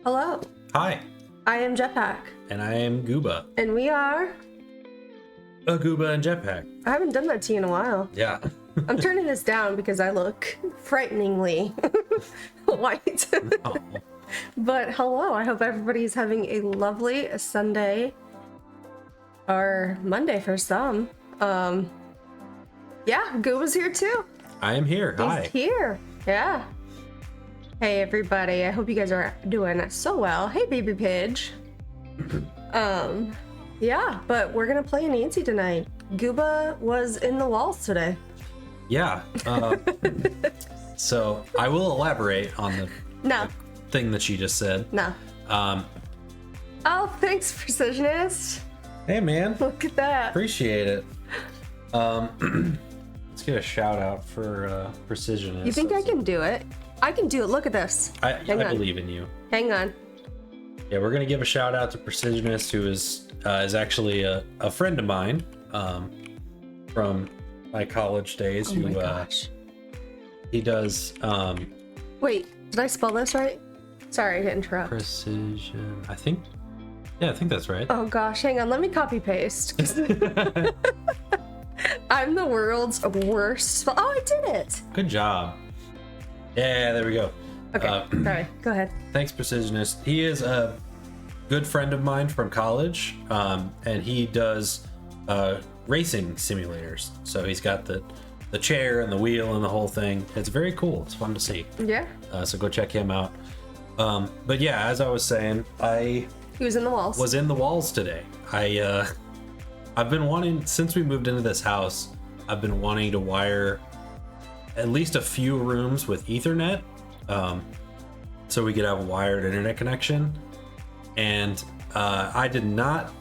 Hello, Hi, I am Jetpack, and I am Gooba. and we are... A Gooba and Jetpack. I haven't done that to you in a while. Yeah. I'm turning this down because I look frighteningly white. Oh, But hello, I hope everybody's having a lovely Sunday, or Monday for some. Yeah, Gooba's here too. I am here. Hi. He's here. Yeah. Hey everybody, I hope you guys are doing so well. Hey baby Pidge. Yeah, but we're gonna play Nancy tonight. Gooba was in the walls today. Yeah. So I will elaborate on the No, thing that she just said. no. Oh, thanks, Precisionist. Hey, man. Look at that. Appreciate it. Let's get a shout out for Precisionist. You think I can do it? I can do it. Look at this. I Hang on. believe in you. Hang on. Yeah, we're gonna give a shout out to Precisionist, who is actually a friend of mine from my college days. Oh my gosh. He does Wait, did I spell this right? Sorry to interrupt. precision. I think that's right. Oh gosh, hang on. Let me copy paste. I'm the world's worst. Oh, I did it. Good job. Yeah, there we go. Okay, sorry. Go ahead. Thanks, Precisionist. He is a good friend of mine from college, and he does racing simulators. So he's got the chair and the wheel and the whole thing. It's very cool. It's fun to see. Yeah. So go check him out. But yeah, as I was saying, I He was in the walls. was in the walls today. I've been wanting, since we moved into this house, I've been wanting to wire at least a few rooms with Ethernet, so we could have a wired internet connection. And I did not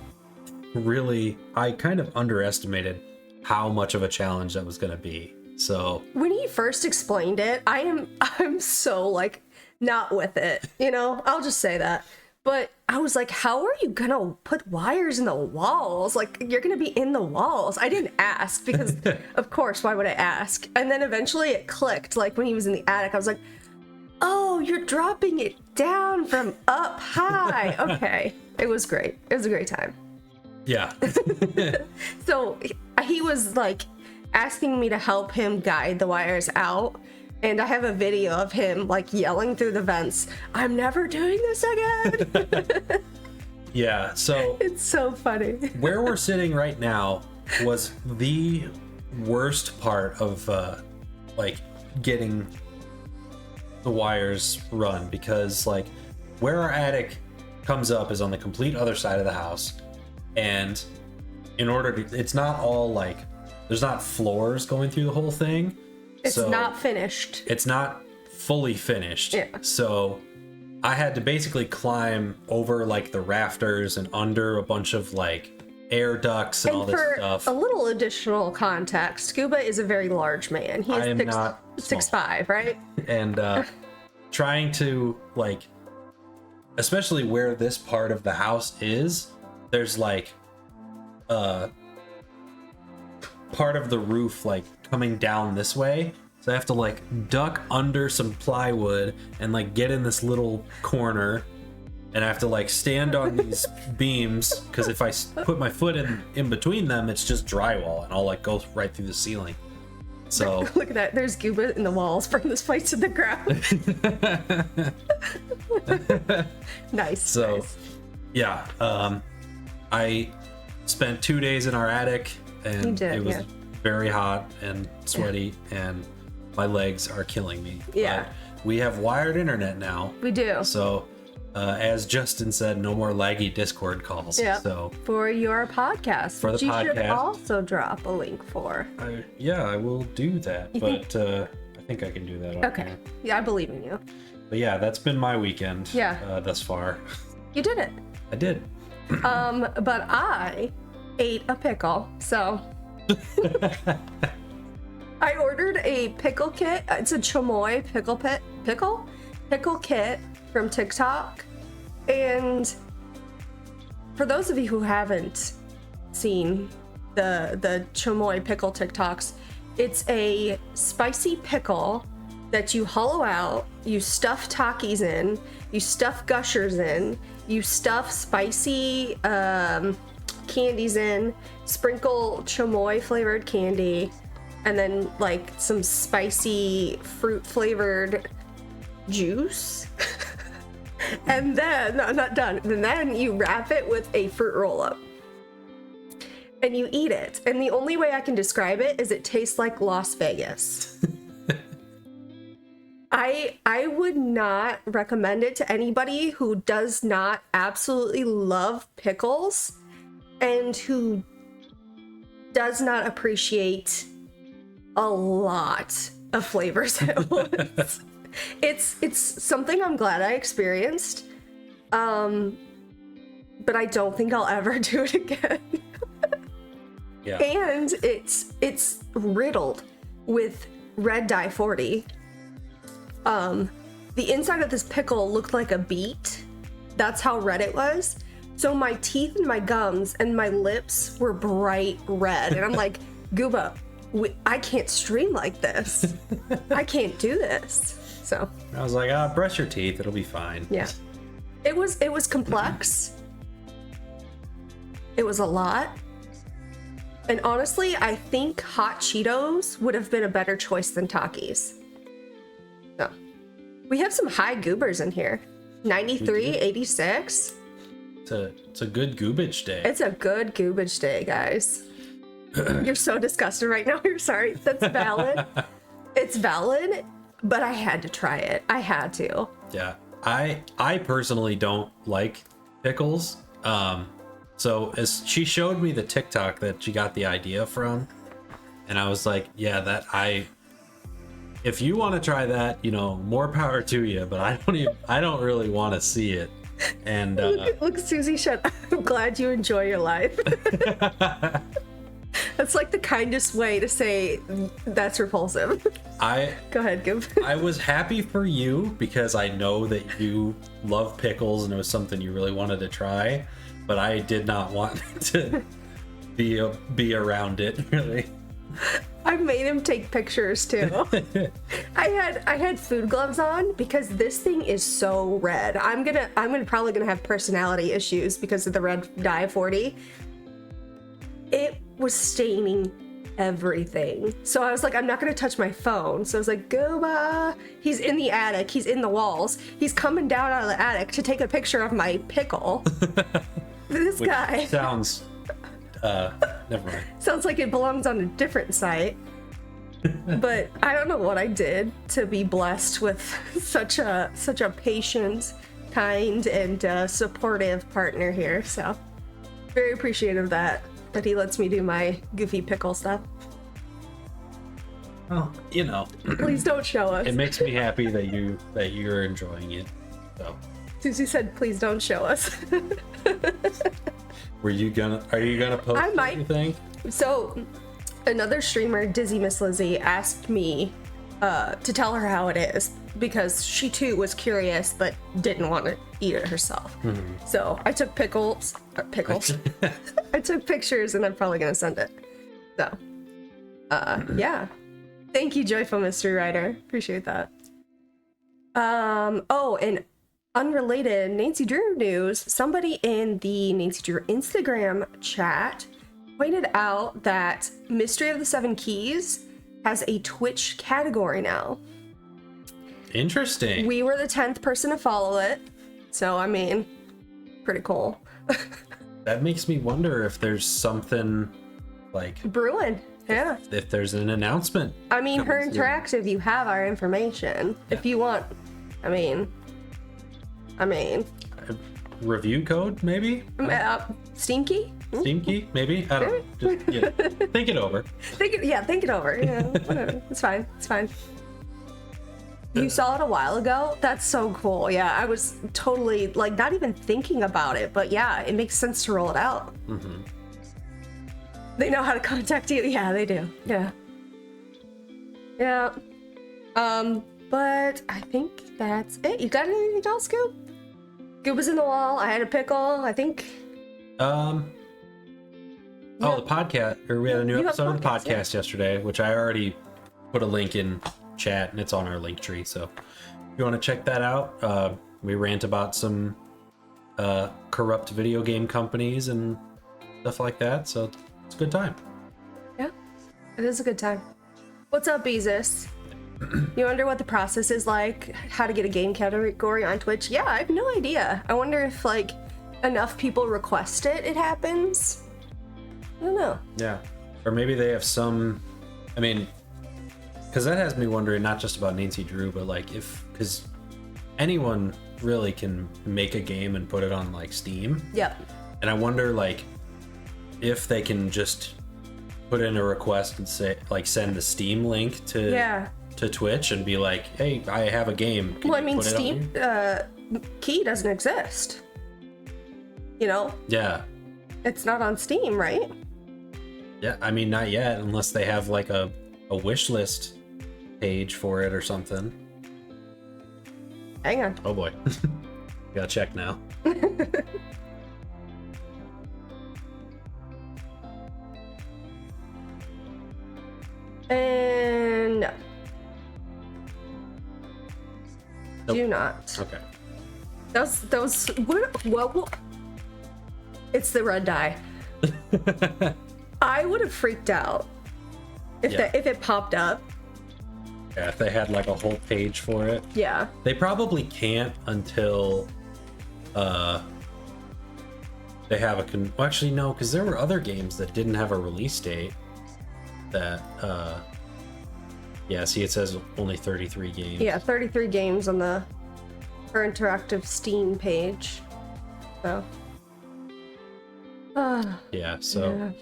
really, I kind of underestimated how much of a challenge that was going to be. So When he first explained it, I'm so like not with it, you know? I'll just say that. But I was like, how are you gonna put wires in the walls? Like, you're gonna be in the walls. I didn't ask because, of course, why would I ask? And then eventually it clicked. Like when he was in the attic, I was like, oh, you're dropping it down from up high. Okay. It was great. It was a great time. yeah. So he was like asking me to help him guide the wires out. And I have a video of him like yelling through the vents, I'm never doing this again. Yeah. So It's so funny. where we're sitting right now was the worst part of like getting the wires run, because like where our attic comes up is on the complete other side of the house, and in order to, it's not all like, there's not floors going through the whole thing. It's So not finished. it's not fully finished. Yeah. So I had to basically climb over like the rafters and under a bunch of like air ducts and all And this for stuff. a little additional context, Gooba is a very large man. He I am is not small. 6'5", right? And trying to like, especially where this part of the house is, there's like part of the roof like coming down this way, so I have to like duck under some plywood and like get in this little corner, and I have to like stand on these beams, because if I put my foot in between them, it's just drywall and I'll like go right through the ceiling. So Look at that. There's Gooba in the walls. Bring this place to the ground. Nice. So, nice. yeah, I spent 2 days in our attic, and You did, it was yeah. very hot and sweaty, and my legs are killing me. Yeah. But we have wired internet now, We do. so as Justin said, no more laggy Discord calls. Yeah. So, For your podcast, For the which you should podcast. also drop a link for. I will do that, You think- but I think I can do that. on Okay. here. Yeah, I believe in you. But yeah, that's been my weekend. Yeah. Thus far, You did it. I did. But I ate a pickle, so I ordered a pickle kit. It's a chamoy pickle kit from TikTok. And for those of you who haven't seen the chamoy pickle TikToks, it's a spicy pickle that you hollow out. you stuff Takis in, you stuff Gushers in, you stuff spicy candies in, sprinkle chamoy flavored candy, and then like some spicy fruit flavored juice. And then, I'm not done, and then you wrap it with a fruit roll-up. And you eat it. And the only way I can describe it is it tastes like Las Vegas. I would not recommend it to anybody who does not absolutely love pickles and who does not appreciate a lot of flavors at once. It's something I'm glad I experienced, but I don't think I'll ever do it again. Yeah. And it's riddled with red dye 40. The inside of this pickle looked like a beet. That's how red it was. So my teeth and my gums and my lips were bright red. And I'm like, Gooba, I can't stream like this. I can't do this. So I was like, brush your teeth. It'll be fine. yeah. It was complex. It was a lot. And honestly, I think hot Cheetos would have been a better choice than Takis. So, we have some high goobers in here. 93, 86. It's a good goobage day. It's a good goobage day, guys. You're so disgusted right now. You're sorry. That's valid. It's valid, but I had to try it. I had to. Yeah. I personally don't like pickles. So as she showed me the TikTok that she got the idea from, and I was like, yeah, if you want to try that, more power to you, but I don't really want to see it. And look, Susie said, I'm glad you enjoy your life. That's like the kindest way to say that's repulsive. Go ahead, give. I was happy for you because I know that you love pickles and it was something you really wanted to try, but I did not want to be around it, really. I made him take pictures too. I had food gloves on because this thing is so red. I'm probably gonna have personality issues because of the red dye 40. It was staining everything. So I was like, I'm not gonna touch my phone. So I was like, Gooba. He's in the attic. He's in the walls. He's coming down out of the attic to take a picture of my pickle. This guy sounds. Never mind. Sounds like it belongs on a different site. But I don't know what I did to be blessed with such a patient, kind, and supportive partner here. So very appreciative of that he lets me do my goofy pickle stuff. Well, Please don't show us. It makes me happy that you're enjoying it. So Susie said, please don't show us. are you gonna post I might. anything? So another streamer, Dizzy Miss Lizzie, asked me to tell her how it is because she too was curious but didn't want to eat it herself. Mm-hmm. So I took pickles. I took pictures and I'm probably gonna send it. So yeah. Thank you, Joyful Mystery Writer. Appreciate that. Oh, and unrelated Nancy Drew news, somebody in the Nancy Drew Instagram chat pointed out that Mystery of the Seven Keys has a Twitch category now. Interesting. We were the 10th person to follow it, so I mean, pretty cool. That makes me wonder if there's something like brewing. Yeah. If there's an announcement. I mean, HerInteractive, you have our information. Yeah. If you want, I mean. Review code, maybe? Steam key? Steam key, maybe? I don't know. Just think it over. Think it over. Yeah, whatever. It's fine. You saw it a while ago? That's so cool. Yeah, I was totally, not even thinking about it, but yeah, it makes sense to roll it out. Mm-hmm. They know how to contact you? Yeah, they do. Yeah. Yeah. But I think that's it. You got anything else, Goob? Goob was in the wall. I had a pickle, I think. The podcast, or we had a new episode of the podcast yesterday, which I already put a link in chat, and it's on our link tree, so you want to check that out, we rant about some corrupt video game companies and stuff like that. So it's a good time. Yeah, it is a good time. What's up, Beezus? You wonder what the process is like, how to get a game category on Twitch? Yeah, I have no idea. I wonder if like enough people request it, it happens. I don't know. Yeah. Or maybe they have some, I mean, because that has me wondering not just about Nancy Drew, but like because anyone really can make a game and put it on like Steam. Yep. And I wonder like if they can just put in a request and say like send the Steam link to Twitch and be like, hey, I have a game. Can well, I you mean, put it Steam key doesn't exist. You know? Yeah. It's not on Steam, right? Yeah, I mean, not yet, unless they have like a wish list page for it or something. Hang on. Oh boy. Gotta check now. And no. Nope. Do not. Okay. Those what? It's the red dye. I would have freaked out if if it popped up. Yeah, if they had like a whole page for it. Yeah. They probably can't until they have a well, actually no, because there were other games that didn't have a release date that yeah, see it says only 33 games. Yeah, 33 games on the HerInteractive Steam page. So yeah, so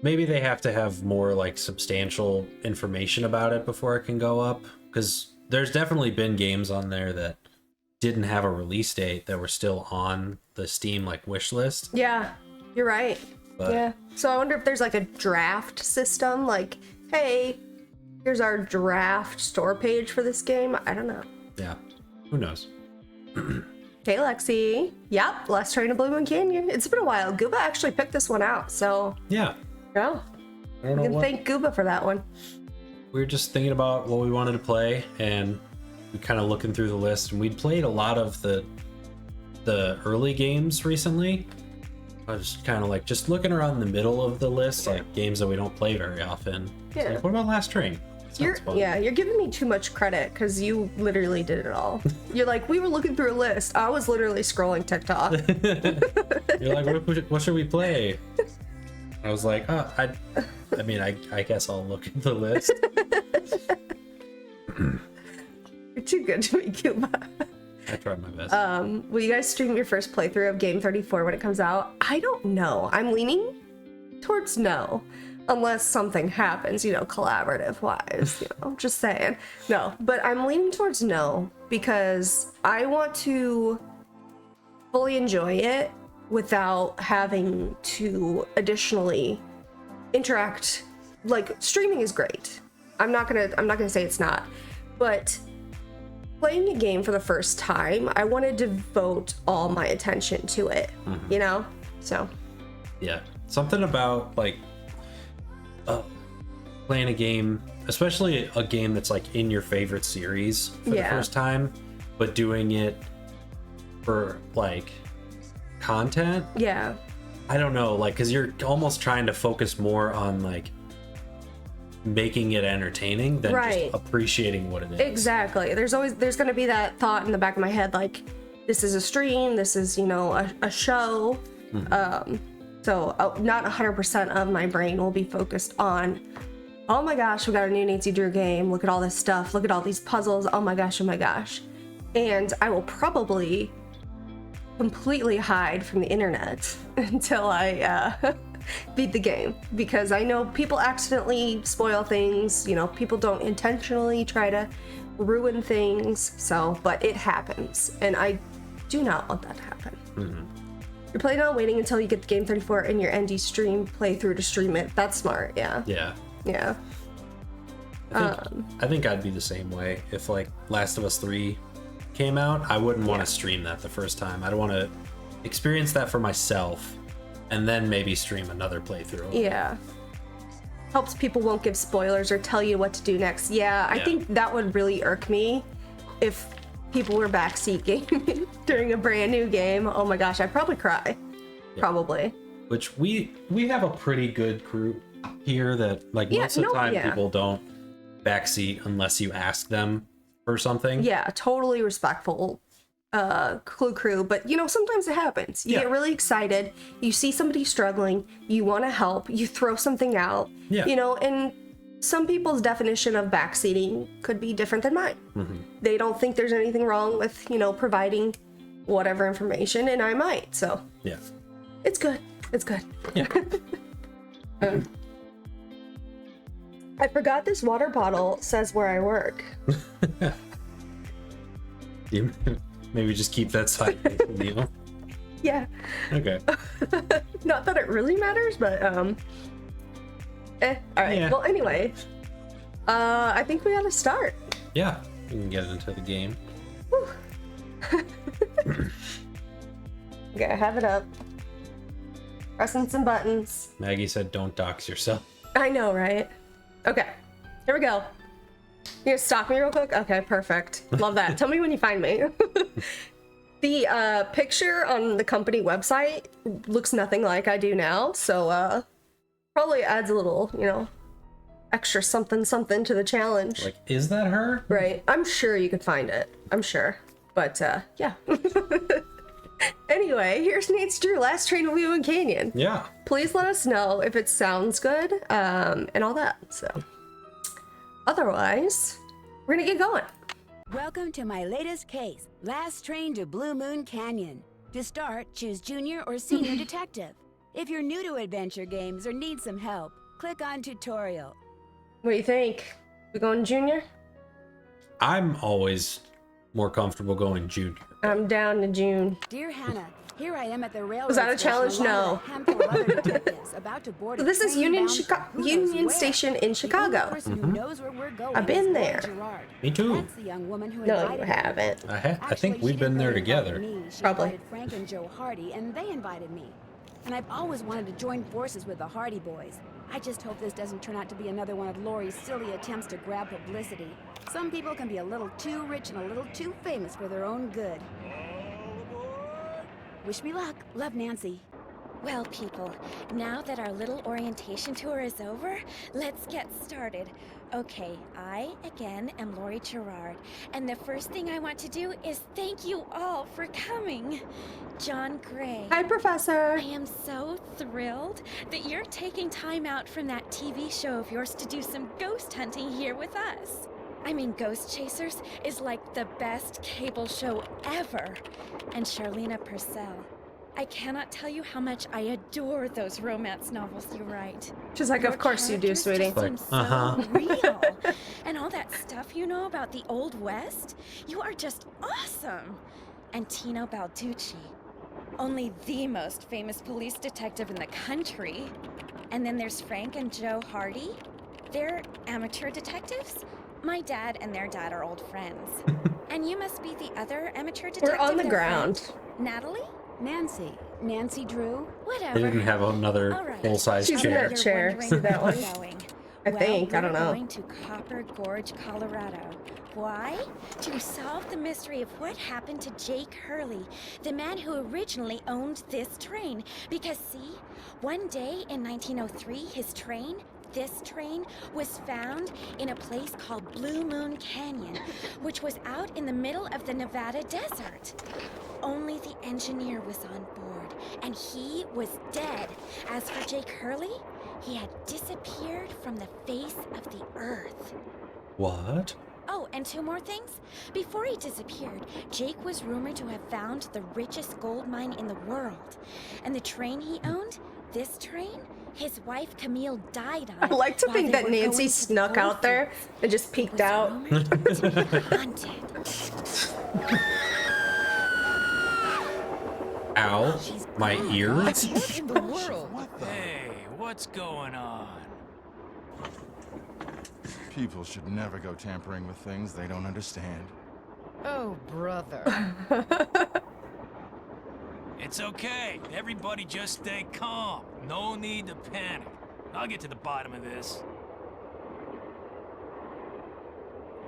maybe they have to have more like substantial information about it before it can go up, because there's definitely been games on there that didn't have a release date that were still on the Steam like wish list. yeah, you're right. But, yeah. So I wonder if there's like a draft system, like, hey, here's our draft store page for this game. I don't know. yeah, who knows. Hey, Lexi. Yep, Last Train to Blue Moon Canyon. It's been a while. Gooba actually picked this one out, so Yeah, yeah, I don't you know can thank Gooba for that one. we were just thinking about what we wanted to play, and we kind of looking through the list, and we'd played a lot of the early games recently. I was kind of like just looking around the middle of the list, like games that we don't play very often. It's Yeah. like, what about Last Train? Sounds fun. You're giving me too much credit because you literally did it all. You're like, we were looking through a list. I was literally scrolling TikTok. You're like, what should we play? I was like, oh, I mean, I guess I'll look at the list. You're too good to me, Cuba. I tried my best. Will you guys stream your first playthrough of Game 34 when it comes out? I don't know. I'm leaning towards no. Unless something happens, you know, collaborative wise, you know, just saying. No, but I'm leaning towards no because I want to fully enjoy it without having to additionally interact. Like, streaming is great. I'm not gonna say it's not, but playing a game for the first time, I want to devote all my attention to it, you know? So yeah, something about like playing a game, especially a game that's like in your favorite series for the first time, but doing it for like content. Yeah. I don't know, like, because you're almost trying to focus more on like making it entertaining than just appreciating what it is. Exactly. There's going to be that thought in the back of my head, like, this is a stream, this is, you know, a show. So not 100% of my brain will be focused on, oh my gosh, we got a new Nancy Drew game. Look at all this stuff. Look at all these puzzles. Oh my gosh, oh my gosh. And I will probably completely hide from the internet until I beat the game, because I know people accidentally spoil things. You know, people don't intentionally try to ruin things. So, but it happens, and I do not want that to happen. You're planning on waiting until you get the Game 34 in your ND stream playthrough to stream it. That's smart. Yeah. Yeah. I think I'd be the same way. If like Last of Us 3 came out, I wouldn't want to stream that the first time. I'd want to experience that for myself and then maybe stream another playthrough. Yeah. Helps people won't give spoilers or tell you what to do next. Yeah, I think that would really irk me if people were backseat gaming during a brand new game, oh my gosh, I'd probably cry. Yeah. Probably. Which we have a pretty good crew here that like most of the time people don't backseat unless you ask them for something. Yeah, totally respectful crew, but you know, sometimes it happens. You get really excited, you see somebody struggling, you want to help, you throw something out. You know, and some people's definition of backseating could be different than mine. They don't think there's anything wrong with, you know, providing whatever information, and I might. So yeah, it's good. It's good. Yeah. I forgot this water bottle says where I work. You maybe just keep that side facing you. Yeah. Okay. Not that it really matters, but all right. Yeah. Well, anyway, I think we gotta start. Yeah, we can get into the game. Okay, I have it up. Pressing some buttons. Maggie said, "Don't dox yourself." I know, right? Okay, here we go. You gonna stop me real quick? Okay, perfect. Love that. Tell me when you find me. The picture on the company website looks nothing like I do now, so probably adds a little, you know, extra something to the challenge. Like, is that her? Right. I'm sure you could find it. I'm sure. But yeah. Anyway, here's Nate's Drew, last train of Blue Moon Canyon. Yeah. Please let us know if it sounds good, and all that. So, otherwise, we're gonna get going. Welcome to my latest case, Last Train to Blue Moon Canyon. To start, choose Junior or Senior Detective. If you're new to adventure games or need some help, click on Tutorial. What do you think? We going Junior? I'm always more comfortable going Junior. I'm down to June. Dear Hannah, here I am at the railroad. Was that a challenge? station along No. with a handful of other detectives about to board So a this is train Union bound for who knows Union where. Station in The only Chicago. person who knows where we're going I've been is Laura there. Gerard. Me too. That's the young woman who No, invited you me. haven't. I Actually, think we've she been didn't there really together. invite me. She Probably. invited Frank and Joe Hardy, and they invited me. And I've always wanted to join forces with the Hardy Boys. I just hope this doesn't turn out to be another one of Laurie's silly attempts to grab publicity. Some people can be a little too rich and a little too famous for their own good. Wish me luck. Love, Nancy. Well, people, now that our little orientation tour is over, let's get started. Okay, I, again, am Laurie Gerard, and the first thing I want to do is thank you all for coming. John Gray. Hi, Professor. I am so thrilled that you're taking time out from that TV show of yours to do some ghost hunting here with us. I mean, Ghost Chasers is like the best cable show ever. And Charlena Purcell. I cannot tell you how much I adore those romance novels you write. She's like, Your of course you do, characters sweetie. just seem so real. And all that stuff you know about the Old West, you are just awesome. And Tino Balducci, only the most famous police detective in the country. And then there's Frank and Joe Hardy. They're amateur detectives. My dad and their dad are old friends. And you must be the other amateur detective. We're on the their ground. friend. Natalie? Nancy Drew. Whatever. They didn't have another All right. full-size She's in chair. that You're chair. wondering See that where one? we're going. I think. I don't We're know. going to Copper Gorge, Colorado. Why? To solve the mystery of what happened to Jake Hurley, the man who originally owned this train. Because see, one day in 1903, this train was found in a place called Blue Moon Canyon, which was out in the middle of the Nevada desert. Only the engineer was on board, and he was dead. As for Jake Hurley, he had disappeared from the face of the earth. What? Oh, and two more things. Before he disappeared, Jake was rumored to have found the richest gold mine in the world. And the train he owned, this train, his wife Camille died on. I like to while think they that were Nancy going to the snuck gold out there fields. and just It peeked was out. rumored to be haunted. Ow. My ears? What in the world? Hey, what's going on? People should never go tampering with things they don't understand. Oh, brother. It's okay. Everybody just stay calm. No need to panic. I'll get to the bottom of this.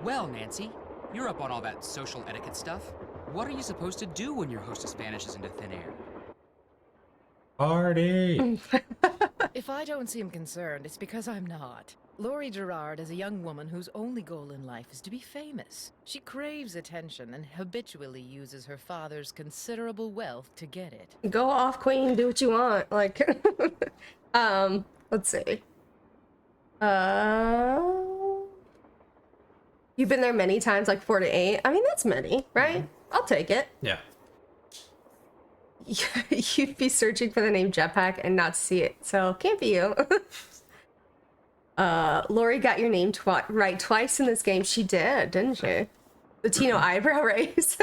Well, Nancy, You're up on all that social etiquette stuff. What are you supposed to do when your hostess vanishes into thin air? Party. If I don't seem concerned, it's because I'm not. Laurie Gerard is a young woman whose only goal in life is to be famous. She craves attention and habitually uses her father's considerable wealth to get it. Go off, queen, do what you want. Like, let's see. You've been there many times, like 4 to 8. I mean, that's many, right? I'll take it. Yeah. You'd be searching for the name Jetpack and not see it, so can't be you. Lori got your name right twice in this game. She did, didn't she? The Tino eyebrow raise.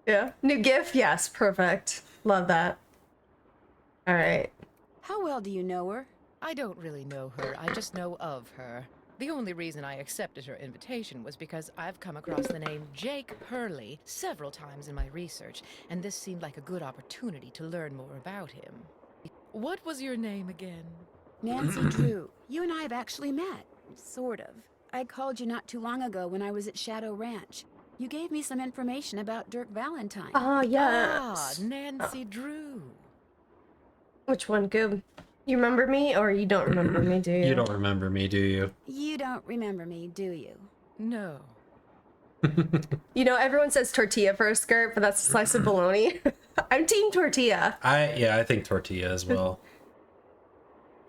Yeah. New GIF? Yes, perfect. Love that. All right. How well do you know her? I don't really know her, I just know of her. The only reason I accepted her invitation was because I've come across the name Jake Hurley several times in my research, and this seemed like a good opportunity to learn more about him. What was your name again? Nancy Drew. You and I have actually met. Sort of. I called you not too long ago when I was at Shadow Ranch. You gave me some information about Dirk Valentine. Oh, yes. Nancy Drew. Which one, Goob? You remember me, or you don't remember me, do you? You don't remember me, do you? You don't remember me, do you? No. You know, everyone says tortilla for a skirt, but that's a slice of bologna. I'm team tortilla. I think tortilla as well.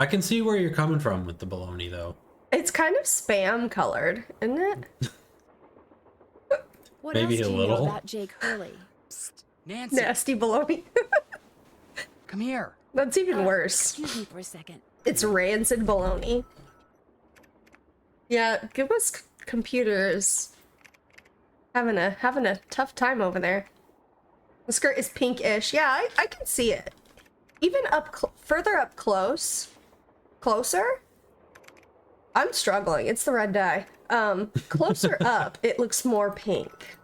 I can see where you're coming from with the bologna, though. It's kind of spam colored, isn't it? What Maybe else a do you little. know about Jake Hurley? Nancy, Nasty bologna. come here. That's even worse. Excuse me for a second. It's rancid bologna. Yeah, give us computers. Having a tough time over there. The skirt is pinkish. Yeah, I can see it. Even further up closer. I'm struggling. It's the red dye. Closer up, it looks more pink.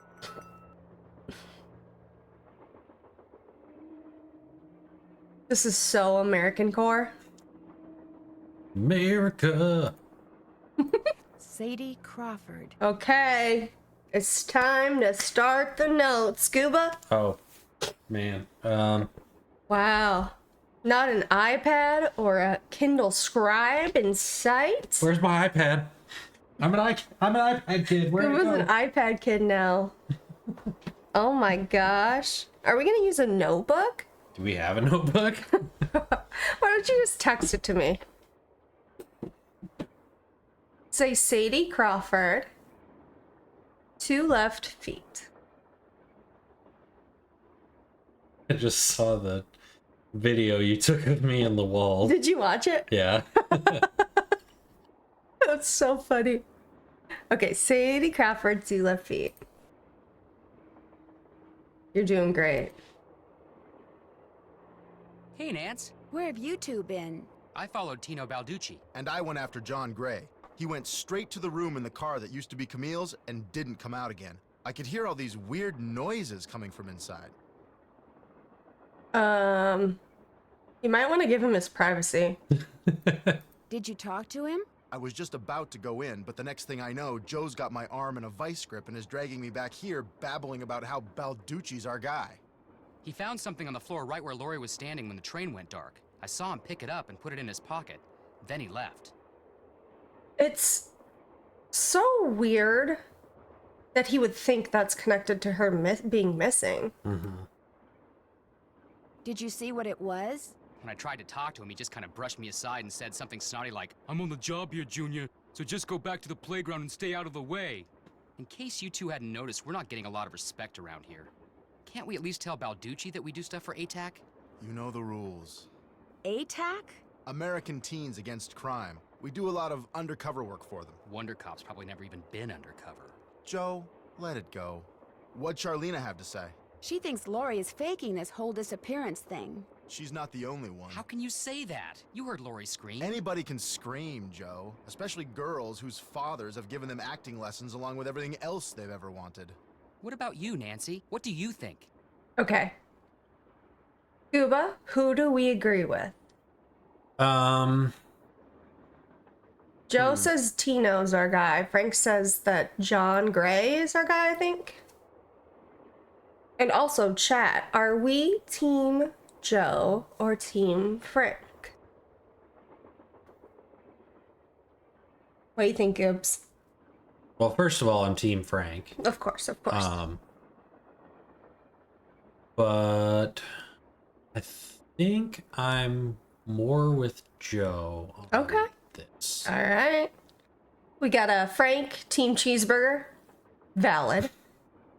This is so American core. America. Sadie Crawford. Okay, it's time to start the notes, Scuba. Oh, man. Wow. Not an iPad or a Kindle Scribe in sight? Where's my iPad? I'm an iPad kid. Where Scuba's an iPad kid now. Oh my gosh. Are we gonna use a notebook? Do we have a notebook? Why don't you just text it to me? Say Sadie Crawford. 2 left feet. I just saw the video you took of me on the wall. Did you watch it? Yeah. That's so funny. Okay, Sadie Crawford, 2 left feet. You're doing great. Hey, Nance. Where have you two been? I followed Tino Balducci. And I went after John Gray. He went straight to the room in the car that used to be Camille's and didn't come out again. I could hear all these weird noises coming from inside. You might want to give him his privacy. Did you talk to him? I was just about to go in, but the next thing I know, Joe's got my arm in a vice grip and is dragging me back here, babbling about how Balducci's our guy. He found something on the floor right where Laurie was standing when the train went dark. I saw him pick it up and put it in his pocket. Then he left. It's so weird that he would think that's connected to her being missing. Mm-hmm. Did you see what it was? When I tried to talk to him, he just kind of brushed me aside and said something snotty like, "I'm on the job here, Junior, so just go back to the playground and stay out of the way." In case you two hadn't noticed, we're not getting a lot of respect around here. Can't we at least tell Balducci that we do stuff for ATAC? You know the rules. ATAC? American Teens Against Crime. We do a lot of undercover work for them. Wonder Cop's probably never even been undercover. Joe, let it go. What'd Charlena have to say? She thinks Laurie is faking this whole disappearance thing. She's not the only one. How can you say that? You heard Laurie scream. Anybody can scream, Joe. Especially girls whose fathers have given them acting lessons along with everything else they've ever wanted. What about you, Nancy? What do you think? Okay. Gooba, who do we agree with? Joe says Tino's our guy. Frank says that John Gray is our guy, I think. And also, chat, are we Team Joe or Team Frank? What do you think, Gibbs? Well, first of all, I'm Team Frank. Of course, of course. But I think I'm more with Joe on Okay. this. All right. We got a Frank Team Cheeseburger. Valid.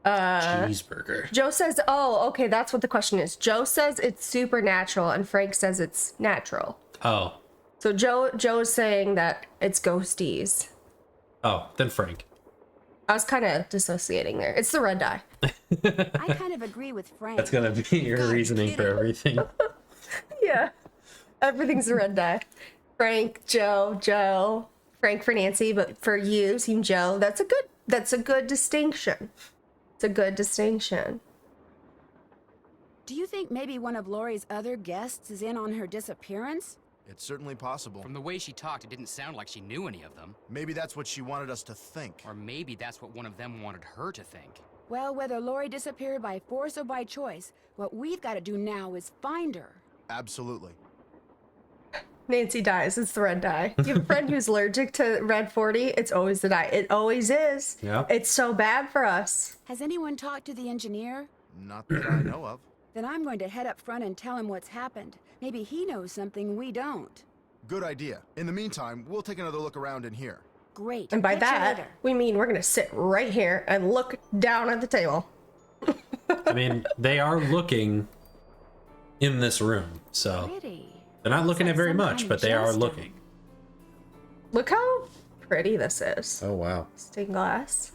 Cheeseburger. Joe says, oh, okay, that's what the question is. Joe says it's supernatural and Frank says it's natural. Oh. So Joe's saying that it's ghosties. Oh, then Frank. I was kind of dissociating there. It's the red dye. I kind of agree with Frank. That's gonna be your reasoning for everything. Yeah. Everything's the red dye. Frank, Joe. Frank for Nancy, but for you, Team Joe. That's a good distinction. It's a good distinction. Do you think maybe one of Lori's other guests is in on her disappearance? It's certainly possible. From the way she talked, it didn't sound like she knew any of them. Maybe that's what she wanted us to think. Or maybe that's what one of them wanted her to think. Well, whether Lori disappeared by force or by choice, what we've got to do now is find her. Absolutely. Nancy dies. It's the red dye. You have a friend who's allergic to red 40. It's always the dye. It always is. Yeah. It's so bad for us. Has anyone talked to the engineer? Not that I know of. Then I'm going to head up front and tell him what's happened. Maybe he knows something we don't. Good idea. In the meantime, we'll take another look around in here. Great. And by Catch you that, later. we mean we're going to sit right here and look down at the table. I mean, they are looking in this room, so Pretty. they're not looking Looks at very like some much, kind but of they are gemstone. looking. Look how pretty this is. Oh wow. Stained glass.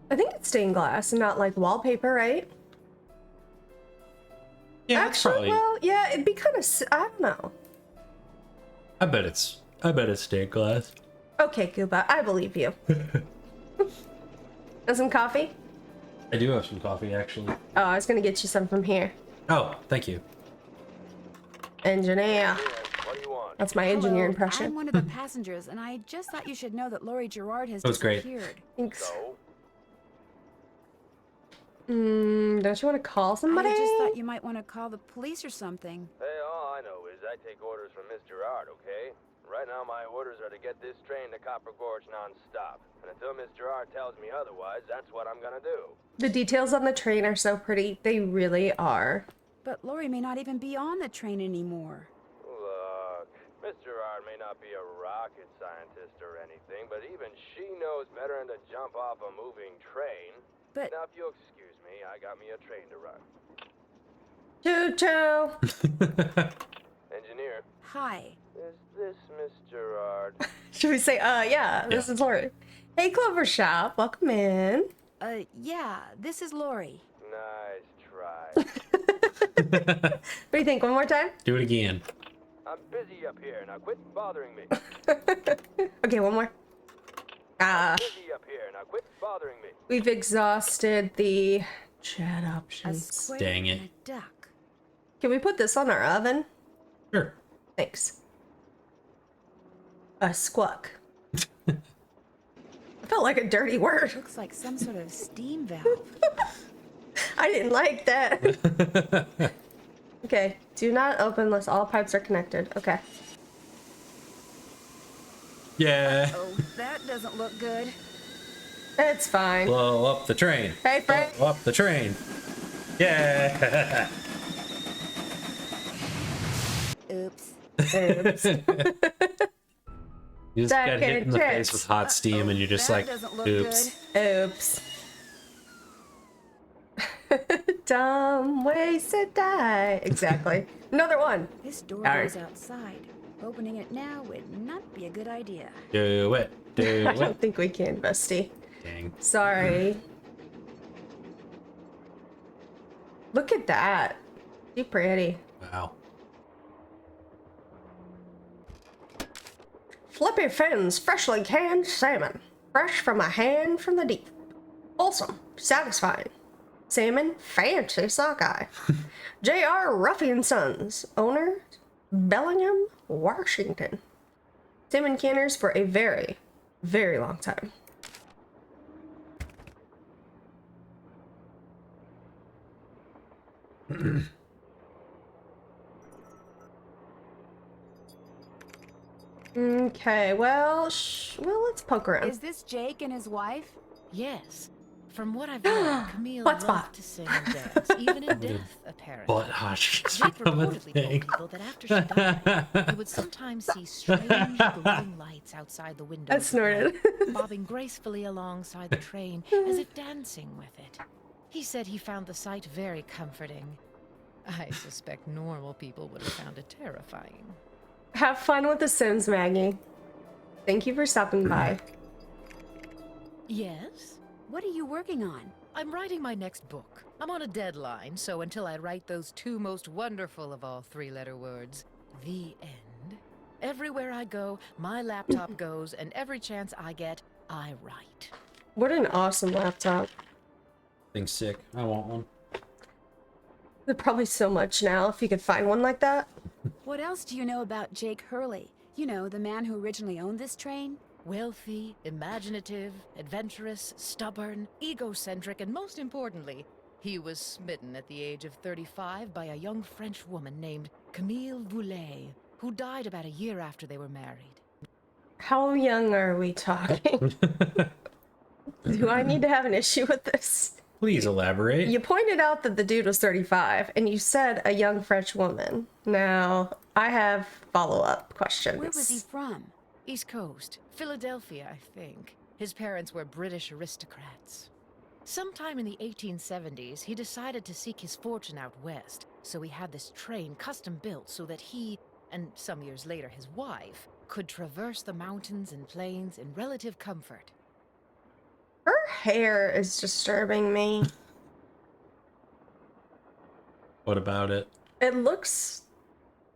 I think it's stained glass and not like wallpaper, right? Yeah, it's Actually, probably. well, yeah, it'd be kind of, I don't know. I bet it's stained glass. Okay, Gooba, I believe you. And some coffee? I do have some coffee, actually. Oh, I was gonna get you some from here. Oh, thank you. Engineer. That's my engineer Hello, impression. I'm one of the passengers, and I just thought you should know that Lori Gerard has That was great. disappeared. Thanks. Don't you want to call somebody? I just thought you might want to call the police or something. Hey, all I know is I take orders from Miss Gerard, okay? Right now my orders are to get this train to Copper Gorge non-stop. And until Miss Gerard tells me otherwise, that's what I'm gonna do. The details on the train are so pretty. They really are. But Lori may not even be on the train anymore. Look, Miss Gerard may not be a rocket scientist or anything, but even she knows better than to jump off a moving train. But Now, if you'll excuse me, I got me a train to run. Choo-choo. Engineer, hi. is this Miss Gerard? Should we say, yeah, this is Lori. Hey, Clover Shop, welcome in. Yeah, this is Lori. Nice try. What do you think? One more time? Do it again. I'm busy up here, now quit bothering me. Okay, one more. Busy up here, now quit bothering me. We've exhausted the chat A options. square Dang and it. a duck. Can we put this on our oven? Sure. Thanks. A squawk. I felt like a dirty word. Looks like some sort of steam valve. I didn't like that. Okay, do not open unless all pipes are connected. Okay. Yeah. Oh, that doesn't look good. It's fine. Blow up the train. Hey, Frank. Blow up the train. Yeah. Oops. Oops. You just got Second hit in the face chance. with hot steam, and you're just that like, doesn't look oops. Oops. Dumb ways to die. Exactly. Another one. This door Alright. goes outside. Opening it now would not be a good idea. Do it. Do I it. don't think we can, Bestie. Dang. Sorry. Look at that. Too pretty. Wow. Flippy fins, freshly canned salmon. Fresh from a hand from the deep. Wholesome, satisfying. Salmon, fancy sockeye. J.R. Ruffy and Sons, owner, Bellingham, Washington. salmon canners for a very, very long time. Okay, well, let's poke around. Is this Jake and his wife? Yes. From what I've heard, Camille Butt spot. loved to sing and dance, even in death, apparently. Butt hotchkiss Jake become a reportedly told thing. people that after she died, he would sometimes see strange glowing lights outside the windows. I of snorted. night, bobbing gracefully alongside the train as if dancing with it. He said he found the sight very comforting. I suspect normal people would have found it terrifying. Have fun with The Sims, Maggie. Thank you for stopping by. Yes? What are you working on? I'm writing my next book. I'm on a deadline, so until I write those two most wonderful of all three-letter words, the end, everywhere I go, my laptop goes, and every chance I get, I write. What an awesome laptop. Thing's sick. I want one. There's probably so much now if you could find one like that. What else do you know about Jake Hurley? You know, the man who originally owned this train? Wealthy, imaginative, adventurous, stubborn, egocentric, and most importantly, he was smitten at the age of 35 by a young French woman named Camille Voulet, who died about a year after they were married. How young are we talking? Do I need to have an issue with this? Please elaborate. You pointed out that the dude was 35, and you said a young French woman. Now, I have follow-up questions. Where was he from? East Coast, Philadelphia, I think. His parents were British aristocrats. Sometime in the 1870s, he decided to seek his fortune out west, so he had this train custom built so that he, and some years later his wife, could traverse the mountains and plains in relative comfort. Her hair is disturbing me. What about it? It looks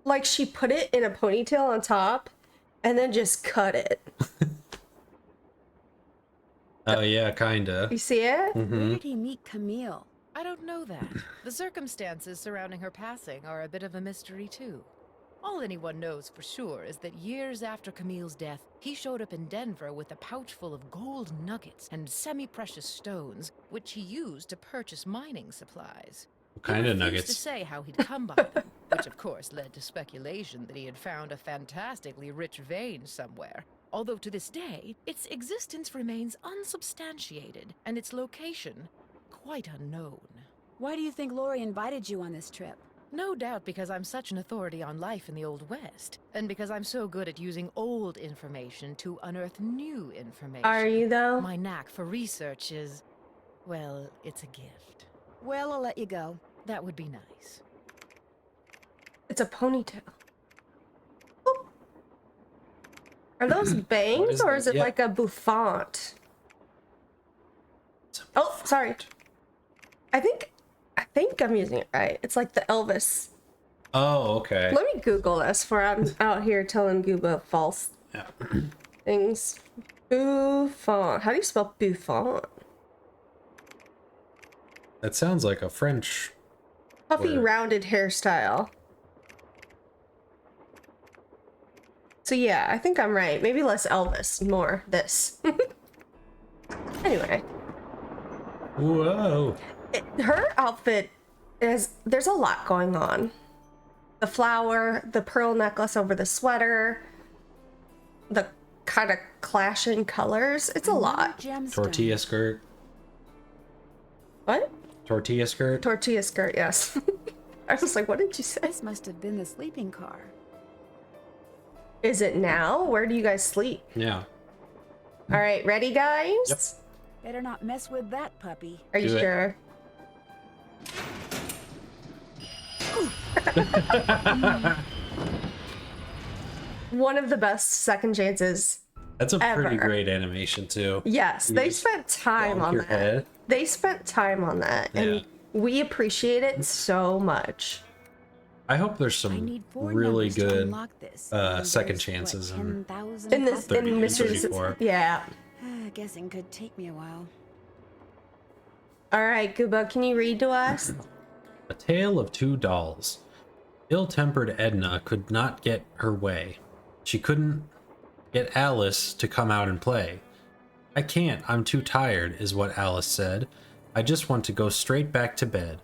like she put it in a ponytail on top and then just cut it. Oh yeah, kinda. You see it? Where did he meet Camille? I don't know that. The circumstances surrounding her passing are a bit of a mystery, too. All anyone knows for sure is that years after Camille's death, he showed up in Denver with a pouch full of gold nuggets and semi-precious stones, which he used to purchase mining supplies. What kind He of refused nuggets? to say how he'd come by them, which of course led to speculation that he had found a fantastically rich vein somewhere. Although to this day, its existence remains unsubstantiated, and its location quite unknown. Why do you think Lori invited you on this trip? No doubt because I'm such an authority on life in the Old West, and because I'm so good at using old information to unearth new information. Are you, though? My knack for research is, well, it's a gift. Well, I'll let you go. That would be nice. It's a ponytail. Oop. Are those bangs is or it? is it Yeah. like a bouffant? Oh, sorry. I think I'm using it right. It's like the Elvis. Oh, okay. Let me Google this before I'm out here telling Gooba false Yeah. things. Bouffant. How do you spell bouffant? That sounds like a French. Puffy, word. rounded hairstyle. So yeah, I think I'm right. Maybe less Elvis, more this. Anyway. Whoa. Her outfit is, there's a lot going on. The flower, the pearl necklace over the sweater, the kind of clashing colors. It's a lot. Gemstone. Tortilla skirt. What? Tortilla skirt. Tortilla skirt, yes. I was like, what did you say? This must have been the sleeping car. Is it now? Where do you guys sleep? Yeah. All right, ready, guys? Yep. Better not mess with that puppy. Are you Do it. sure? One of the best second chances. That's a pretty Ever. great animation too. Yes, You they just spent time bonk on your that. head. They spent time on that, Yeah. and we appreciate it so much. I hope there's I some need 4 really numbers to good unlock this. second There's, chances what, and 10,000 In this, copies? 30 in and Mysteries, 34. yeah. Guessing could take me a while. All right, Gooba, can you read to us? A Tale of Two Dolls. Ill-tempered Edna could not get her way. She couldn't get Alice to come out and play. I can't, I'm too tired, is what Alice said. I just want to go straight back to bed.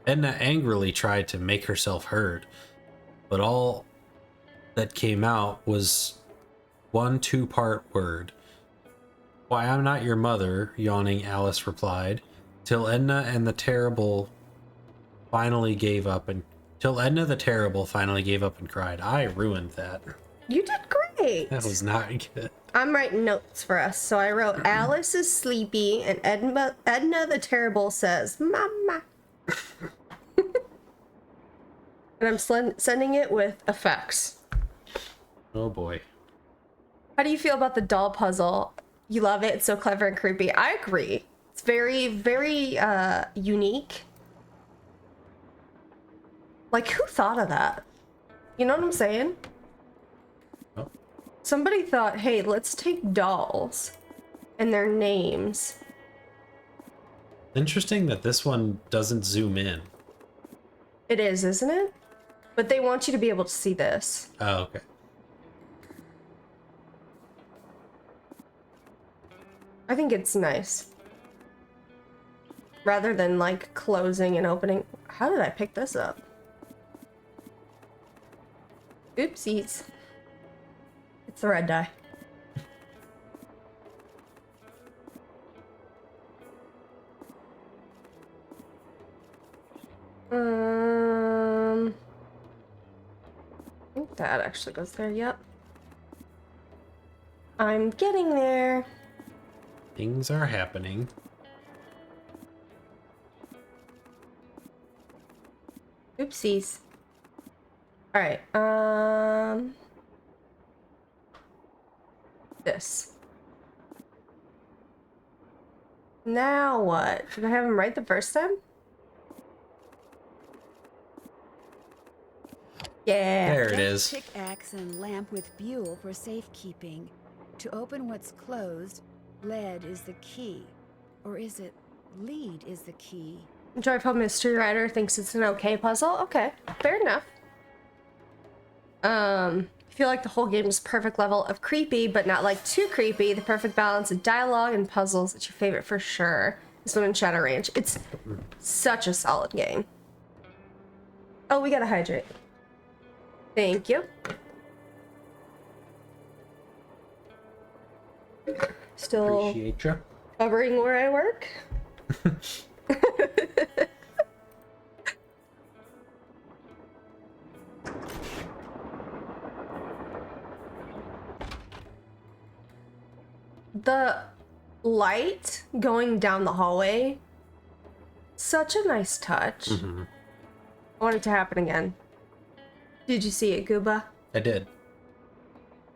Edna angrily tried to make herself heard, but all that came out was one two-part word. Why, I'm not your mother, yawning Alice replied, till Edna the Terrible finally gave up and cried. I ruined that. You did great. That was not good. I'm writing notes for us, so I wrote Alice is sleepy and Edna the Terrible says, Mama. And I'm sending it with effects. Oh boy. How do you feel about the doll puzzle? You love it. It's so clever and creepy. I agree. It's very, very unique. Like, who thought of that? You know what I'm saying? Oh. Somebody thought, hey, let's take dolls and their names. Interesting that this one doesn't zoom in. It is, isn't it? But they want you to be able to see this. Oh, okay. I think it's nice. Rather than like closing and opening. How did I pick this up? Oopsies. It's the red dye. I think that actually goes there, yep. I'm getting there. Things are happening. Oopsies. Alright, this. Now what? Did I have him right the first time? Yeah. There it is. Pickaxe and lamp with buhl for safekeeping. To open what's closed, lead is the key. Or is it lead is the key? Joyful Mystery Writer thinks it's an okay puzzle. Okay, fair enough. I feel like the whole game is perfect level of creepy, but not like too creepy. The perfect balance of dialogue and puzzles. It's your favorite for sure. This one in Shadow Ranch. It's such a solid game. Oh, we gotta hydrate. Thank you. Still Appreciate ya. covering where I work. The light going down the hallway, such a nice touch. Mm-hmm. I want it to happen again. Did you see it, Gooba? I did.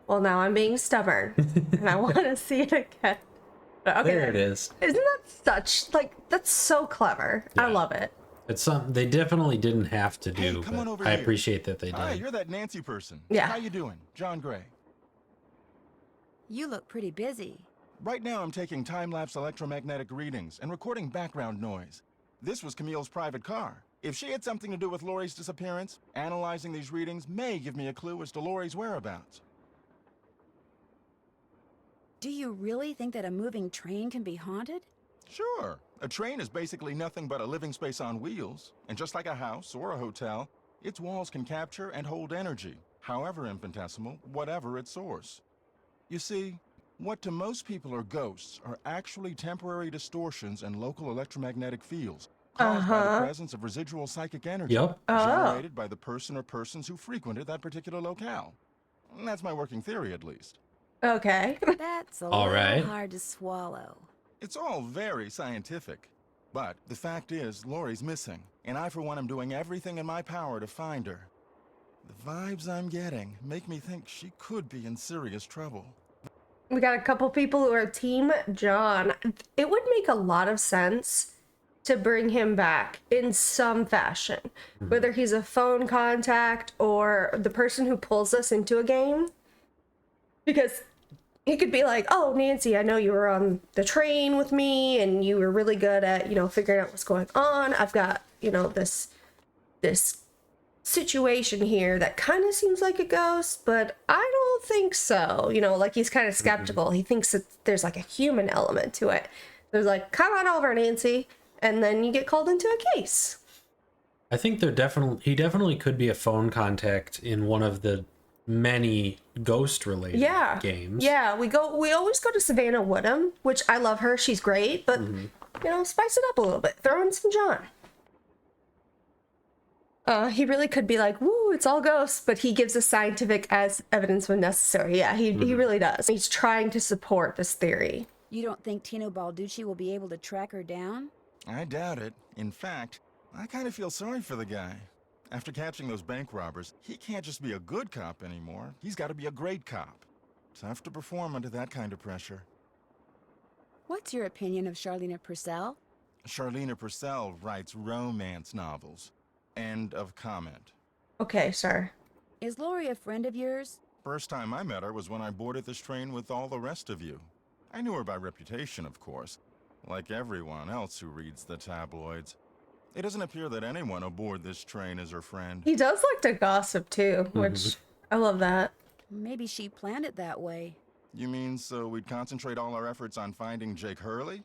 Well, now I'm being stubborn, and I want to see it again. Okay. There it is. Isn't that such, like, that's so clever. Yeah. I love it. It's something they definitely didn't have to do, Hey, come on but over I here. appreciate that they did. Hi, you're that Nancy person. Yeah. How you doing? John Gray. You look pretty busy. Right now I'm taking time-lapse electromagnetic readings and recording background noise. This was Camille's private car. If she had something to do with Laurie's disappearance, analyzing these readings may give me a clue as to Laurie's whereabouts. Do you really think that a moving train can be haunted? Sure. A train is basically nothing but a living space on wheels. And just like a house or a hotel, its walls can capture and hold energy, however infinitesimal, whatever its source. You see, what to most people are ghosts are actually temporary distortions in local electromagnetic fields caused by the presence of residual psychic energy Yep. generated by the person or persons who frequented that particular locale. And that's my working theory, at least. Okay. That's a All little right. hard to swallow. It's all very scientific. But the fact is, Laurie's missing, and I, for one, am doing everything in my power to find her. The vibes I'm getting make me think she could be in serious trouble. We got a couple people who are Team John. It would make a lot of sense to bring him back in some fashion, whether he's a phone contact or the person who pulls us into a game. Because he could be like, oh, Nancy, I know you were on the train with me and you were really good at, you know, figuring out what's going on. I've got, you know, this situation here that kind of seems like a ghost, but I don't think so. You know, like he's kind of skeptical. He thinks that there's like a human element to it. There's like, come on over, Nancy. And then you get called into a case. I think he definitely could be a phone contact in one of the many ghost related games. Yeah, we always go to Savannah Woodham, which I love her. She's great, but you know, spice it up a little bit. Throw in some John. He really could be like, woo, it's all ghosts, but he gives us scientific as evidence when necessary. Yeah, he really does. He's trying to support this theory. You don't think Tino Balducci will be able to track her down? I doubt it. In fact, I kind of feel sorry for the guy. After catching those bank robbers, he can't just be a good cop anymore. He's got to be a great cop. Tough to perform under that kind of pressure. What's your opinion of Charlena Purcell? Charlena Purcell writes romance novels. End of comment. Okay, sir. Is Lori a friend of yours? First time I met her was when I boarded this train with all the rest of you. I knew her by reputation, of course, like everyone else who reads the tabloids. It doesn't appear that anyone aboard this train is her friend. He does like to gossip too, which I love that. Maybe she planned it that way. You mean so we'd concentrate all our efforts on finding Jake Hurley?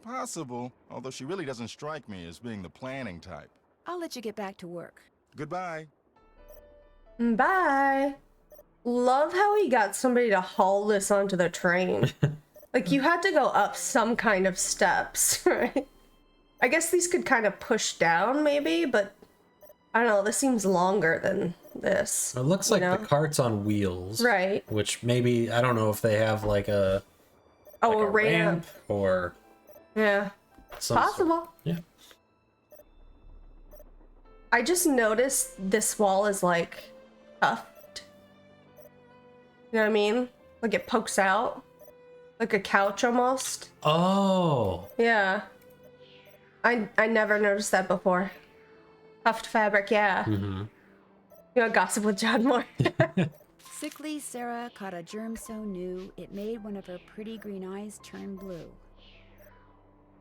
Possible, although she really doesn't strike me as being the planning type. I'll let you get back to work. Goodbye. Bye. Love how he got somebody to haul this onto the train. Like, you had to go up some kind of steps, right? I guess these could kind of push down, maybe, but I don't know, this seems longer than this. It looks like the cart's on wheels. Right. Which maybe, I don't know if they have like a... Oh, like a ramp. Or... Yeah. Possible. Yeah. I just noticed this wall is like tufted. You know what I mean? Like it pokes out. Like a couch almost. Oh. Yeah. I never noticed that before. Puffed fabric, yeah. You know, gossip with John Moore. Sickly Sarah caught a germ so new, it made one of her pretty green eyes turn blue.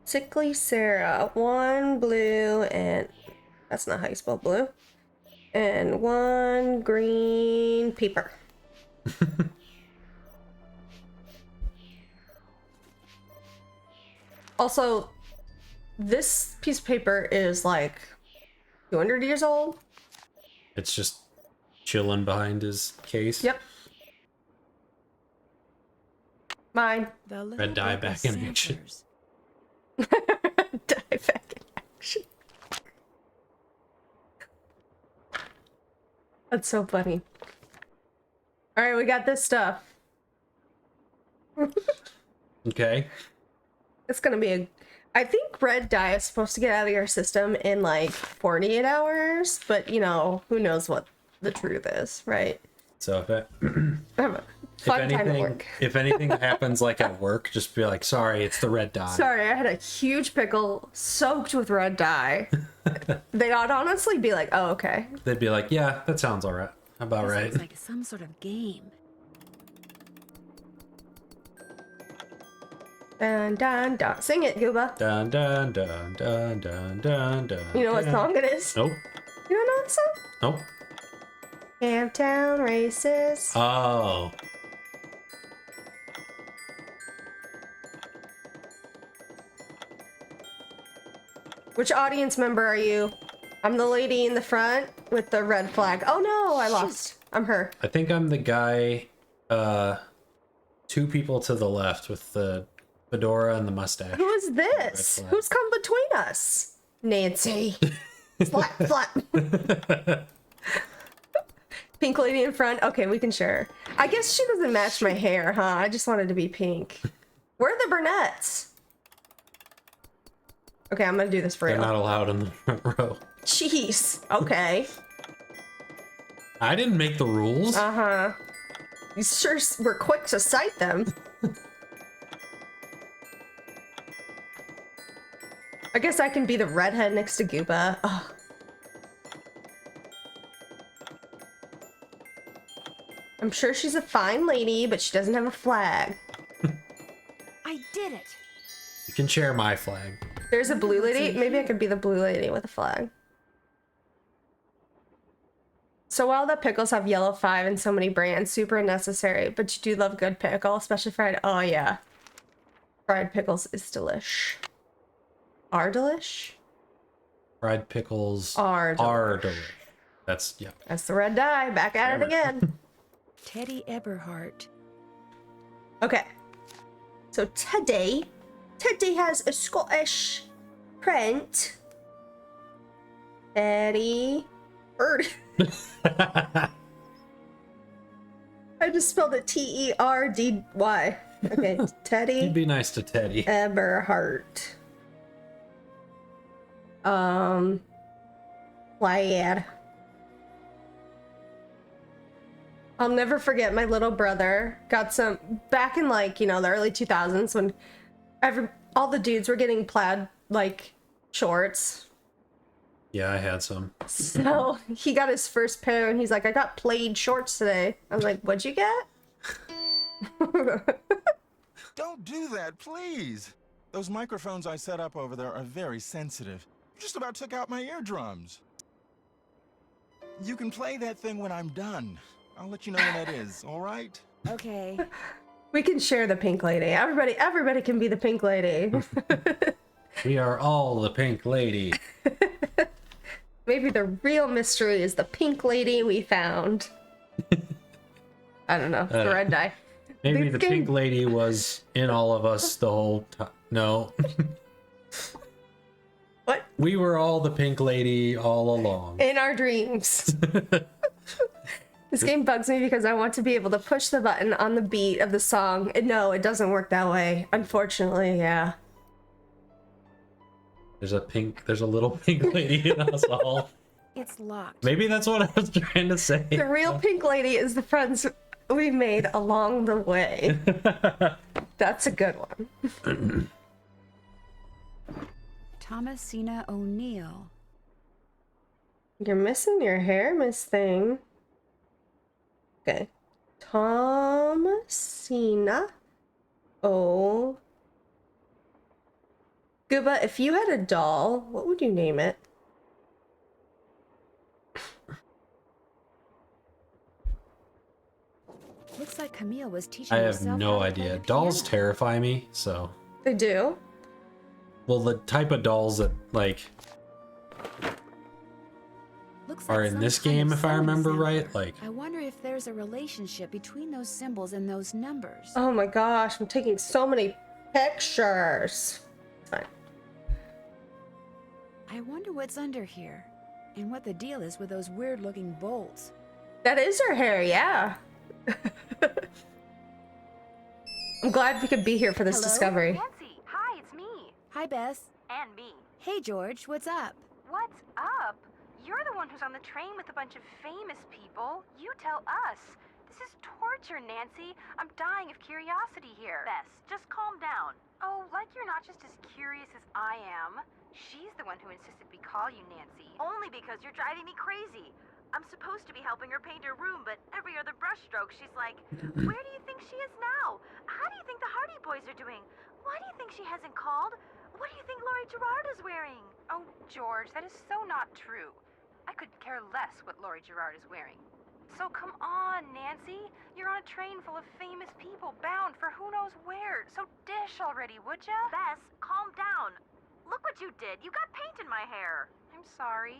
Sickly Sarah, 1 blue and... That's not how you spell blue. And 1 green paper. Also, this piece of paper is like 200 years old. It's just chilling behind his case. Yep. Mine. Red dye back in action. Dye back in action. That's so funny. All right, we got this stuff. Okay. It's gonna be a... I think red dye is supposed to get out of your system in like 48 hours, but you know, who knows what the truth is, right? So if it... Fun time at work. If anything happens like at work, just be like, sorry, it's the red dye. Sorry, I had a huge pickle soaked with red dye. They'd honestly be like, oh, okay. They'd be like, yeah, that sounds all right. About right. Looks like some sort of game. Dun dun dun. Sing it, Gooba. Dun dun dun dun dun dun dun. You know what song it is? Nope. You don't know what song? Nope. Camptown Races. Oh. Which audience member are you? I'm the lady in the front with the red flag. Oh no, I lost. I'm her. I think I'm the guy, 2 people to the left with the fedora and the mustache. Who is this? Who's come between us? Nancy. Slap, slap. Pink lady in front. Okay, we can share. I guess she doesn't match my hair, huh? I just wanted to be pink. Where are the brunettes? Okay, I'm gonna do this for They're real. not allowed in the front row. Jeez. Okay. I didn't make the rules. Uh-huh. You sure were quick to cite them. I guess I can be the redhead next to Gooba. Ugh. I'm sure she's a fine lady, but she doesn't have a flag. I did it. You can share my flag. There's a blue lady. Maybe I could be the blue lady with a flag. So while the pickles have yellow 5 and so many brands, super unnecessary, but you do love good pickle, especially fried. Oh yeah. Fried pickles is delish. Are delish? Fried pickles Are are delish. That's, yeah. That's the red dye. Back at it again. Teddy Eberhardt. Okay. So Teddy has a Scottish print. Teddy Bird. I just spelled it T-E-R-D-Y. Okay, Teddy You'd be nice to Teddy. Eberhardt. Plaid. I'll never forget my little brother got some back in like, you know, the early 2000s when all the dudes were getting plaid like shorts. Yeah, I had some. So he got his first pair and he's like, I got plaid shorts today. I'm like, what'd you get? Don't do that, please. Those microphones I set up over there are very sensitive. Just about took out my eardrums. You can play that thing when I'm done. I'll let you know when that is, all right? Okay. We can share the pink lady. Everybody can be the pink lady. We are all the pink lady. Maybe the real mystery is the pink lady we found. I don't know. The red dye. Maybe This the game- pink lady was in all of us the whole time. No. What? We were all the pink lady all along. In our dreams. This game bugs me because I want to be able to push the button on the beat of the song. And no, it doesn't work that way. Unfortunately, yeah. There's a little pink lady in us all. It's locked. Maybe that's what I was trying to say. The real pink lady is the friends we made along the way. That's a good one. Thomasina O'Neill. You're missing your hair, Miss Thing. Okay. Thomasina. Oh. Gooba, if you had a doll, what would you name it? Looks like Camille was teaching I have herself no how to play idea. the Dolls piano. terrify me, so. They do? Well, the type of dolls that, like, Looks are like in some this kind of game, if I sewing remember sample. right. Like, I wonder if there's a relationship between those symbols and those numbers. Oh my gosh, I'm taking so many pictures. Fine. I wonder what's under here, and what the deal is with those weird-looking bolts. That is her hair, yeah. I'm glad we could be here for this Hello? discovery. Nancy, hi, it's me. Hi, Bess. And me. Hey, George, what's up? What's up? You're the one who's on the train with a bunch of famous people. You tell us. This is torture, Nancy. I'm dying of curiosity here. Bess, just calm down. Oh, like you're not just as curious as I am. She's the one who insisted we call you Nancy. Only because you're driving me crazy. I'm supposed to be helping her paint her room, but every other brushstroke, she's like, where do you think she is now? How do you think the Hardy Boys are doing? Why do you think she hasn't called? What do you think Laurie Gerard is wearing? Oh, George, that is so not true. I could care less what Laurie Gerard is wearing. So come on, Nancy. You're on a train full of famous people bound for who knows where. So dish already, would ya? Bess, calm down. Look what you did. You got paint in my hair. I'm sorry.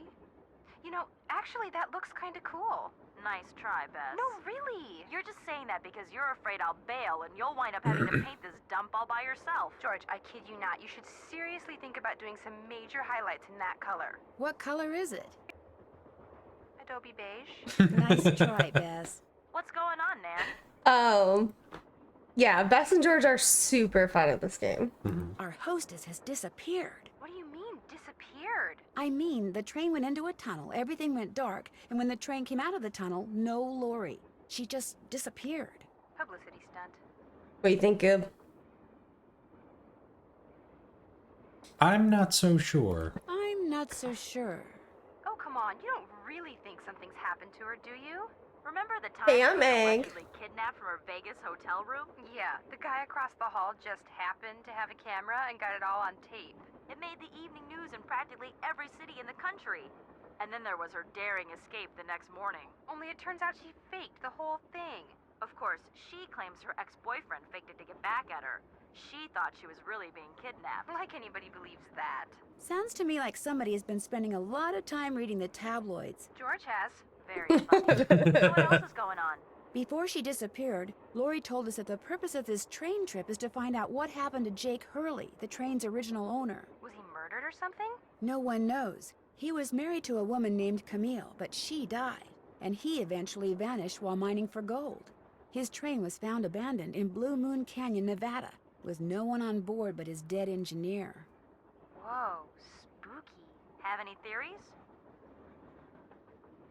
You know, actually, that looks kind of cool. Nice try, Bess. No, really. You're just saying that because you're afraid I'll bail and you'll wind up having to paint this dump all by yourself. George, I kid you not. You should seriously think about doing some major highlights in that color. What color is it? Adobe beige. Nice try, Bess. What's going on, Nan? Yeah, Bess and George are super fun at this game. Our hostess has disappeared. What do you mean, disappeared? I mean, the train went into a tunnel, everything went dark, and when the train came out of the tunnel, no Lori. She just disappeared. Publicity stunt. What do you think, Goob? I'm not so sure. I'm not so sure. Oh, come on. You don't really think something's happened to her, do you? Remember the time Hey, she I'm was Meg. allegedly kidnapped from her Vegas hotel room? Yeah, the guy across the hall just happened to have a camera and got it all on tape. It made the evening news in practically every city in the country. And then there was her daring escape the next morning. Only it turns out she faked the whole thing. Of course, she claims her ex-boyfriend faked it to get back at her. She thought she was really being kidnapped. Like anybody believes that. Sounds to me like somebody has been spending a lot of time reading the tabloids. George has. Very funny. So what else is going on? Before she disappeared, Lori told us that the purpose of this train trip is to find out what happened to Jake Hurley, the train's original owner. Was he murdered or something? No one knows. He was married to a woman named Camille, but she died, and he eventually vanished while mining for gold. His train was found abandoned in Blue Moon Canyon, Nevada, with no one on board but his dead engineer. Whoa, spooky. Have any theories?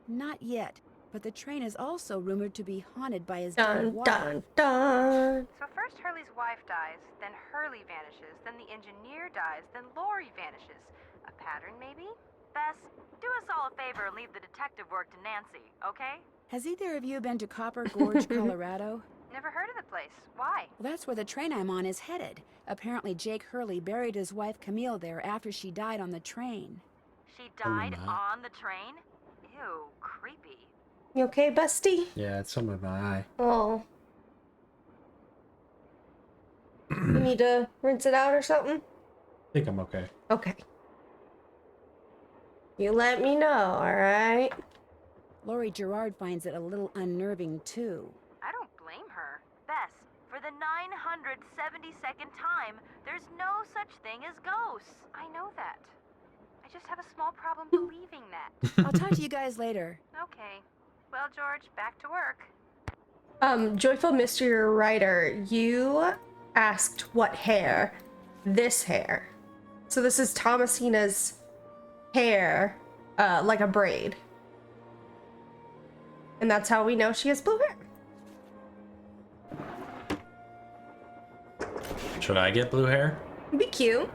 Not yet, but the train is also rumored to be haunted by his Dun dead wife. dun dun. So first Hurley's wife dies, then Hurley vanishes, then the engineer dies, then Lori vanishes. A pattern, maybe? Bess, do us all a favor and leave the detective work to Nancy, okay? Has either of you been to Copper Gorge, Colorado? Never heard of the place. Why? Well, that's where the train I'm on is headed. Apparently, Jake Hurley buried his wife Camille there after she died on the train. She died my. on the train? Ew, creepy. You okay, bestie? Yeah, it's some of my eye. Oh. You need to rinse it out or something? I think I'm okay. Okay. You let me know, alright? Lori Gerard finds it a little unnerving, too. I don't blame her. Bess, for the 972nd time, there's no such thing as ghosts. I know that. I just have a small problem believing that. I'll talk to you guys later. Okay. Well, George, back to work. Joyful Mystery Writer, you asked what hair. This hair. So this is Thomasina's hair, like a braid. And that's how we know she has blue hair. Should I get blue hair? Be cute.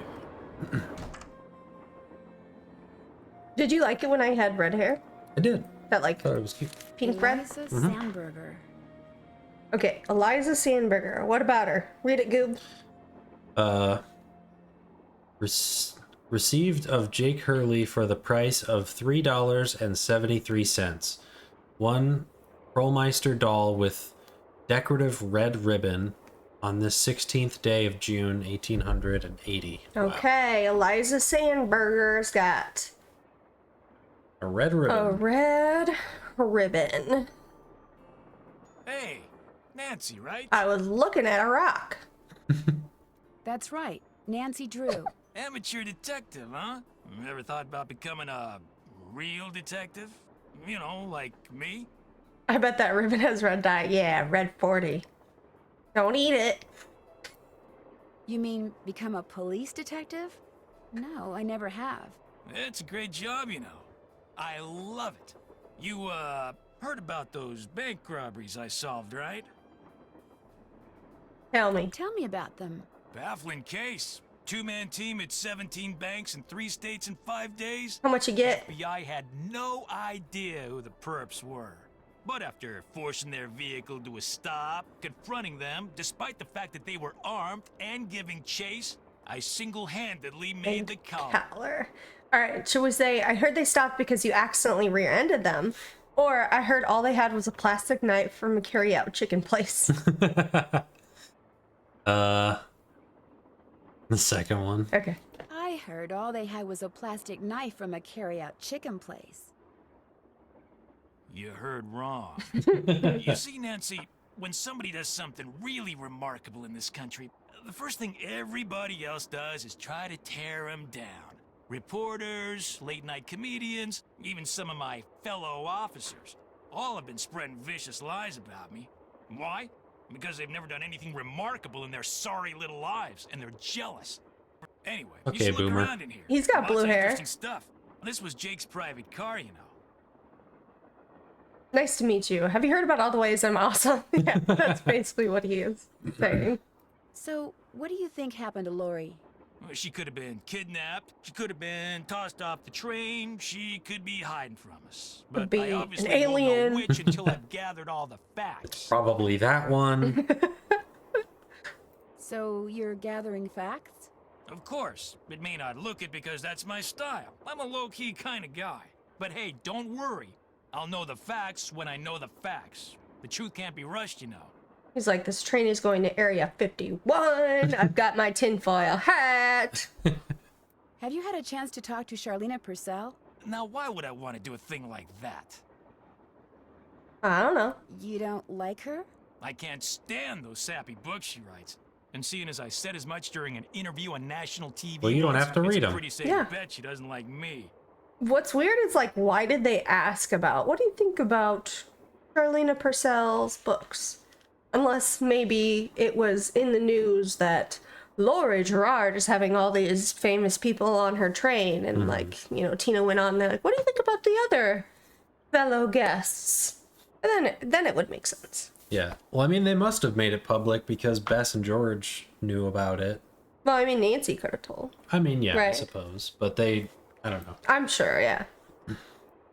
Did you like it when I had red hair? I did. That like Thought it was cute. pink red? Eliza Sandberger. Okay, Eliza Sandberger. What about her? Read it, Goob. Received of Jake Hurley for the price of $3.73. One Pearlmeister doll with decorative red ribbon on this 16th day of June, 1880. Wow. Okay, Eliza Sandberger's got A red ribbon. a red ribbon. Hey, Nancy, right? I was looking at a rock. That's right, Nancy Drew. Amateur detective, huh? Ever thought about becoming a real detective? You know, like me? I bet that ribbon has red dye. Yeah, red 40. Don't eat it. You mean become a police detective? No, I never have. It's a great job, you know. I love it. You, heard about those bank robberies I solved, right? Tell me. Tell me about them. Baffling case. Two-man team at 17 banks in 3 states in 5 days. How much you get? FBI had no idea who the perps were. But after forcing their vehicle to a stop, confronting them, despite the fact that they were armed and giving chase, I single-handedly made the call. Collar. All right, should we say I heard they stopped because you accidentally rear-ended them, or I heard all they had was a plastic knife from a carry-out chicken place. The second one. Okay. I heard all they had was a plastic knife from a carry-out chicken place. You heard wrong. You see, Nancy, when somebody does something really remarkable in this country, the first thing everybody else does is try to tear them down. Reporters, late-night comedians, even some of my fellow officers, all have been spreading vicious lies about me. Why? Because they've never done anything remarkable in their sorry little lives, and they're jealous. Anyway, Okay, you should look Boomer. around in here. He's got Lots blue of hair. interesting stuff. This was Jake's private car, you know. Nice to meet you. Have you heard about all the ways I'm awesome? Yeah, that's basically what he is saying. So, what do you think happened to Lori? Well, she could have been kidnapped. She could have been tossed off the train. She could be hiding from us. But Be I an obviously alien. won't know which until I've gathered all the facts. Probably that one. So, you're gathering facts? Of course. It may not look it because that's my style. I'm a low-key kind of guy. But hey, don't worry. I'll know the facts when I know the facts. The truth can't be rushed, you know. He's like, this train is going to Area 51. I've got my tinfoil hat. Have you had a chance to talk to Charlena Purcell? Now, why would I want to do a thing like that? I don't know. You don't like her? I can't stand those sappy books she writes. And seeing as I said as much during an interview on national TV, Well, you don't have to read it's a 'em. pretty safe Yeah. bet she doesn't like me. What's weird is like, why did they ask about, what do you think about Charlena Purcell's books? Unless maybe it was in the news that Laurie Gerard is having all these famous people on her train, and like, you know, Tina went on there like, what do you think about the other fellow guests? And then it would make sense. Yeah. Well, I mean, they must have made it public because Bess and George knew about it. Well, I mean, Nancy could have told. I mean, yeah, I Right. suppose. But they, I don't know. I'm sure, yeah.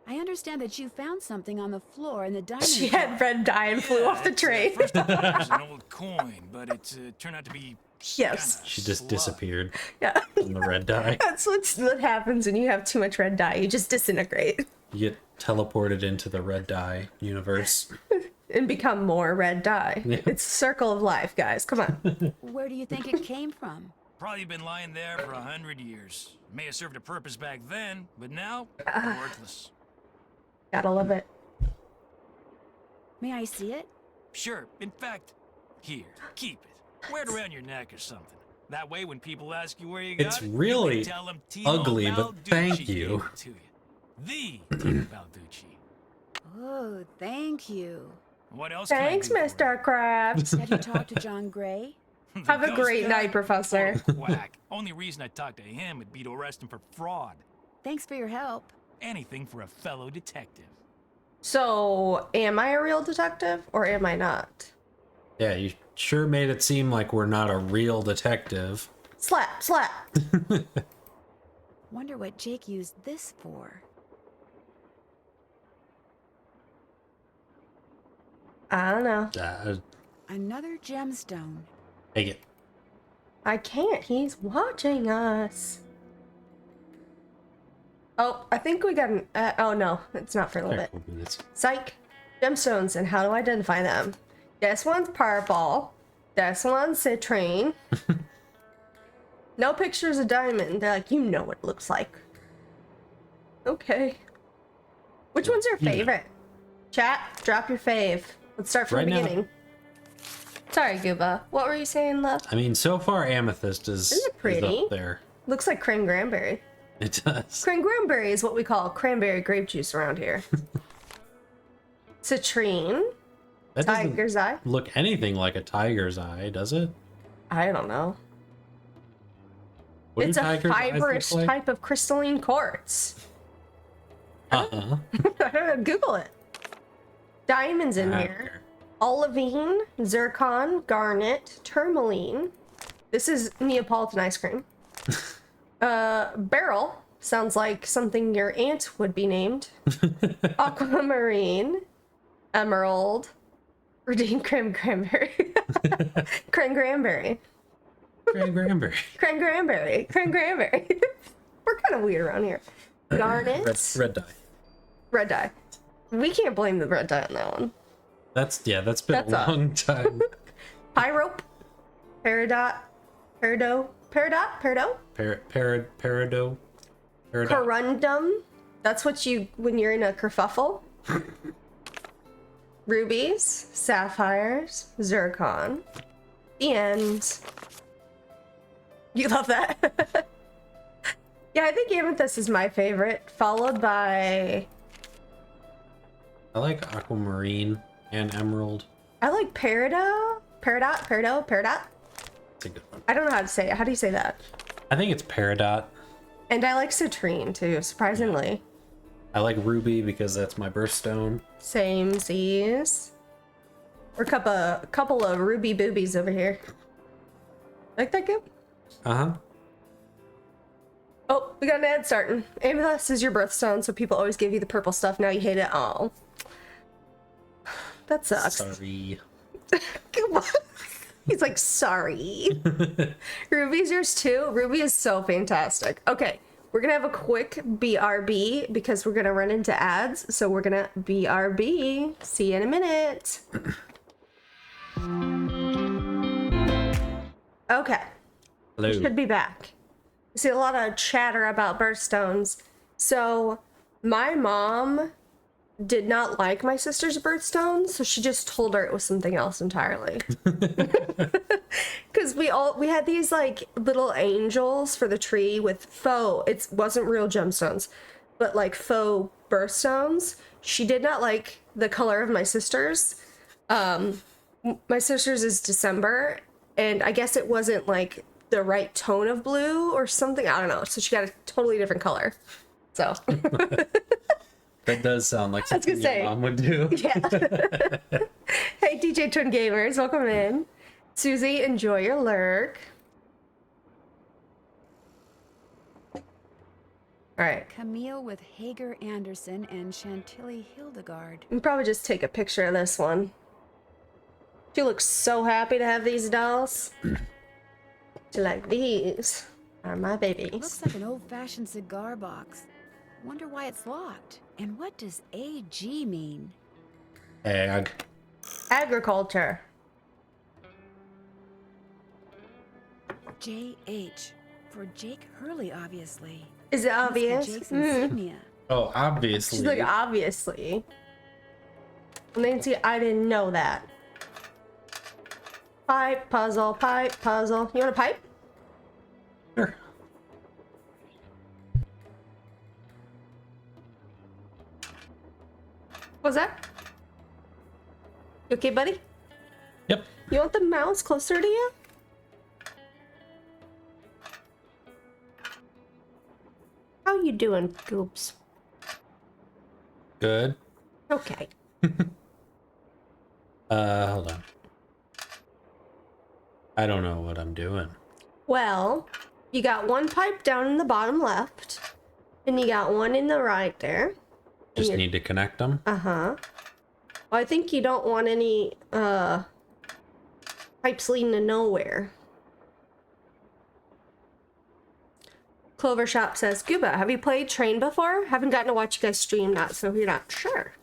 I understand that you found something on the floor in the dining She hall. had red dye and flew off the train. First I thought it was an old coin, but it turned out to be Yes. kinda She just slug. disappeared Yeah. from the red dye. That's what happens when you have too much red dye. You just disintegrate You get teleported into the red dye universe. and become more red dye. Yeah. It's a circle of life, guys. Come on. Where do you think it came from? Probably been lying there for 100 years. May have served a purpose back then, but now, worthless. Gotta love it. May I see it? Sure, in fact, here, keep it. Wear it around your neck or something. That way, when people ask you where you got It's it, really you can tell them Tino ugly, but Balducci thank you. gave it to you. The Tino Balducci. Oh, thank you. What else Thanks, can I do for Mr. Krabs. Have you talked to John Gray? you? Have a The great ghost guy? night, Professor. Total Quack. Only reason I talked to him would be to arrest him for fraud. Thanks for your help. Anything for a fellow detective. So, am I a real detective or am I not? Yeah, you sure made it seem like we're not a real detective. Slap, slap. Wonder what Jake used this for. I don't know. Another gemstone. Take it. I can't. He's watching us. Oh, I think we got an... oh, no. It's not for a little bit. Couple minutes. Psych. Gemstones and how to identify them. This one's purple. This one's citrine. No pictures of diamond. They're like, you know what it looks like. Okay. Which one's your favorite? Chat, drop your fave. Let's start from Right the now. beginning. Sorry, Gooba. What were you saying, love? I mean, so far, Amethyst is, Isn't it pretty? is up there. Looks like creme cranberry. It does. Creme cranberry is what we call cranberry grape juice around here. Citrine. That doesn't Tiger's eye. look anything like a tiger's eye, does it? I don't know. What do It's a tigers' eyes look fibrous like? type of crystalline quartz. Uh-huh. I don't know. Google it. Diamonds in I don't here. care. Olivine, zircon, garnet, tourmaline. This is Neapolitan ice cream. Beryl sounds like something your aunt would be named. Aquamarine, emerald, redeemed creme cranberry, creme cranberry, Creme cranberry. creme cranberry, creme cranberry. We're kind of weird around here. Garnet, Red dye. red dye. We can't blame the red dye on that one. That's been That's a up. long time. Pyrope, peridot, peridot, Peridot. corundum. That's what you when you're in a kerfuffle. Rubies, sapphires, zircon. The end. You love that? Yeah, I think amethyst is my favorite, followed by I like aquamarine and emerald. I like peridot. Peridot. It's a good one. I don't know how to say it. How do you say that? I think it's peridot. And I like citrine too, surprisingly. I like ruby because that's my birthstone. Same Z's. We're a couple of ruby boobies over here. Like that, Goop? Uh-huh. Oh, we got an ad starting. Amethyst is your birthstone, so people always give you the purple stuff. Now you hate it. Oh. That sucks. Sorry. Come on. He's like, sorry. Ruby's yours too. Ruby is so fantastic. Okay, we're gonna have a quick BRB because we're gonna run into ads. So we're gonna BRB. See you in a minute. Okay. Hello. We should be back. I see a lot of chatter about birthstones. So my mom did not like my sister's birthstone, so she just told her it was something else entirely. Because we had these like little angels for the tree with faux, it wasn't real gemstones, but like faux birthstones. She did not like the color of my sister's. My sister's is December, and I guess it wasn't like the right tone of blue or something. I don't know. So she got a totally different color. So that does sound like something your mom would do. Yeah. Hey, DJ Twin Gamers, welcome in. Susie, enjoy your lurk. All right. Camille with Hager Anderson and Chantilly Hildegard. You can probably just take a picture of this one. She looks so happy to have these dolls. She like, these are my babies. Looks like an old-fashioned cigar box. Wonder why it's locked. And what does AG mean? Ag. Agriculture. JH. For Jake Hurley, obviously. Is it Must be obvious? Jake's insignia. Oh, obviously. She's like, obviously. Nancy, I didn't know that. Pipe puzzle, pipe puzzle. You want a pipe? Sure. What's that? You okay, buddy? Yep. You want the mouse closer to you? How you doing, Goops? Good. Okay. Hold on. I don't know what I'm doing. Well, you got one pipe down in the bottom left, and you got one in the right there. Just need to connect them. Uh-huh. Well, I think you don't want any pipes leading to nowhere. Clover Shop says, Gooba, have you played Train before? Haven't gotten to watch you guys stream that, so you're not sure.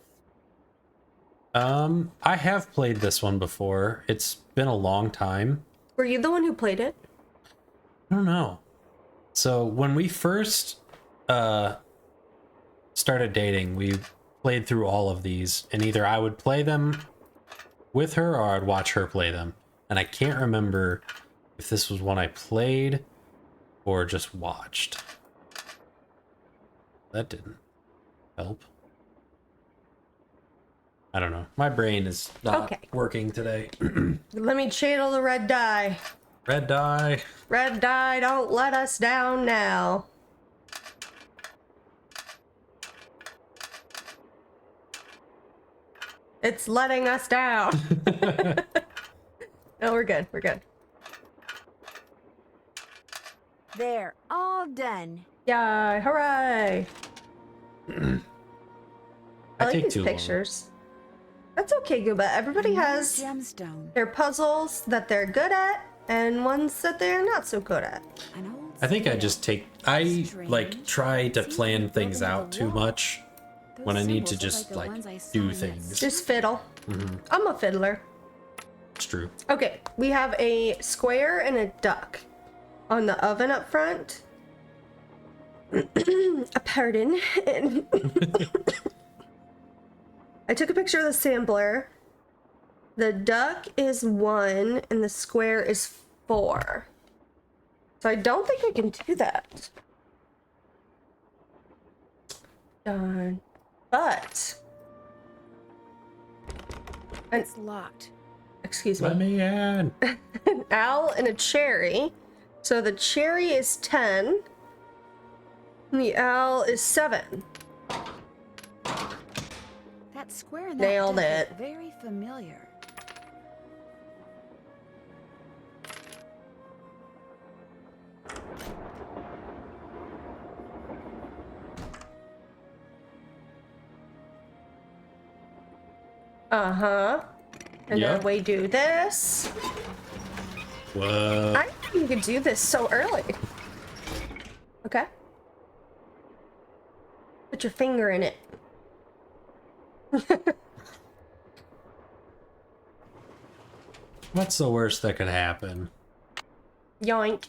I have played this one before. It's been a long time. Were you the one who played it? I don't know. So when we first started dating, we played through all of these, and either I would play them with her or I'd watch her play them. And I can't remember if this was one I played or just watched. That didn't help. I don't know. My brain is not working today. Let me channel the red dye. Red dye. Red dye, don't let us down now. It's letting us down. No, we're good. We're good. There, all done. Yeah, hooray. I like these too pictures. That's okay, Gooba. Everybody has gemstone. their puzzles that they're good at and ones that they're not so good at. I think I just I like try to plan things out too much when I need to just like do things. Just fiddle. I'm a fiddler. It's true. Okay, we have a square and a duck on the oven up front. Pardon. I took a picture of the sampler. The duck is 1 and the square is 4. So I don't think I can do that. Darn. But It's locked. excuse me. Let me in. An owl and a cherry. So the cherry is 10. And the owl is 7. That square in that Nailed duck it. looked very familiar. Uh-huh. And Yep. then we do this. Whoa. I didn't think you could do this so early. Okay. Put your finger in it. What's the worst that could happen? Yoink.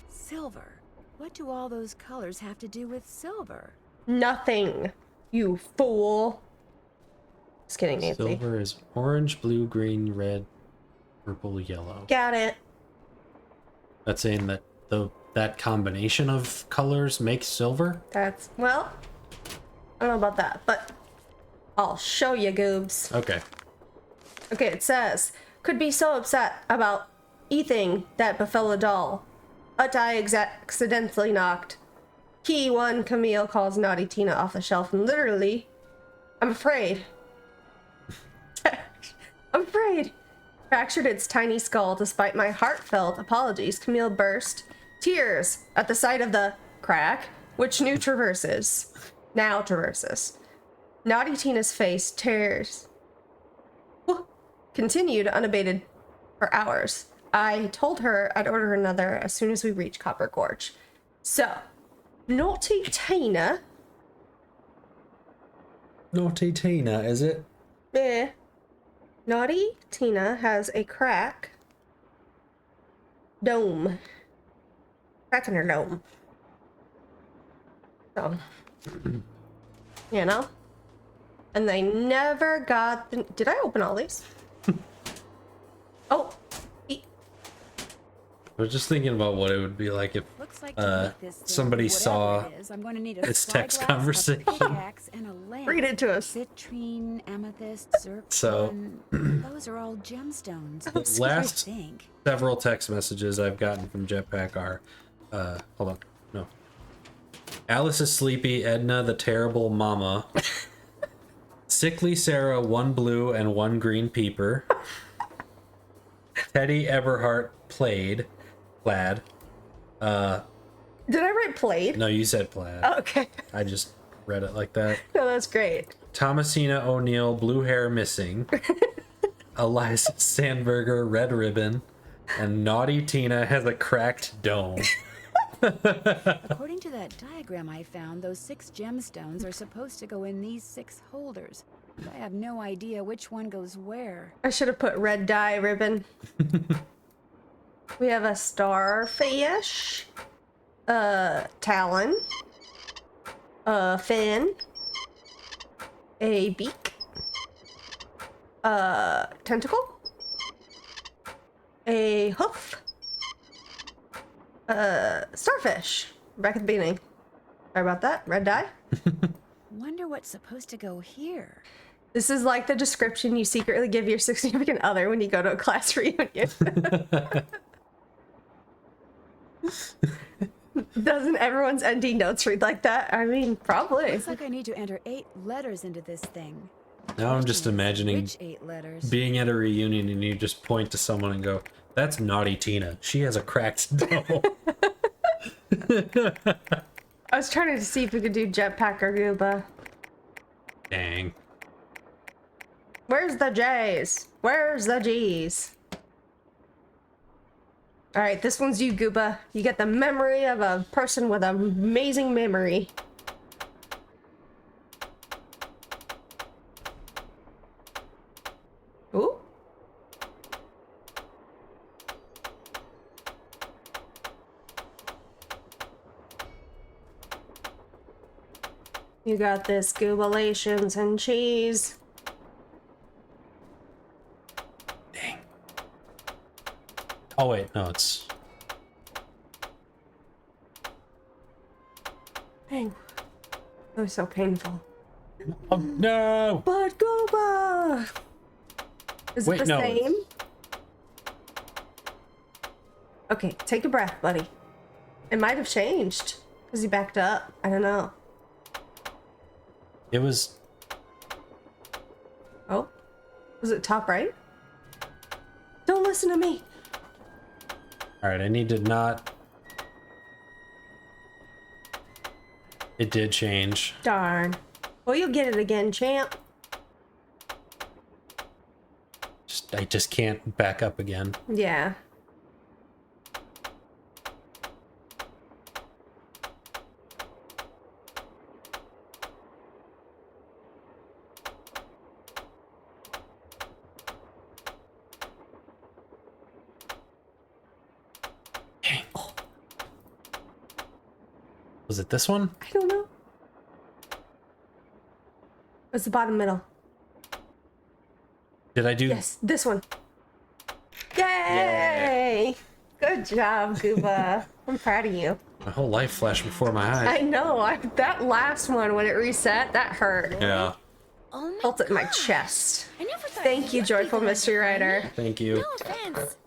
Silver. What do all those colors have to do with silver? Nothing, you fool. Just kidding, Nancy. Silver is orange, blue, green, red, purple, yellow. Got it. That's saying that that combination of colors makes silver? That's, well, I don't know about that, but I'll show you, Goobs. Okay. Okay, it says, could be so upset about eating that befell a doll. But I accidentally knocked. Key one Camille calls Naughty Tina off the shelf and literally, I'm afraid. I'm afraid. Fractured its tiny skull despite my heartfelt apologies. Camille burst tears at the sight of the crack, which now traverses. Naughty Tina's face continued unabated for hours. I told her I'd order another as soon as we reach Copper Gorge. So, Naughty Tina. Naughty Tina, is it? Eh. Naughty Tina has a crack dome. Crack in her dome. So, you know? And they never got the... Did I open all these? Oh. I was just thinking about what it would be like if Looks like to make this thing, somebody whatever saw it is, I'm going to need a its text spyglass, conversation. a pickaxe, and a lamp. Read it to us. Citrine, amethyst, zircon. So, those are all gemstones. The last I think. several text messages I've gotten from Jetpack are, hold on, no. Alice is sleepy, Edna the terrible mama. Sickly Sarah, one blue and one green peeper. Teddy Everhart plaid. Did I write played? No, you said plaid. Oh, okay. I just read it like that. No, that's great. Thomasina O'Neill, blue hair missing. Eliza Sandberger, red ribbon. And Naughty Tina has a cracked dome. According to that diagram I found, those 6 gemstones are supposed to go in these 6 holders. But I have no idea which one goes where. I should have put red dye ribbon. We have a starfish, talon, a fin, a beak, a tentacle, a hoof, a starfish. Back at the beginning. Sorry about that. Red dye. Wonder what's supposed to go here. This is like the description you secretly give your significant other when you go to a class reunion. Doesn't everyone's ND notes read like that? I mean, probably. Looks like I need to enter 8 letters into this thing. Now I'm just imagining Which 8 letters? being at a reunion and you just point to someone and go, that's Naughty Tina. She has a cracked dome. I was trying to see if we could do Jetpack or Gooba. Dang. Where's the J's? Where's the G's? Alright, this one's you, Gooba. You get the memory of a person with an amazing memory. Ooh. You got this, Goobalations and cheese. Dang. Oh wait, no, it's... Dang. That was so painful. Oh no! But Gooba! Is Wait, it the no. same? Okay, take a breath, buddy. It might have changed because he backed up. I don't know. It was... Oh, was it top right? Don't listen to me. Alright, I need to not... It did change. Darn. Well, you'll get it again, champ. I just can't back up again. Yeah. Was it this one? I don't know. What's the bottom middle? Did I do? Yes, this one. Yay! Good job, Gooba. I'm proud of you. My whole life flashed before my eyes. I know. That last one, when it reset, that hurt. Yeah. Oh my Felt it in my God. chest. I never thought Thank you, you'd Joyful be the Mystery one to find Writer. me. Thank you. No offense.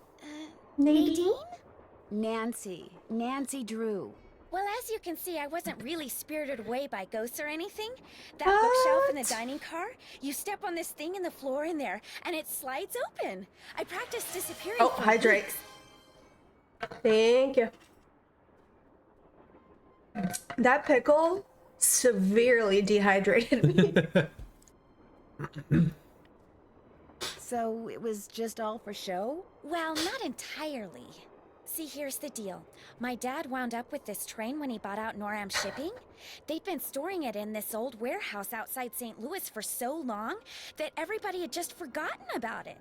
Nadine? Nancy Drew. Well, as you can see, I wasn't really spirited away by ghosts or anything. That bookshelf in the What? dining car, you step on this thing in the floor in there, and it slides open. I practiced disappearing Oh, for hydrate. weeks. Thank you. That pickle severely dehydrated me. So it was just all for show? Well, not entirely. See, here's the deal. My dad wound up with this train when he bought out Noram Shipping. They'd been storing it in this old warehouse outside St. Louis for so long that everybody had just forgotten about it.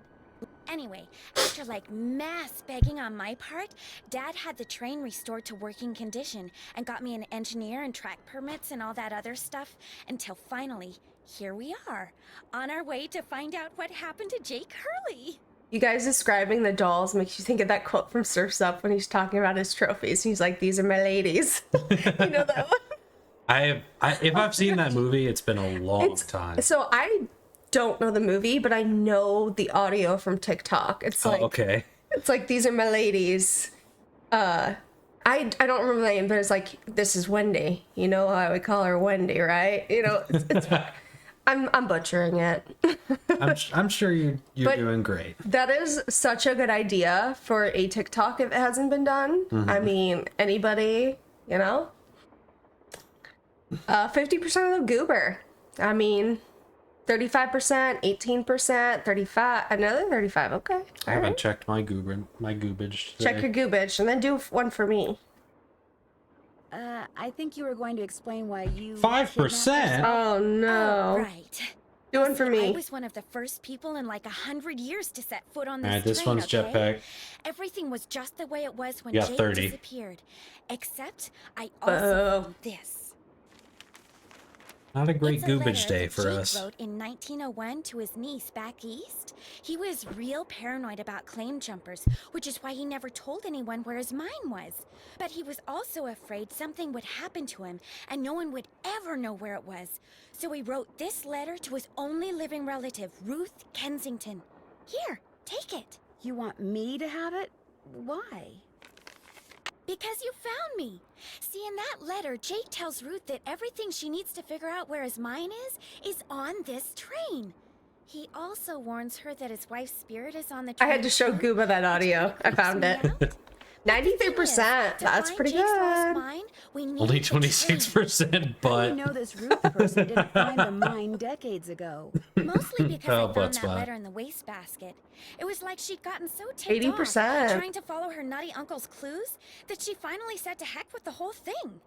Anyway, after like mass begging on my part, Dad had the train restored to working condition and got me an engineer and track permits and all that other stuff until finally, here we are, on our way to find out what happened to Jake Hurley. You guys describing the dolls makes you think of that quote from Surf's Up when he's talking about his trophies. He's like, "These are my ladies." You know that one? If I've seen that movie, it's been a long time. So I don't know the movie, but I know the audio from TikTok. It's like, okay. It's like, "These are my ladies." I don't remember the name, but it's like, "This is Wendy." You know how we call her Wendy, right? You know, it's I'm butchering it. I'm sure you're But doing great. That is such a good idea for a TikTok if it hasn't been done. I mean, anybody, you know? 50% of the goober. I mean, 35%, 18%, 35, another 35. Okay. I All haven't right. checked my goobage today. Check your goobage and then do one for me. I think you were going to explain why you 5%? Oh no. Oh, right. Do one for I me. was one of the first people in like 100 years to set foot on this Alright, this train, one's okay? Jetpack. Everything was just the way it was when Yeah, Jake 30. disappeared. Except I also Oh. found this. Not a great It's a letter goobage day that for Jake us. wrote in 1901 to his niece back east. He was real paranoid about claim jumpers, which is why he never told anyone where his mine was. But he was also afraid something would happen to him and no one would ever know where it was. So he wrote this letter to his only living relative, Ruth Kensington. Here, take it. You want me to have it? Why? Because you found me. See, in that letter, Jake tells Ruth that everything she needs to figure out where his mine is on this train. He also warns her that his wife's spirit is on the I train. had to show too, Gooba that audio. which I creeps found me it. out. 93%. To That's find pretty Jake's lost good. mine, we need Only the train. 26%, How do but you know this Ruth person didn't find the mine decades ago? Mostly because Oh, I found butt that spot. letter in the wastebasket. It was like she'd gotten so ticked 80%. off trying to follow her nutty uncle's clues that she finally said to heck with the whole thing.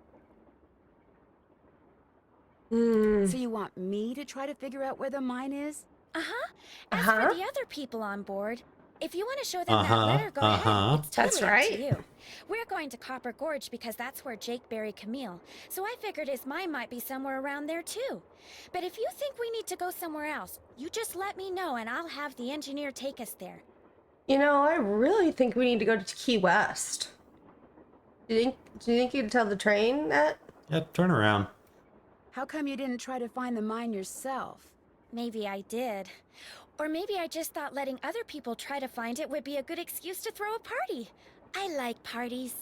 So you want me to try to figure out where the mine is? Uh-huh. As Uh-huh. for the other people on board, if you want to show them Uh-huh, that letter, go ahead. It's That's totally up to right. you. We're going to Copper Gorge because that's where Jake buried Camille. So I figured his mine might be somewhere around there too. But if you think we need to go somewhere else, you just let me know and I'll have the engineer take us there. You know, I really think we need to go to Key West. Do you think you could tell the train that? yeah, turn around. How come you didn't try to find the mine yourself? Maybe I did. Or maybe I just thought letting other people try to find it would be a good excuse to throw a party. I like parties.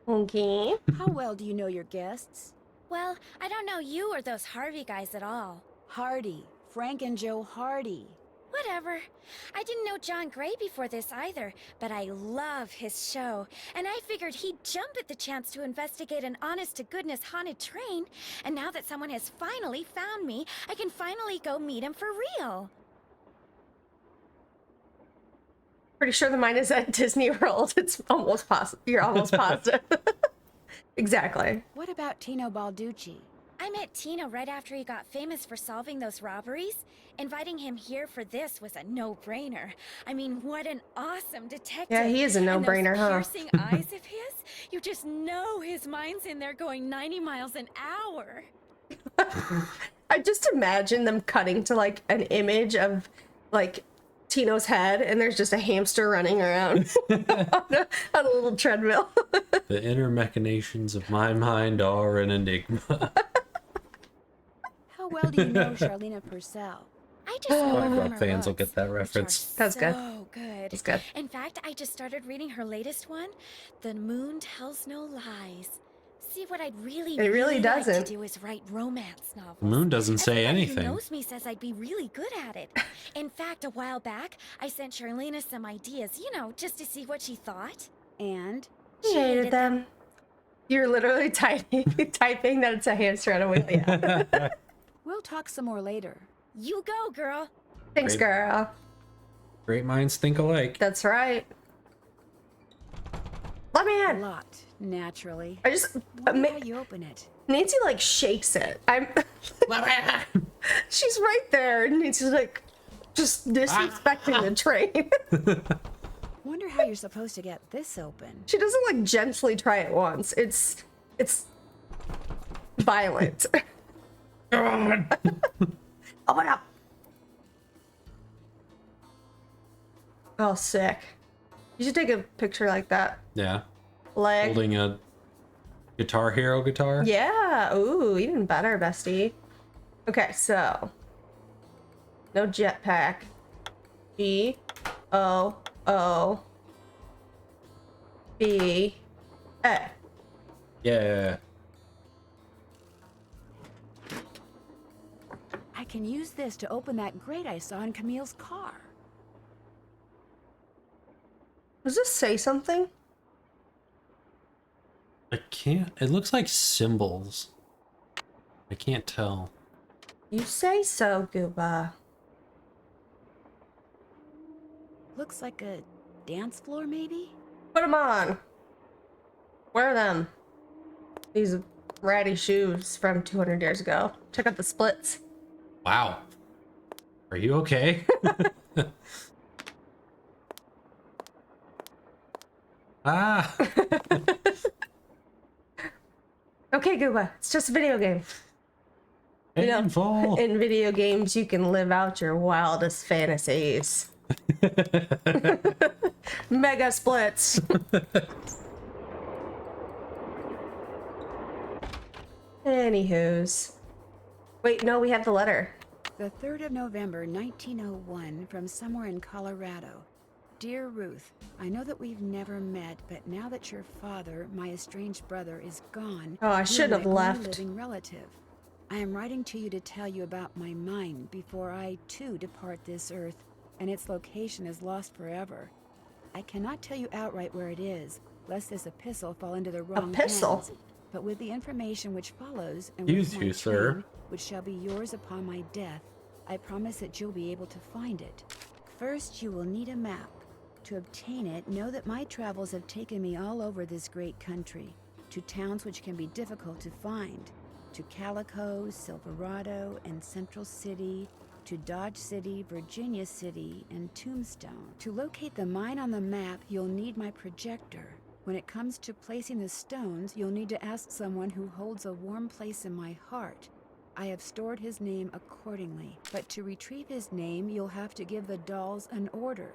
Okay. How well do you know your guests? Well, I don't know you or those Harvey guys at all. Hardy. Frank and Joe Hardy. Whatever. I didn't know John Gray before this either, but I love his show, and I figured he'd jump at the chance to investigate an honest-to-goodness haunted train, and now that someone has finally found me, I can finally go meet him for real. Pretty sure the mine is at Disney World. It's almost positive. You're almost positive. Exactly. What about Tino Balducci? I met Tino right after he got famous for solving those robberies. Inviting him here for this was a no-brainer. I mean, what an awesome detective. Yeah, he is a no-brainer, and huh? those piercing eyes of his. You just know his mind's in there going 90 miles an hour. I just imagine them cutting to like an image of like Tino's head, and there's just a hamster running around on a little treadmill. The inner machinations of my mind are an enigma. How well do you know Charlena Purcell? I just know her from Minecraft her fans will books, get that which are reference. That's good. So good. That's good. In fact, I just started reading her latest one, The Moon Tells No Lies. See, what I'd really, It really like doesn't. to do is write romance novels. The moon doesn't say Everybody anything. who knows me says I'd be really good at it. In fact, a while back, I sent Charlena some ideas, you know, just to see what she thought. And She hated them. You're literally typing that it's a hamster on a wheel. Yeah. we'll talk some more later. You go, girl. Thanks, Great. girl. Great minds think alike. That's right. Let me A in. lot, naturally. I just Wonder how you open it. Nancy like shakes it. She's right there, and Nancy's like just disrespecting the train. Wonder how you're supposed to get this open. She doesn't like gently try it once. It's violent. Open up. Oh, sick. You should take a picture like that. Yeah. Like, Holding a Guitar Hero guitar. yeah. Ooh, even better, bestie. Okay, so no jetpack. G O O B A. Yeah. I can use this to open that grate I saw in Camille's car. Does this say something? I can't. It looks like symbols. I can't tell. You say so, Gooba. Looks like a dance floor, maybe? Put them on. Wear them. These ratty shoes from 200 years ago. Check out the splits. Wow. Are you okay? Ah. Okay, Gooba. It's just a video game. You know, Painful. in video games, you can live out your wildest fantasies. Mega splits. Anywho's. Wait, no, we have the letter. The 3rd of November, 1901, from somewhere in Colorado. Dear Ruth, I know that we've never met, but now that your father, my estranged brother, is gone, Oh, I you should are have my only left. living relative. I am writing to you to tell you about my mind before I too depart this earth, and its location is lost forever. I cannot tell you outright where it is, lest this epistle fall into the wrong Epistle? hands. But with the information which follows, and Excuse with my you, sir. train, which shall be yours upon my death, I promise that you'll be able to find it. First, you will need a map. To obtain it, know that my travels have taken me all over this great country, to towns which can be difficult to find, to Calico, Silverado, and Central City, to Dodge City, Virginia City, and Tombstone. To locate the mine on the map, you'll need my projector. When it comes to placing the stones, you'll need to ask someone who holds a warm place in my heart. I have stored his name accordingly, but to retrieve his name, you'll have to give the dolls an order.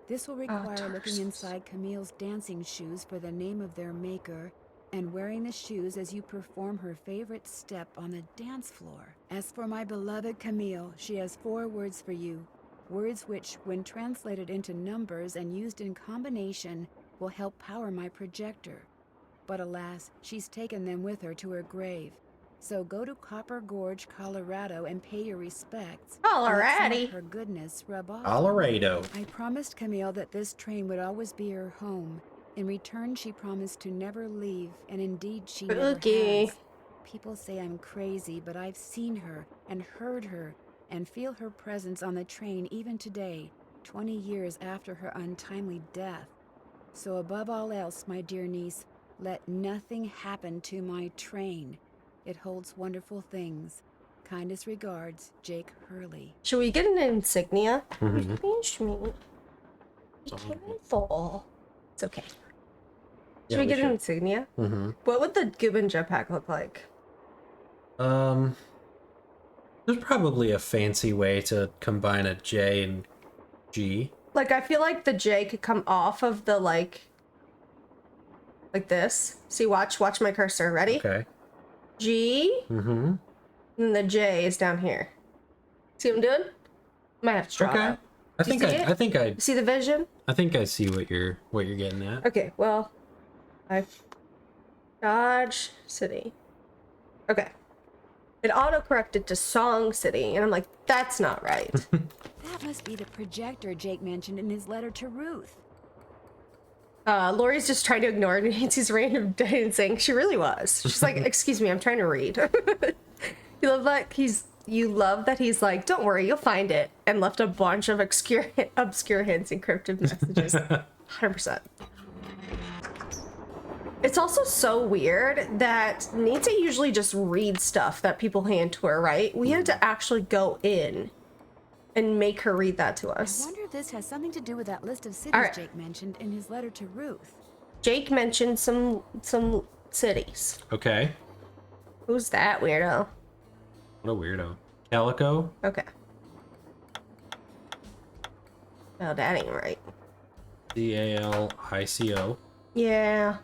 This will require looking inside Camille's dancing shoes for the name of their maker, and wearing the shoes as you perform her favorite step on the dance floor. As for my beloved Camille, she has 4 words for you, words which, when translated into numbers and used in combination, will help power my projector. But alas, she's taken them with her to her grave. So go to Copper Gorge, Colorado, and pay your respects. And let some Alrighty. of her goodness rub off. Colorado. I promised Camille that this train would always be her home. In return, she promised to never leave, and indeed she never Spooky. has. People say I'm crazy, but I've seen her and heard her and feel her presence on the train even today, 20 years after her untimely death. So above all else, my dear niece, let nothing happen to my train. It holds wonderful things. Kindest regards, Jake Hurley. Should we get an insignia? Mhm. Pinch me. Be careful. It's okay. Should we get an insignia? Mm-hmm. What would the Gooba and Jetpack look like? There's probably a fancy way to combine a J and G. Like, I feel like the J could come off of the, like this. See, watch my cursor. Ready? Okay. G. Mm-hmm. And the J is down here. See what I'm doing? Might have to draw Okay. that. I think I See the vision? I think I see what you're getting at. Okay, well, Dodge City. Okay. It auto-corrected to Song City, and I'm like, that's not right. That must be the projector Jake mentioned in his letter to Ruth. Lori's just trying to ignore Nancy's random dancing. She really was. She's like, excuse me, I'm trying to read. You love that he's like, don't worry, you'll find it, and left a bunch of obscure hints and cryptic messages. 100%. It's also so weird that Nancy usually just reads stuff that people hand to her, right? We had to actually go in and make her read that to I us. wonder if this has something to do with that list of cities All right. Jake mentioned in his letter to Ruth. Jake mentioned some cities. Okay. Who's that weirdo? What a weirdo. Calico? Okay. No, that ain't right. Calico. Yeah.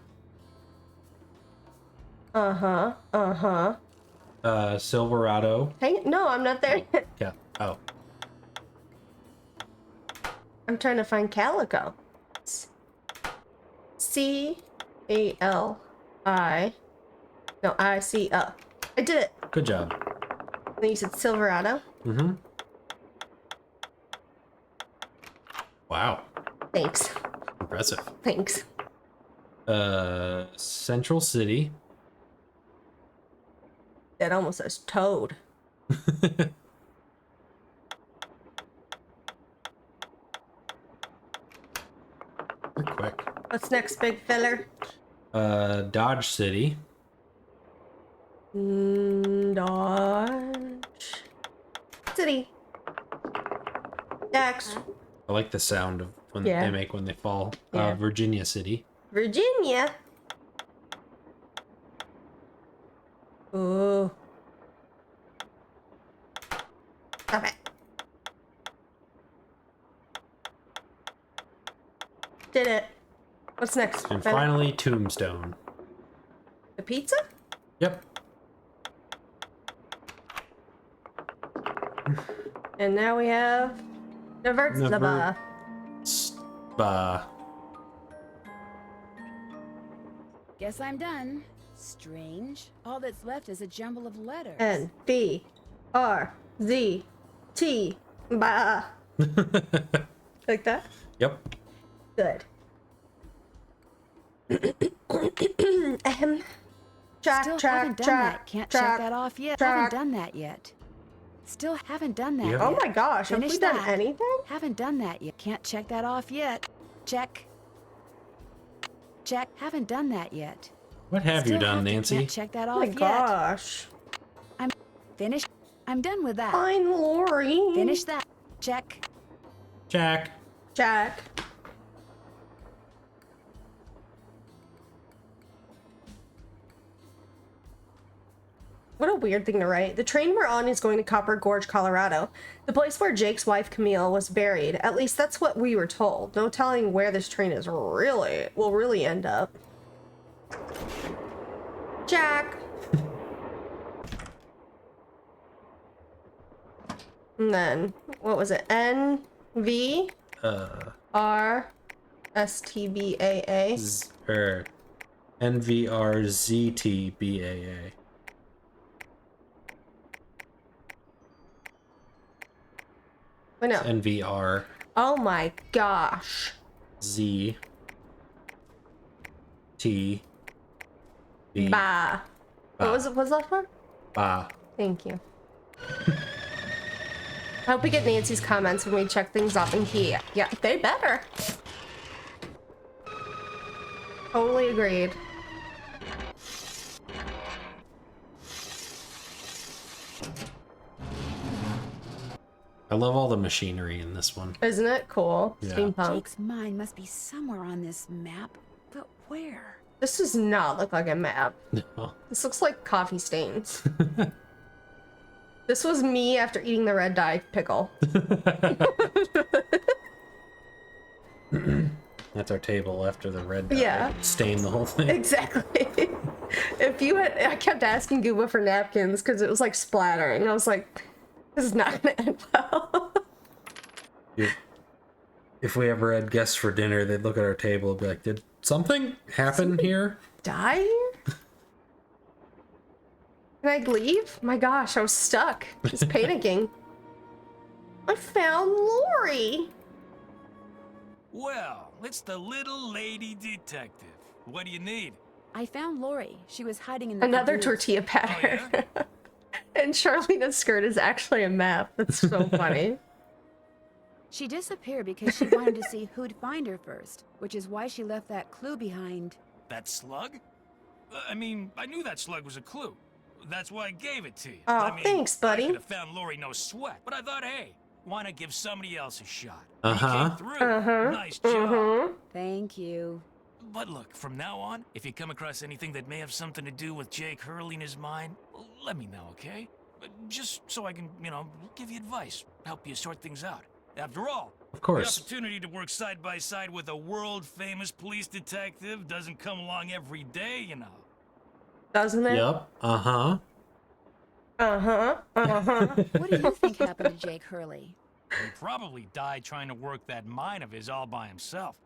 Silverado. No, I'm not there yet. Yeah. Oh. I'm trying to find Calico. I-C-O. I did it. Good job. Then you said Silverado. Mm-hmm. Wow. Thanks. Impressive. Thanks. Central City. That almost says Toad. You're quick. What's next, big filler? Dodge City. Dodge City. Next. I like the sound of when Yeah. they make when they fall. Yeah. Virginia City. Virginia. Ooh. Stop it. Did it. What's next? And finally, Tombstone. The pizza? Yep. And now we have Nevertslava. Spa. Guess I'm done. Strange. All that's left is a jumble of letters. N-B-R-Z-T. Bah. Like that? Yep. Good. Still haven't done that. Can't check that off yet. Haven't done that yet. Still haven't done that Yeah. yet. Oh my gosh, have Finish we done that. anything? Haven't done that yet. Can't check that off yet. Check. Check. Haven't done that yet. What have Still you done, Nancy? Can't check that Oh off my yet. gosh. I'm finished. I'm done with that. Fine, Lori. Finish that. Check. Jack. Jack. What a weird thing to write. The train we're on is going to Copper Gorge, Colorado. The place where Jake's wife, Camille, was buried. At least that's what we were told. No telling where this train will really end up. Jack. And then, what was it? N-V? R-S-T-B-A-A? NVRZTBAA. Wait, no. NVR Oh my gosh. Z T B. Bah. What was it? What's the last part? Bah. Thank you. I hope we get Nancy's comments when we check things off in key. Yeah, they better. Totally agreed. I love all the machinery in this one. Isn't it cool? Yeah. Steampunk. Jake's mind must be somewhere on this map, but where? This does not look like a map. No. This looks like coffee stains. This was me after eating the red dye pickle. That's our table after the red dye Yeah. stained the whole thing. Exactly. If you had, I kept asking Gooba for napkins because it was like splattering. I was like, this is not gonna end well. If we ever had guests for dinner, they'd look at our table and be like, did something happen here? Die here? Can I leave? My gosh, I was stuck. Just panicking. I found Lori. Well, it's the little lady detective. What do you need? I found Lori. She was hiding in the Another caboose. tortilla pattern. And Charlena's skirt is actually a map. That's so funny. She disappeared because she wanted to see who'd find her first, which is why she left that clue behind. That slug? I mean, I knew that slug was a clue. That's why I gave it to you. Oh, I mean, thanks, buddy. I could have found Lori no sweat, but I thought, hey, why not give somebody else a shot? Uh-huh. You came through. Nice job. Thank you. But look, from now on, if you come across anything that may have something to do with Jake Hurley and his mind, let me know, okay? Just so I can, give you advice, help you sort things out. After all, Of course. the opportunity to work side by side with a world-famous police detective doesn't come along every day, you know. Doesn't it? Yep. Uh-huh. Uh-huh. Uh-huh. What do you think happened to Jake Hurley? He probably died trying to work that mine of his all by himself.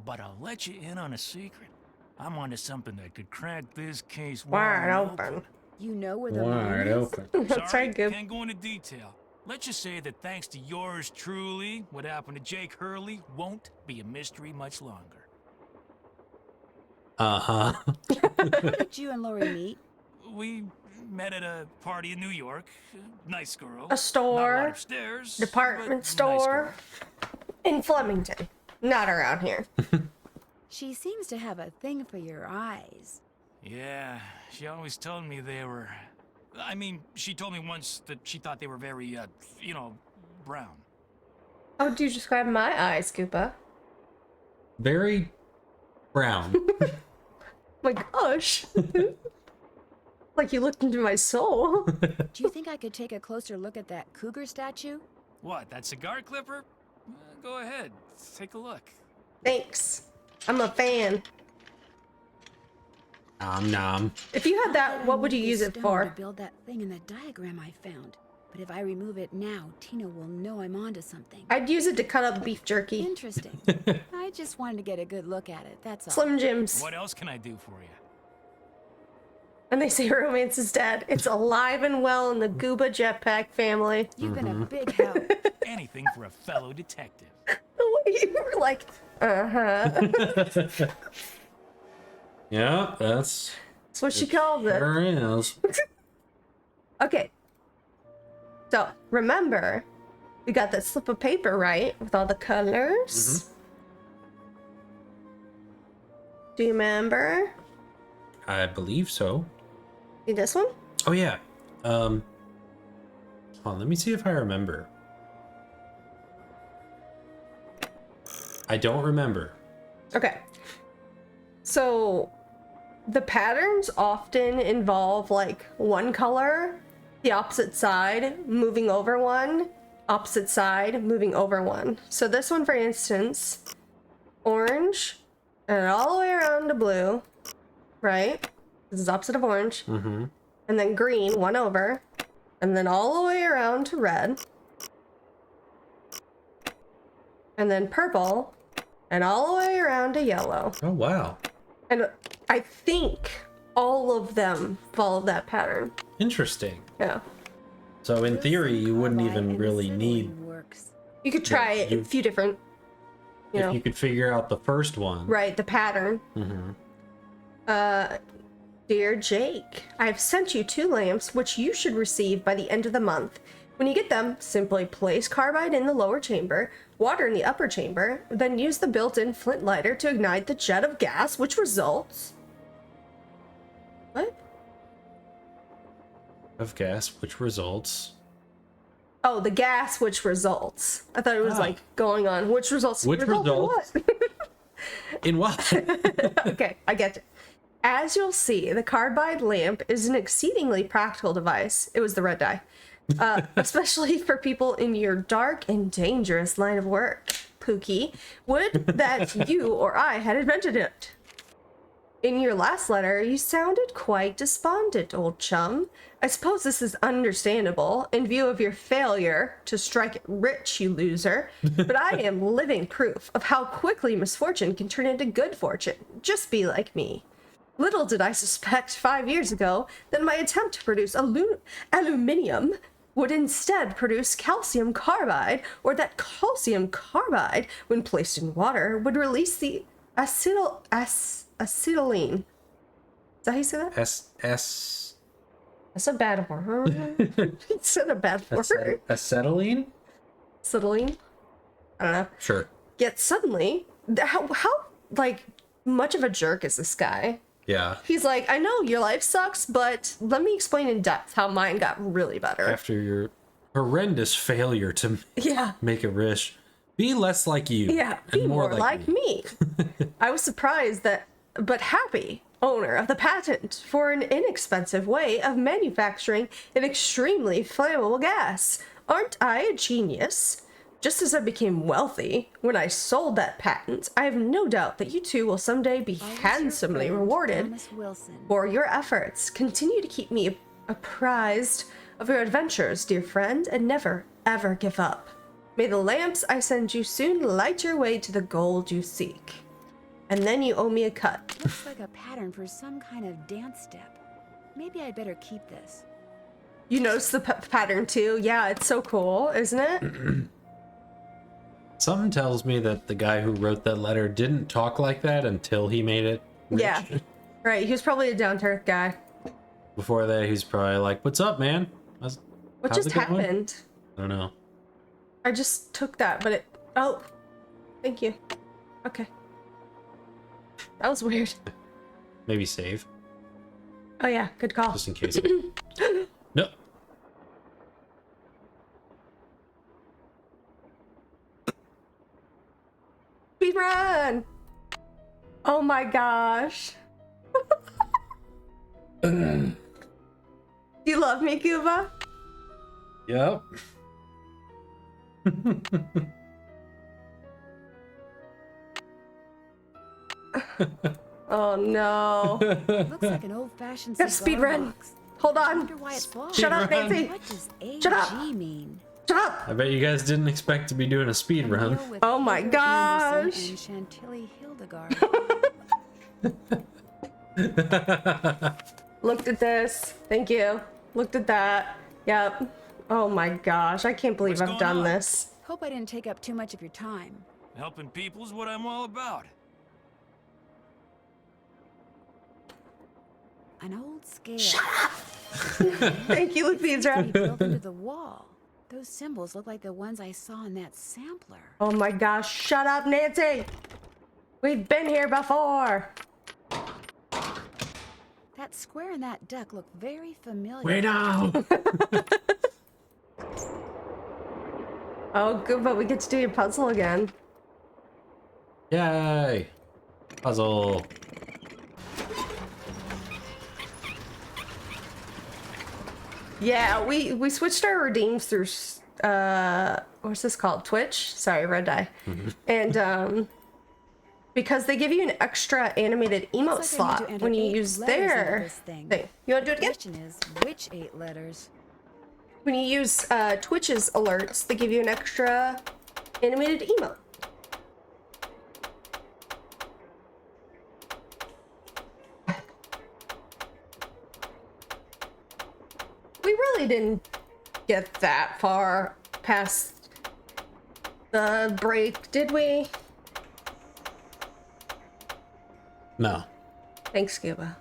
But I'll let you in on a secret. I'm onto something that could crack this case Wide open. You know where the Wide mine is? open. That's Sorry, right, Goop. can't go into detail. Let's just say that thanks to yours truly, what happened to Jake Hurley won't be a mystery much longer. Uh-huh. Where did you and Lori meet? We met at a party in New York. Nice girl. A store. Not a lot upstairs, but Department nice store. girl. In Flemington. Not around here. She seems to have a thing for your eyes. Yeah, she always told me they were... I mean, she told me once that she thought they were very, brown. How would you describe my eyes, Gooba? Very brown. My gosh. Like you looked into my soul. Do you think I could take a closer look at that cougar statue? What, that cigar clipper? Go ahead, take a look. Thanks. I'm a fan. Nom nom. If you had that, what would you Need use this it stone for? To build that thing in the diagram I found. But if I remove it now, Tina will know I'm onto something. I'd use it to cut up beef jerky. Interesting. I just wanted to get a good look at it, that's all. Slim Jims. What else can I do for you? And they say romance is dead. It's alive and well in the Gooba Jetpack family. You've been a big help. Anything for a fellow detective. The way you were like, uh-huh. Yeah, that's That's what she calls it. sure is. Okay. So, remember, we got that slip of paper, right? With all the colors. Do you remember? I believe so. See this one? Oh yeah. Hold on, let me see if I remember. I don't remember. Okay. So, the patterns often involve like one color, the opposite side, moving over one, opposite side, moving over one. So this one, for instance, orange, and all the way around to blue, right? This is opposite of orange. Mm-hmm. And then green, one over, and then all the way around to red. And then purple, and all the way around to yellow. Oh wow. And I think all of them follow that pattern. Interesting. Yeah. So in theory, you wouldn't even really need Works. You could try Yeah, it a few different, you if know. you could figure out the first one. Right, the pattern. Mm-hmm. Dear Jake, I've sent you 2 lamps, which you should receive by the end of the month. When you get them, simply place carbide in the lower chamber, water in the upper chamber, then use the built-in flint lighter to ignite the jet of gas, which results... What? Of gas, which results. Oh, the gas, which results. I thought it was Ah. like going on. Which results? Which result in results? what? In what? Okay, I get it. As you'll see, the carbide lamp is an exceedingly practical device. It was the red dye. Especially for people in your dark and dangerous line of work. Pookie, would that you or I had invented it. In your last letter, you sounded quite despondent, old chum. I suppose this is understandable in view of your failure to strike it rich, you loser. But I am living proof of how quickly misfortune can turn into good fortune. Just be like me. Little did I suspect 5 years ago that my attempt to produce aluminium would instead produce calcium carbide, or that calcium carbide, when placed in water, would release the acetylene. Is that how you say that? That's a bad word. It's not a bad word. Acetylene? Acetylene? I don't know. Sure. Yet suddenly, how like much of a jerk is this guy? Yeah. He's like, I know your life sucks, but let me explain in depth how mine got really better. After your horrendous failure to make it rich, be less like you. Yeah, be more like me. I was surprised but happy owner of the patent for an inexpensive way of manufacturing an extremely flammable gas. Aren't I a genius? Just as I became wealthy when I sold that patent, I have no doubt that you two will someday be handsomely rewarded for your efforts. Continue to keep me apprised of your adventures, dear friend, and never, ever give up. May the lamps I send you soon light your way to the gold you seek. And then you owe me a cut. Looks like a pattern for some kind of dance step. Maybe I'd better keep this. You notice the pattern too? Yeah, it's so cool, isn't it? Something tells me that the guy who wrote that letter didn't talk like that until he made it rich. Yeah, right. He was probably a down-to-earth guy. Before that, he's probably like, "What's up, man? What just happened?" I don't know. I just took that, but it... Oh, thank you. Okay. That was weird. Maybe save. Oh yeah, good call. Just in case. No. Speed run! Oh my gosh. Do you love me, Gooba? Yep. Oh no. Looks like an old-fashioned Gotta speed run. box. Hold on. Wonder why it falls. Shut up, Nancy. What does AG Shut up. mean? Shut up. I bet you guys didn't expect to be doing a speed run. Oh my Peter gosh. Anderson and Chantilly Hildegard. Looked at this. Thank you. Looked at that. Yep. Oh my gosh. I can't believe What's I've going done on? this. Hope I didn't take up too much of your time. Helping people is what I'm all about. An old scale. Thank you, Luthidra. Built into the wall. Those symbols look like the ones I saw in that sampler. Oh my gosh. Shut up, Nancy. We've been here before. That square and that duck look very familiar. Wait now. Oh, good, but we get to do your puzzle again. Yay. Puzzle. Yeah, we switched our redeems through what's this called? Twitch? Sorry, red dye. And because they give you an extra animated emote Looks like I need to slot enter when you 8 use letters into their this thing. thing. You want to do it again? Question is, which 8 letters? When you use Twitch's alerts, they give you an extra animated emote. We really didn't get that far past the break, did we? No. Thanks, Scuba.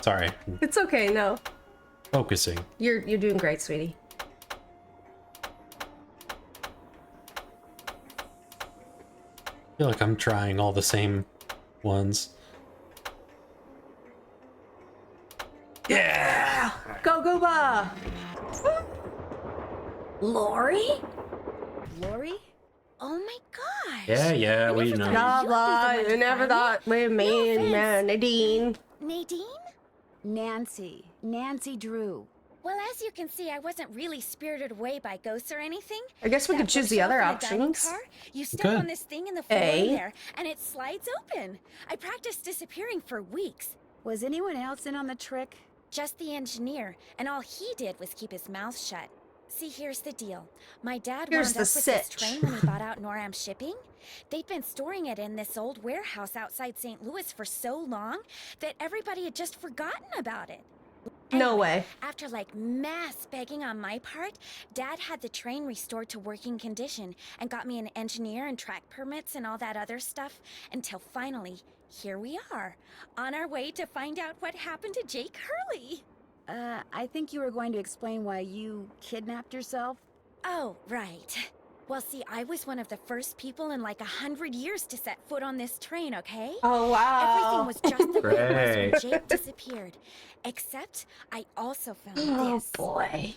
Sorry. It's okay, no. Focusing. You're doing great, sweetie. I feel like I'm trying all the same ones. Yeah! Go, Gooba! Lori? Lori? Oh my Yeah, we know. Blah You'll blah. be the one You to never find thought with me, offense. man, Nadine. Nadine? Nancy Drew. Well, as you can see, I wasn't really spirited away by ghosts or anything. I guess we That could choose the bookshelf other in the dining options. car, you step could. on this thing in the floor A. there, and it slides open. I practiced disappearing for weeks. Was anyone else in on the trick? Just the engineer, and all he did was keep his mouth shut. See, here's the deal. My dad Here's wound the up with this sitch. train when he bought out Noram Shipping. They'd been storing it in this old warehouse outside St. Louis for so long that everybody had just forgotten about it. No Anyway, way. After like mass begging on my part, Dad had the train restored to working condition and got me an engineer and track permits and all that other stuff until finally, here we are, on our way to find out what happened to Jake Hurley. I think you were going to explain why you kidnapped yourself. Oh, right. Well, see, I was one of the first people in like 100 years to set foot on this train, okay? Oh wow. Everything was just the way it was Great. when Jake disappeared. Except, I also found Oh this. boy.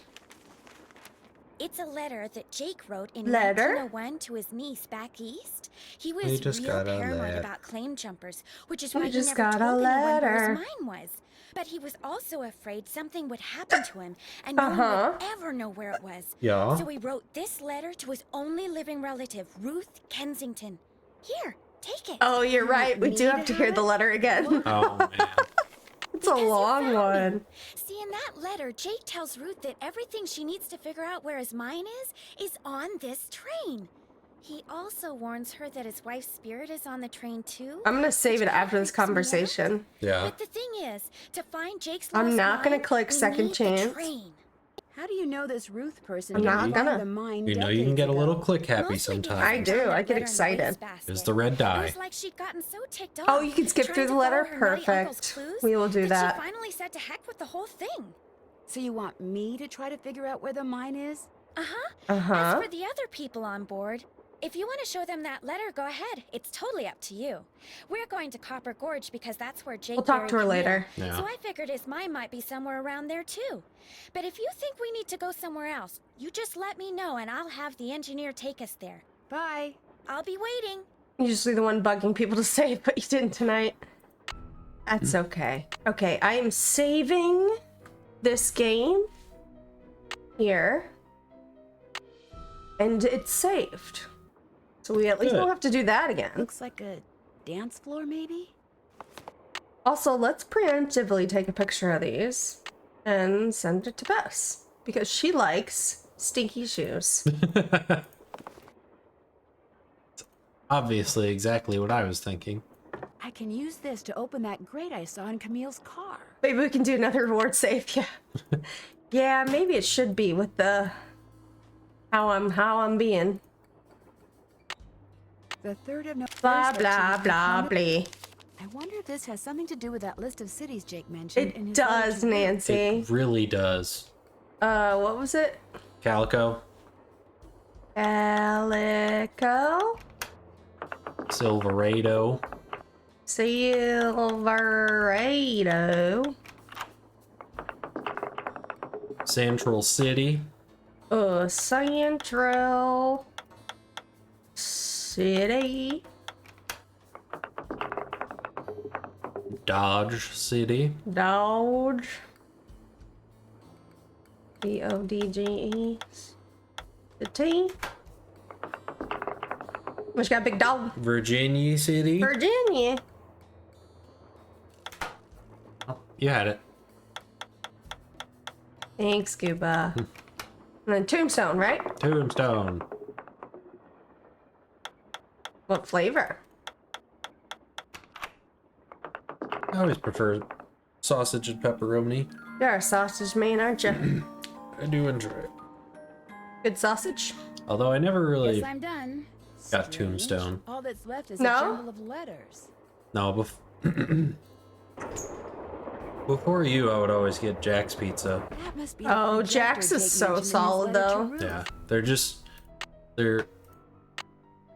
It's a letter that Jake wrote in Letter? 1901 to his niece back east. He was He just real got a paranoid letter. about claim jumpers, which is He why he just never got a told anyone where letter. his mine was. But he was also afraid something would happen to him, and no one Uh-huh. would ever know where it was. Yeah. So he wrote this letter to his only living relative, Ruth Kensington. Here, take it. Oh, you're right. We do Me have to to hear have the it? letter again. Oh man. It's a Because you long found me. one. See, in that letter, Jake tells Ruth that everything she needs to figure out where his mine is on this train. He also warns her that his wife's spirit is on the train too. I'm gonna save which it after this freaks me out. conversation. Yeah. But the thing is, to find Jake's I'm lost not gonna mine, click we second need the chance. train. How do you know this Ruth person I'm didn't not find gonna. the mine You know you can decades get a little ago? click happy Mostly because sometimes. I found do, that I get letter in the excited. wastebasket. Is the red It dye. was like she'd gotten so ticked off. Oh, you can skip trying through the to letter? follow her naughty uncle's Perfect. clues, We will do that. She finally said to heck with the whole thing. So you want me to try to figure out where the mine is? Uh-huh. Uh-huh. As for the other people on board, if you want to show them that letter, go ahead. It's totally up to you. We're going to Copper Gorge because that's where Jake We'll talk buried to her Camille. later. Yeah. So I figured his mine might be somewhere around there too. But if you think we need to go somewhere else, you just let me know and I'll have the engineer take us there. Bye. I'll be waiting. Usually the one bugging people to save, but you didn't tonight. That's okay. Okay, I am saving this game here. And it's saved. So we at least Good. won't have to do that again. Looks like a dance floor, maybe? Also, let's preemptively take a picture of these and send it to Bess because she likes stinky shoes. Obviously, exactly what I was thinking. I can use this to open that grate I saw in Camille's car. Maybe we can do another reward save. Yeah. Yeah, maybe it should be with the how I'm being. The 3rd of November. Blah blah blah blah. I wonder if this has something to do with that list of cities Jake mentioned. in It his letter does, to Ruth. Nancy. It really does. What was it? Calico, Calico, Silverado, Silverado, Central City, Central City, Dodge City, Dodge, Bodge, City. Which got a big dog. Virginia City. Virginia. Oh, you had it. Thanks, Gooba. And then Tombstone, right? Tombstone. What flavor? I always prefer sausage and pepperoni. You're a sausage man, aren't you? I do enjoy it. Good sausage. Although I never really Guess I'm done. got Strange. Tombstone. All that's left is No? a jumble of letters. No, before you, I would always get Jack's Pizza. That must be Oh, the projector Jack's is Jake so mentioned in his solid, letter to though. Ruth. Yeah, they're.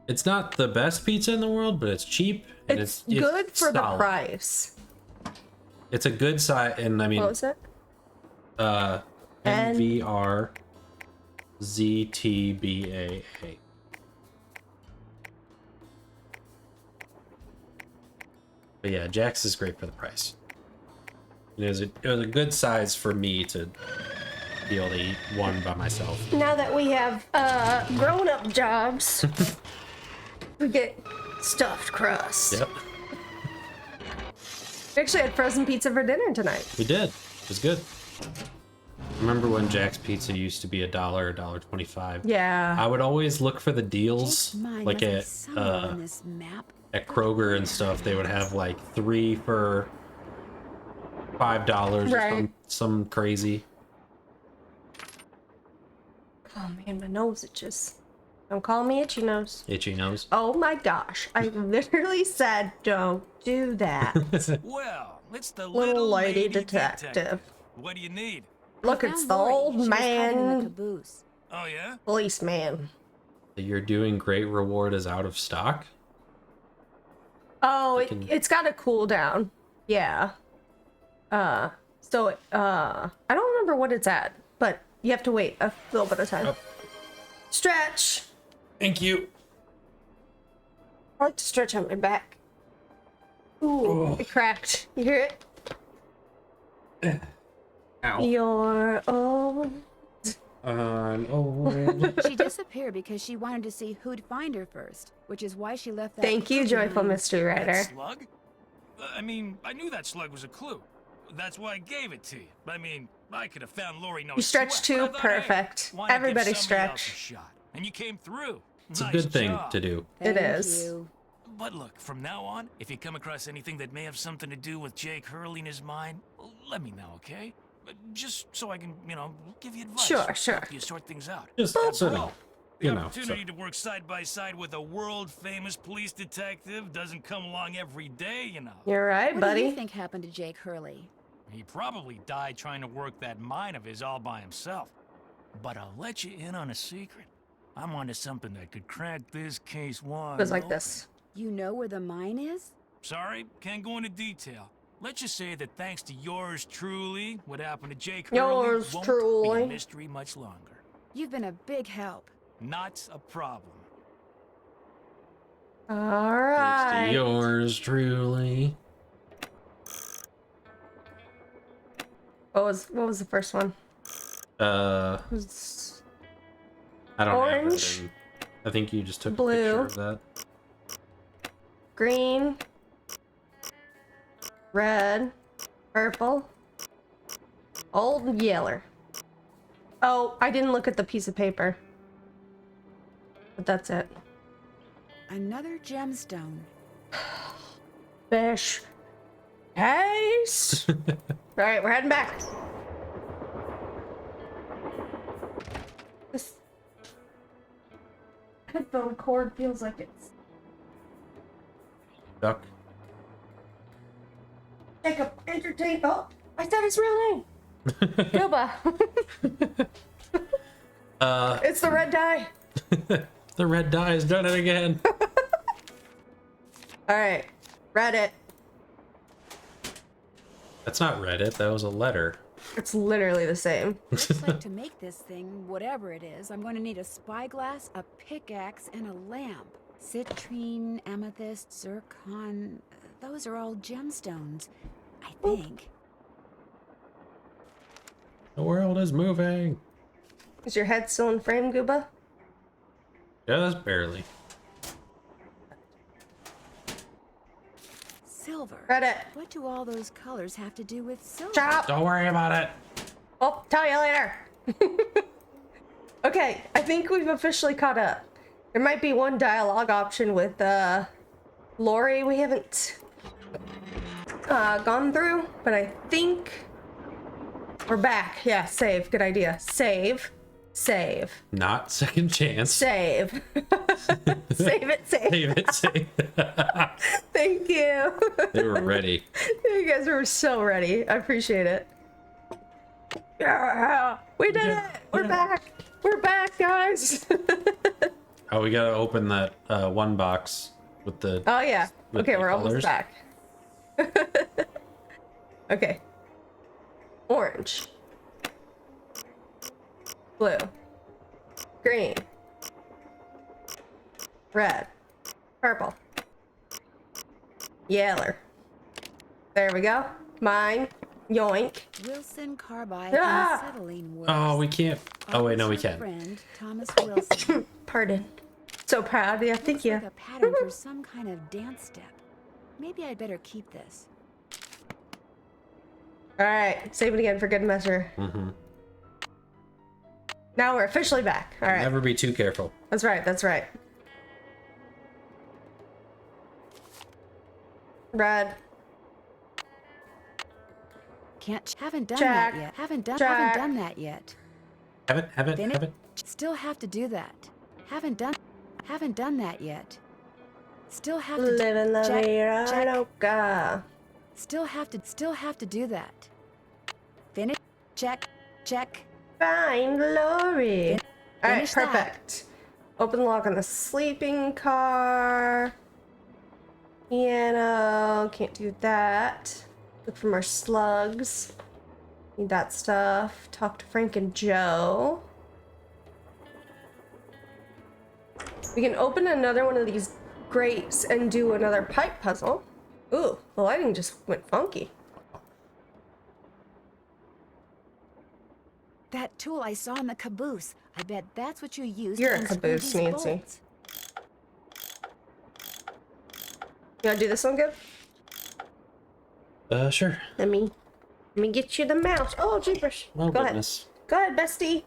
It's not the best pizza in the world, but it's cheap and It's good for the solid. price. It's a good size, and I mean, What was it? NVR ZTBAA. But yeah, Jax is great for the price. It was a good size for me to be able to eat one by myself. Now that we have grown-up jobs, we get stuffed crust. Yep, We actually had frozen pizza for dinner tonight. we did. It was good. Remember when Jack's Pizza used to be $1, $1.25? Yeah. I would always look for the deals, Jake's mind like must be at somewhere on this map. at Kroger and stuff. They would have like 3 for $5 or Right. some crazy. Oh man, my nose itches. Don't call me itchy nose. Itchy nose. Oh my gosh, I literally said don't do that. Well, it's the Little lady detective. detective. What do you need? Look, I it's found the Lori. old She was hiding in the man caboose. Oh yeah? policeman. You're doing great reward is out of stock. Oh, You can- it's got a cooldown. Yeah. So I don't remember what it's at, but you have to wait a little bit of time. Oh. Stretch. Thank you. I like to stretch on my back. Ooh, it cracked. You hear it? Ow. You're old. I'm old. She disappeared because she wanted to see who'd find her first, which is why she left that. Thank you, clue Joyful behind. Mystery Writer. That slug? I mean, I knew that slug was a clue. That's why I gave it to you. I mean, I could have found Lori no You stretched sweat, too. but I thought, hey, Perfect. why not give Everybody somebody else stretch. a shot? And you came through. It's a Nice good thing job. to do. It Thank is. you. But look, from now on, if you come across anything that may have something to do with Jake Hurley and his mind, let me know, okay? Just so I can, give you advice. Sure, sure. Help you sort things out. Just After so all, the you know, opportunity to work side by side with a world-famous police detective doesn't come along every day, You're right, What buddy. do you think happened to Jake Hurley? He probably died trying to work that mine of his all by himself. But I'll let you in on a secret. I'm onto something that could crack this case wide. Goes like open. this. You know where the mine is? Sorry, can't go into detail. Let's just say that thanks to yours truly, what happened to Jake Hurley Yours won't truly. be a mystery much longer. You've been a big help. Not a problem. All Thanks to right. yours truly. What was the first one? Uh, It was I don't have Orange. that in. I think you just took a Blue. picture of that. green, red, purple, old yeller. Oh, I didn't look at the piece of paper. But that's it. Another gemstone. Fish. Case. All right, we're heading back. This headphone cord feels like it's Duck. Jacob. Entertain. Oh, I said his real name. Gooba. It's the red dye. The red dye has done it again. All right, Reddit. That's not Reddit. That was a letter. It's literally the same. Looks like to make this thing, whatever it is, I'm going to need a spyglass, a pickaxe, and a lamp. Citrine, amethyst, zircon. Those are all gemstones, I think. The world is moving. Is your head still in frame, Gooba? Just barely. Silver. Reddit. What do all those colors have to do with silver? Chop. Don't worry about it. I'll tell you later. Okay, I think we've officially caught up. There might be one dialogue option with Lori we haven't gone through, but I think we're back. Yeah, save. Good idea. Save. Save. Not second chance. Save. Save it. Save. Save it. Save. Thank you. They were ready. You guys were so ready. I appreciate it. Yeah, we did it. We're back. We're back, guys. Oh, we gotta open that one box with the. Oh yeah. with Okay, the we're almost colors. back. Okay. Orange. Blue. Green. Red. Purple. Yeller. There we go. Mine. Yoink. Wilson Carbide Ah! and acetylene works. Oh, we can't. Oh wait, no, we Officer can. Friend Thomas Wilson. Pardon. So proud of you. Thank Looks you. like a pattern for some kind of dance step. Maybe I'd better keep this. Alright, save it again for good measure. Mm-hmm. Now we're officially back. Alright. Never be too careful. That's right, that's right. Red. Haven't done Check. that yet. Haven't Check. done that yet. Haven't. Still have to do that. Haven't done that yet. Still have to Living la check, vida check. loca. Still have to do that. Finish. Check. Find Lori. Alright, Finish that. perfect. Open the lock on the sleeping car. Piano. Can't do that. Look for more slugs. Need that stuff. Talk to Frank and Joe. We can open another one of these grates and do another pipe puzzle. Ooh, the lighting just went funky. That tool I saw in the caboose. I bet that's what you used You're to a unscrew caboose, these Nancy. bolts. You wanna do this one good? Sure. Let me get you the mouse. Oh, jeepers. Oh, Go goodness. ahead. Go ahead, bestie.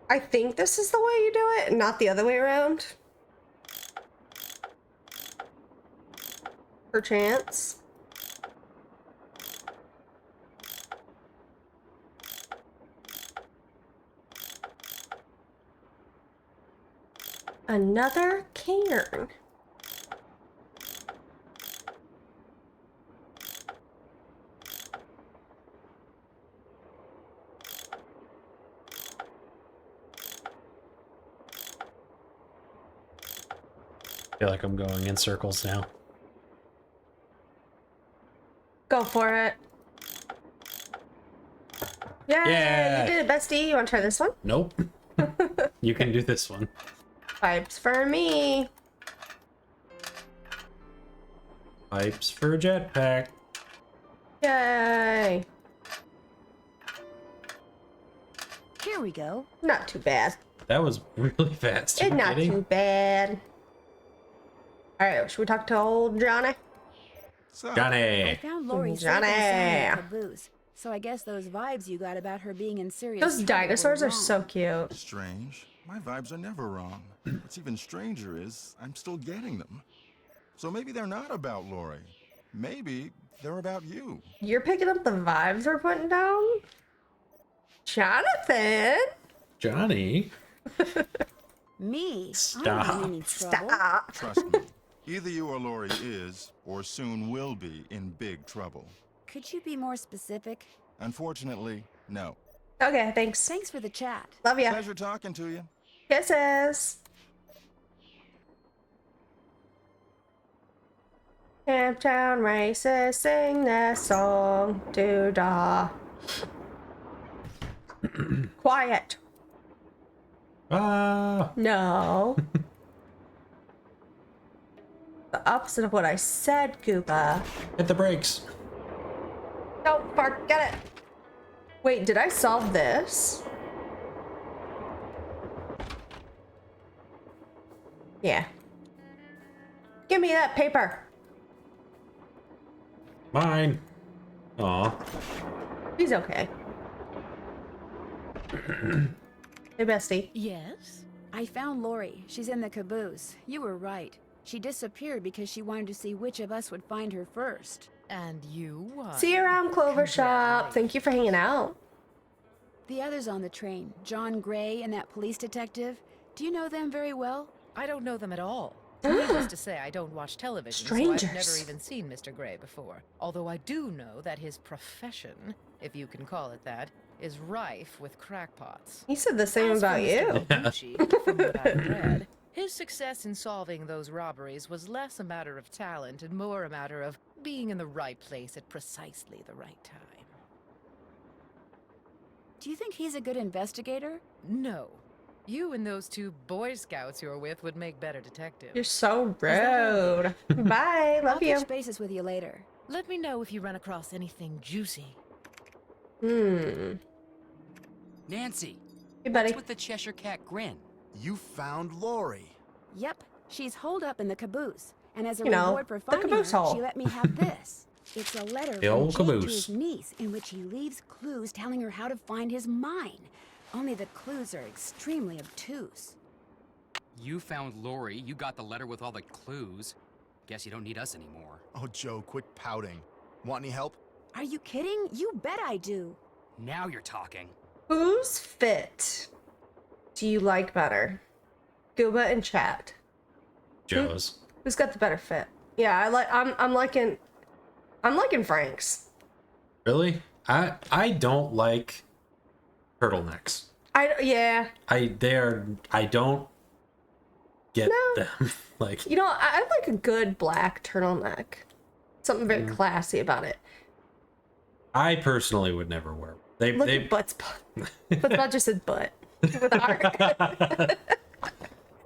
I think this is the way you do it, not the other way around. Perchance. Another cairn. I feel like I'm going in circles now. Go for it. Yay, Yeah. you did it, bestie. You want to try this one? Nope. You can do this one. Pipes for me. Pipes for Jetpack. Yay. Here we go. Not too bad. That was really fast. Are you Not kidding? too bad. Alright, should we talk to old Johnny? So, I Johnny. found Lori Johnny. in the caboose. So I guess those vibes you got about her being in serious Those trouble dinosaurs were are so wrong. cute. strange. My vibes are never wrong. What's even stranger is I'm still getting them. So maybe they're not about Lori. Maybe they're about you. You're picking up the vibes we're putting down? Jonathan! Johnny. Me? Stop. I'm not in any trouble. Stop. Trust me. Either you or Lori is, or soon will be, in big trouble. Could you be more specific? Unfortunately, no. Okay, thanks. Thanks for the chat. Love ya. Pleasure talking to you. Kisses. Camptown races sing their song. Doo-dah. Quiet. Ah. No. The opposite of what I said, Gooba. Hit the brakes. Don't forget it. Wait, did I solve this? Yeah. Give me that paper. Mine. Aw. He's okay. Hey, bestie. Yes? I found Lori. She's in the caboose. You were right. She disappeared because she wanted to see which of us would find her first. And you won. See you around Clover Shop. Thank you for hanging out. The others on the train, John Gray and that police detective, do you know them very well? I don't know them at all. Needless to say, I don't watch television, so I've Strangers. never even seen Mr. Gray before. Although I do know that his profession, if you can call it that, is rife with crackpots. He said the same As for about Mr. you. Gucci, from what I've read, his success in solving those robberies was less a matter of talent and more a matter of being in the right place at precisely the right time. Do you think he's a good investigator? No. You and those 2 Boy Scouts you're with would make better detectives. You're so rude. Bye. I'll Love you. touch bases with you later. Let me know if you run across anything juicy. Nancy, Hey, buddy. what's with the Cheshire Cat grin? You found Lori. Yep, she's holed up in the caboose, and as a You know, reward for the finding her, caboose hole. she let me have this. It's a letter The from old Jake to caboose. his niece, in which he leaves clues telling her how to find his mine. Only the clues are extremely obtuse. You found Lori, you got the letter with all the clues. Guess you don't need us anymore. Oh, Joe, quit pouting. Want any help? Are you kidding? You bet I do. Now you're talking. Whose fit do you like better? Gooba and Chat. Joe's. Who's got the better fit? Yeah, I'm liking Frank's. Really? I don't like turtlenecks. I don't get them. Like, You know, I like a good black turtleneck. Something very classy about it. I personally would never wear one. Look at Butt's butt. Butt just said butt. With a heart.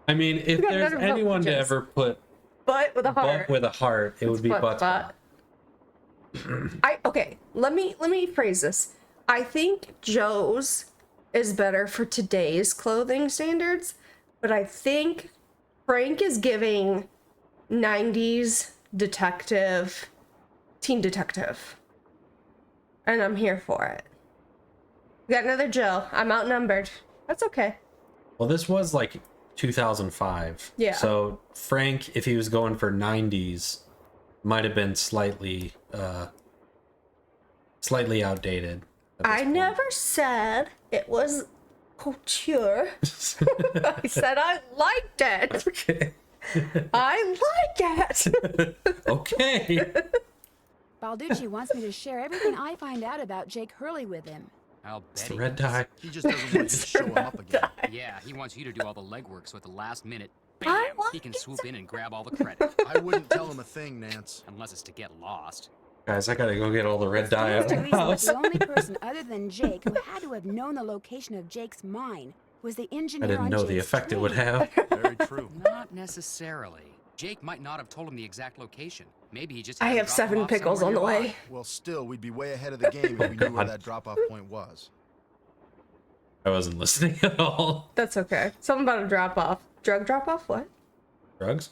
I mean, if got there's better anyone to jokes. ever put butt with a heart. butt with a heart, it would be Butt's butt. Okay, let me phrase this. I think Joe's is better for today's clothing standards, but I think Frank is giving 90s detective, teen detective. And I'm here for it. We got another Joe. I'm outnumbered. That's okay. Well, this was like 2005. Yeah. So Frank, if he was going for 90s, might have been slightly outdated. I never said it was couture. I said I liked it. Okay. I like it. Okay. Balducci wants me to share everything I find out about Jake Hurley with him. I'll It's bet the he red does. dye. He just doesn't want you to show him up again. Yeah, he wants you to do all the legwork so at the last minute, I bam, like he can it. swoop in and grab all the credit. I wouldn't tell him a thing, Nance. Unless it's to get lost. Guys, I gotta go get all the red dye out Stands of to the reason that house. the only person other than Jake who had to have known the location of Jake's mine was the engineer I didn't on know the Jake's effect it would train. have. Very true. Not necessarily. Jake might not have told him the exact location. Maybe he just I had him have drop 7 him off pickles on somewhere the nearby. way. Well, still, we'd be way ahead of the game if we knew where that drop-off point was. I wasn't listening at all. That's okay. Something about a drop off. Drug drop off? What? Drugs?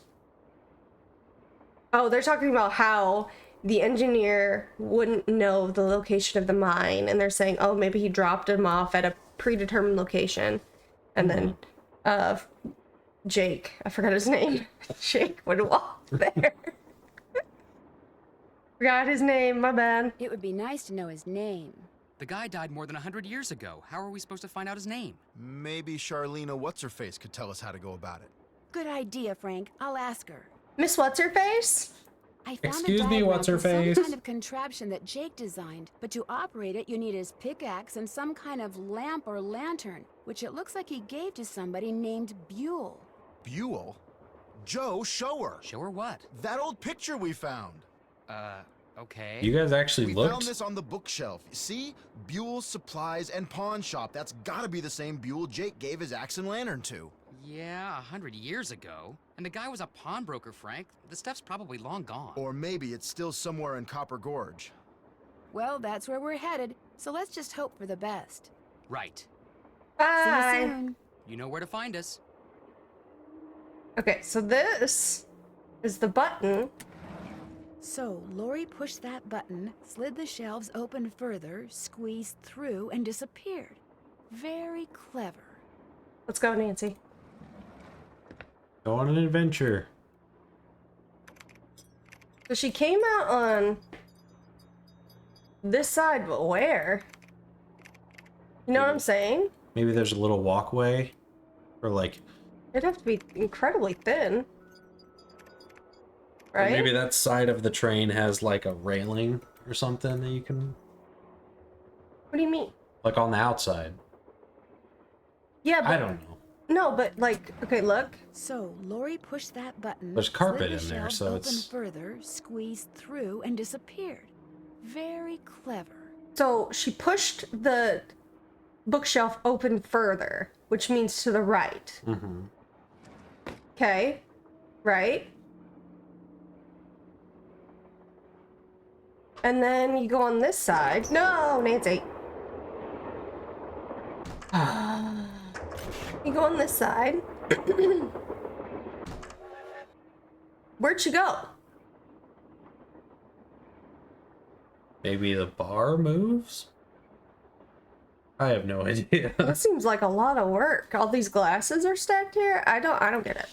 Oh, they're talking about how the engineer wouldn't know the location of the mine, and they're saying, oh, maybe he dropped him off at a predetermined location, and then Jake, I forgot his name. Jake would walk there. Forgot his name, my bad. It would be nice to know his name. The guy died more than 100 years ago. How are we supposed to find out his name? Maybe Charlena What's-Her-Face could tell us how to go about it. Good idea, Frank. I'll ask her. Miss What's-Her-Face? I found Excuse a me, diagram what's her for some face? kind of contraption that Jake designed, but to operate it, you need his pickaxe and some kind of lamp or lantern, which it looks like he gave to somebody named Buell. Buell? Joe, show her. Show her what? That old picture we found. Okay. You guys actually We looked? found this on the bookshelf. See? Buell's Supplies and Pawn Shop. That's gotta be the same Buell Jake gave his axe and lantern to. Yeah, 100 years ago. And the guy was a pawnbroker, Frank. The stuff's probably long gone. Or maybe it's still somewhere in Copper Gorge. Well, that's where we're headed, so let's just hope for the best. Right. See you Bye. soon. You know where to find us. Okay, so this is the button. So, Lori pushed that button, slid the shelves open further, squeezed through, and disappeared. Very clever. Let's go, Nancy. Go on an adventure. So she came out on this side, but where? You know what I'm saying? Maybe there's a little walkway. Or like... It'd have to be incredibly thin. or Right? maybe that side of the train has like a railing or something that you can... What do you mean? like on the outside. Yeah, but... I don't know. No, but like, okay, look. So, Lori pushed that button, There's carpet slid the in there, shelves so open it's- further, squeezed through, and disappeared. Very clever. So she pushed the bookshelf open further, which means to the right. Mm-hmm. Okay, right? And then you go on this side. No, Nancy. You go on this side. Where'd she go? Maybe the bar moves? I have no idea. That seems like a lot of work. All these glasses are stacked here. I don't get it.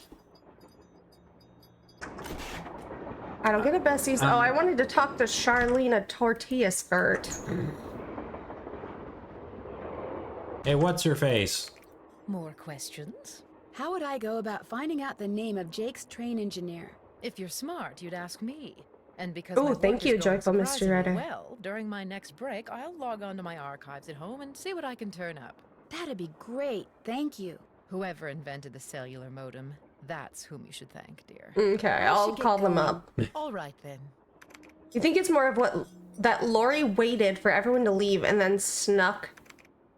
I don't get it, Bessies. Oh, I wanted to talk to Charlene Tortilla Skirt. Hey, what's your face? More questions? How would I go about finding out the name of Jake's train engineer? If you're smart, you'd ask me. And because Ooh, my work thank is you, going Joyful Mystery surprisingly Writer. well, during my next break, I'll log on to my archives at home and see what I can turn up. That'd be great, thank you. Whoever invented the cellular modem, that's whom you should thank, dear. Okay, I'll should get call them going. up. All right, then. You think it's more of what that Lori waited for everyone to leave and then snuck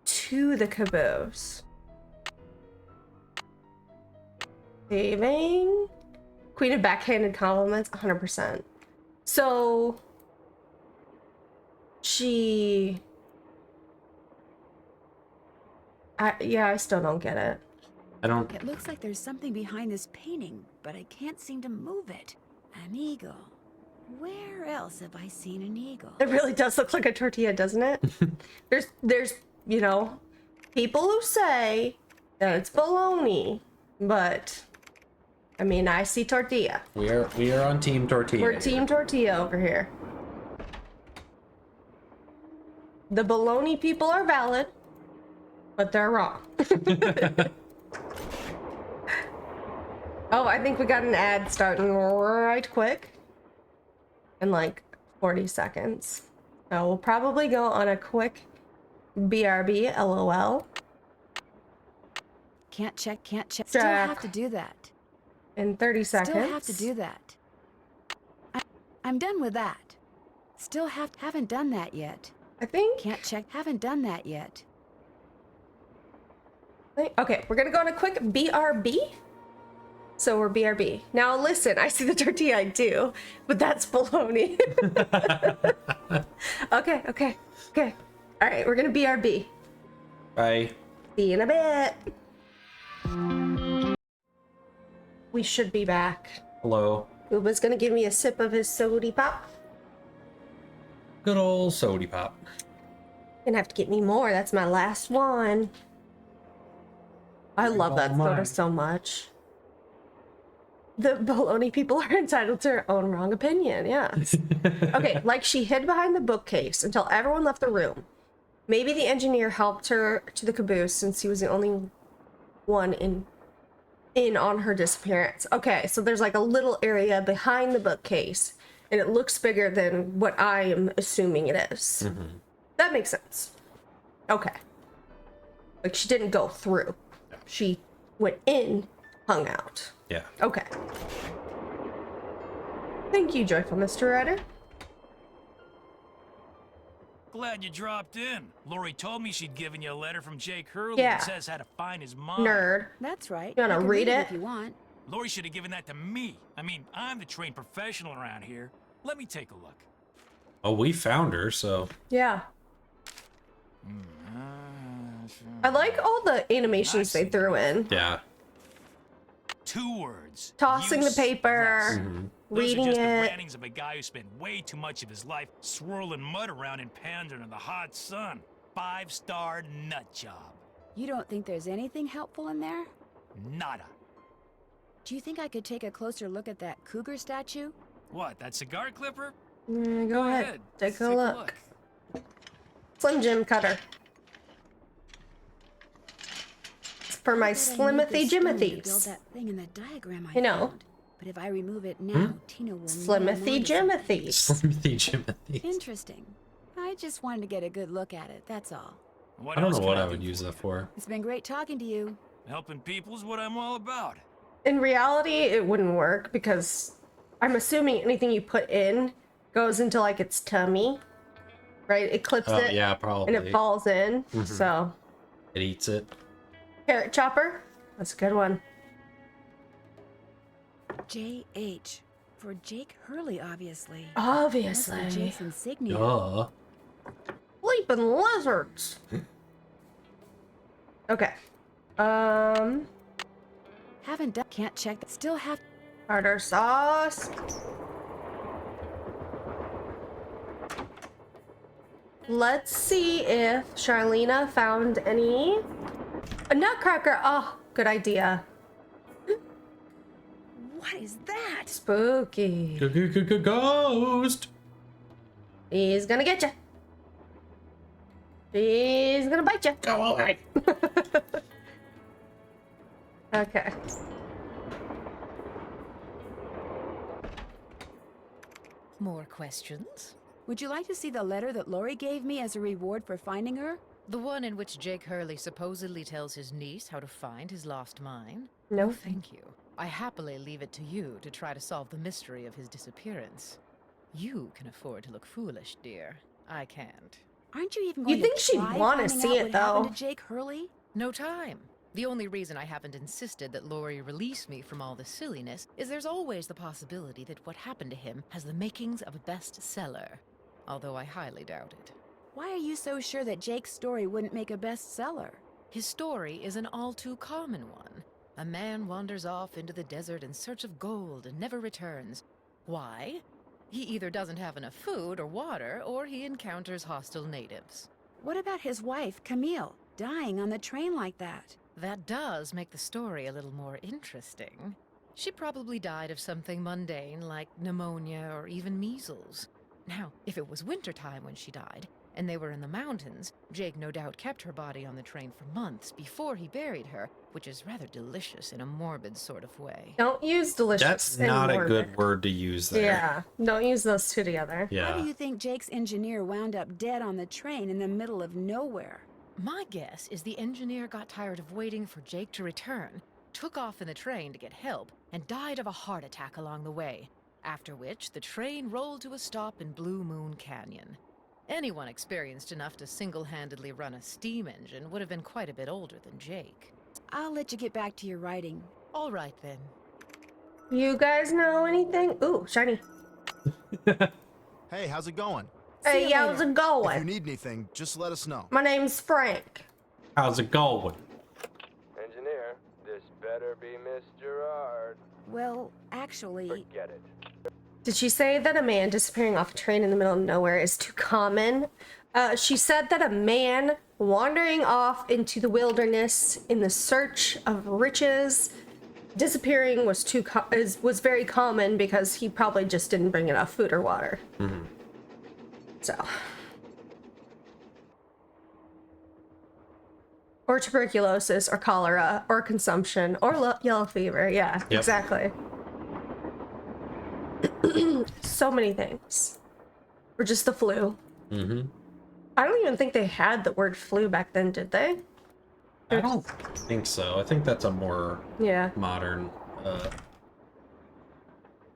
to the caboose? Saving? Queen of backhanded compliments, 100%. So she... yeah, I still don't get it. I don't... It looks like there's something behind this painting, but I can't seem to move it. An eagle. Where else have I seen an eagle? It really does look like a tortilla, doesn't it? there's, you know, people who say that it's bologna, but I mean, I see tortilla. We are on Team Tortilla. We're here. Team Tortilla over here. The bologna people are valid, but they're wrong. Oh, I think we got an ad starting right quick. In like 40 seconds. So we'll probably go on a quick BRB, LOL. Can't check. Still Jack. have to do that. In 30 seconds. Still have to do that. I'm done with that. Still haven't done that yet. I think. Can't check. Haven't done that yet. Okay, we're gonna go on a quick BRB. So we're BRB. Now listen, I see the tortilla, I do, but that's bologna. Okay. All right, we're gonna BRB. Bye. See you in a bit. We should be back. Hello. Gooba's gonna give me a sip of his sody pop. Good old sody pop. Gonna have to get me more. That's my last one. I love that soda so much. The bologna people are entitled to their own wrong opinion, yes. Okay, like she hid behind the bookcase until everyone left the room. Maybe the engineer helped her to the caboose since he was the only one in on her disappearance. Okay, so there's like a little area behind the bookcase, and it looks bigger than what I am assuming it is. Mm-hmm. That makes sense. Okay. Like she didn't go through. She went in, hung out. Yeah. Okay. Thank you, Joyful Mr. Writer. Glad you dropped in. Lori told me she'd given you a letter from Jake Hurley Yeah. that says how to find his mom. Nerd. That's right. You wanna I can read it? if you want. Lori should have given that to me. I mean, I'm the trained professional around here. Let me take a look. Oh, we found her, so... Yeah. I like all the animations they threw in. Yeah. 2 words. Tossing the paper, Useless. Those reading are just the it. rantings of a guy who spent way too much of his life swirling mud around in pans under the hot sun. 5-star nut job. You don't think there's anything helpful in there? Nada. Do you think I could take a closer look at that cougar statue? What, that cigar clipper? Go ahead. Take a Let's look. Slim Jim cutter. It's for my I bet I need Slimothy this stone to build Jimothies. that thing in the diagram I You know. found. But if I remove it now, Tina will know Slimothy I'm onto something. Jimothies. Slimothy Jimothy. Interesting. I just wanted to get a good look at it, that's all. What I don't else know can what I do would for use you? that for. It's been great talking to you. Helping people's what I'm all about. In reality, it wouldn't work because I'm assuming anything you put in goes into like its tummy, right? It clips Oh, it yeah, probably. and it falls in. So It eats it. Carrot chopper. That's a good one. JH. For Jake Hurley, obviously. Obviously. Must be Jake's insignia. Duh. Sleeping lizards. Okay. Haven't done. Can't check. Still have. Tartar sauce. Let's see if Charlena found any. A nutcracker. Oh, good idea. What is that? Spooky. Ghost. He's gonna get you. He's gonna bite you. Go away. Okay. More questions? Would you like to see the letter that Lori gave me as a reward for finding her? The one in which Jake Hurley supposedly tells his niece how to find his lost mine? No. Thank you. I happily leave it to you to try to solve the mystery of his disappearance. You can afford to look foolish, dear. I can't. Aren't you even going You'd think to she'd try wanna finding see out it, what happened though. to Jake Hurley? No time. The only reason I haven't insisted that Lori release me from all the silliness is there's always the possibility that what happened to him has the makings of a bestseller. Although I highly doubt it. Why are you so sure that Jake's story wouldn't make a bestseller? His story is an all too common one. A man wanders off into the desert in search of gold and never returns. Why? He either doesn't have enough food or water, or he encounters hostile natives. What about his wife, Camille, dying on the train like that? That does make the story a little more interesting. She probably died of something mundane like pneumonia or even measles. Now, if it was wintertime when she died, and they were in the mountains, Jake no doubt kept her body on the train for months before he buried her, which is rather delicious in a morbid sort of way. Don't use delicious. That's and not a morbid. good word to use there. Yeah. Don't use those two together. How Yeah. do you think Jake's engineer wound up dead on the train in the middle of nowhere? My guess is the engineer got tired of waiting for Jake to return, took off in the train to get help, and died of a heart attack along the way, after which the train rolled to a stop in Blue Moon Canyon. Anyone experienced enough to single-handedly run a steam engine would have been quite a bit older than Jake. I'll let you get back to your writing. All right, then. You guys know anything? Ooh, shiny. Hey, how's it going? Hey, how's it If you going? need anything, just let us know. My name's Frank. How's it going? Engineer, this better be Miss Gerard. Well, actually, Forget it. Did she say that a man disappearing off a train in the middle of nowhere is too common? She said that a man wandering off into the wilderness in the search of riches disappearing was was very common because he probably just didn't bring enough food or water. Mm-hmm. So. Or tuberculosis, or cholera, or consumption, or yellow fever. Yeah, Yep. exactly. So many things. Or just the flu. Mm-hmm. I don't even think they had the word flu back then, did they? I don't think so. I think that's a more Yeah. modern.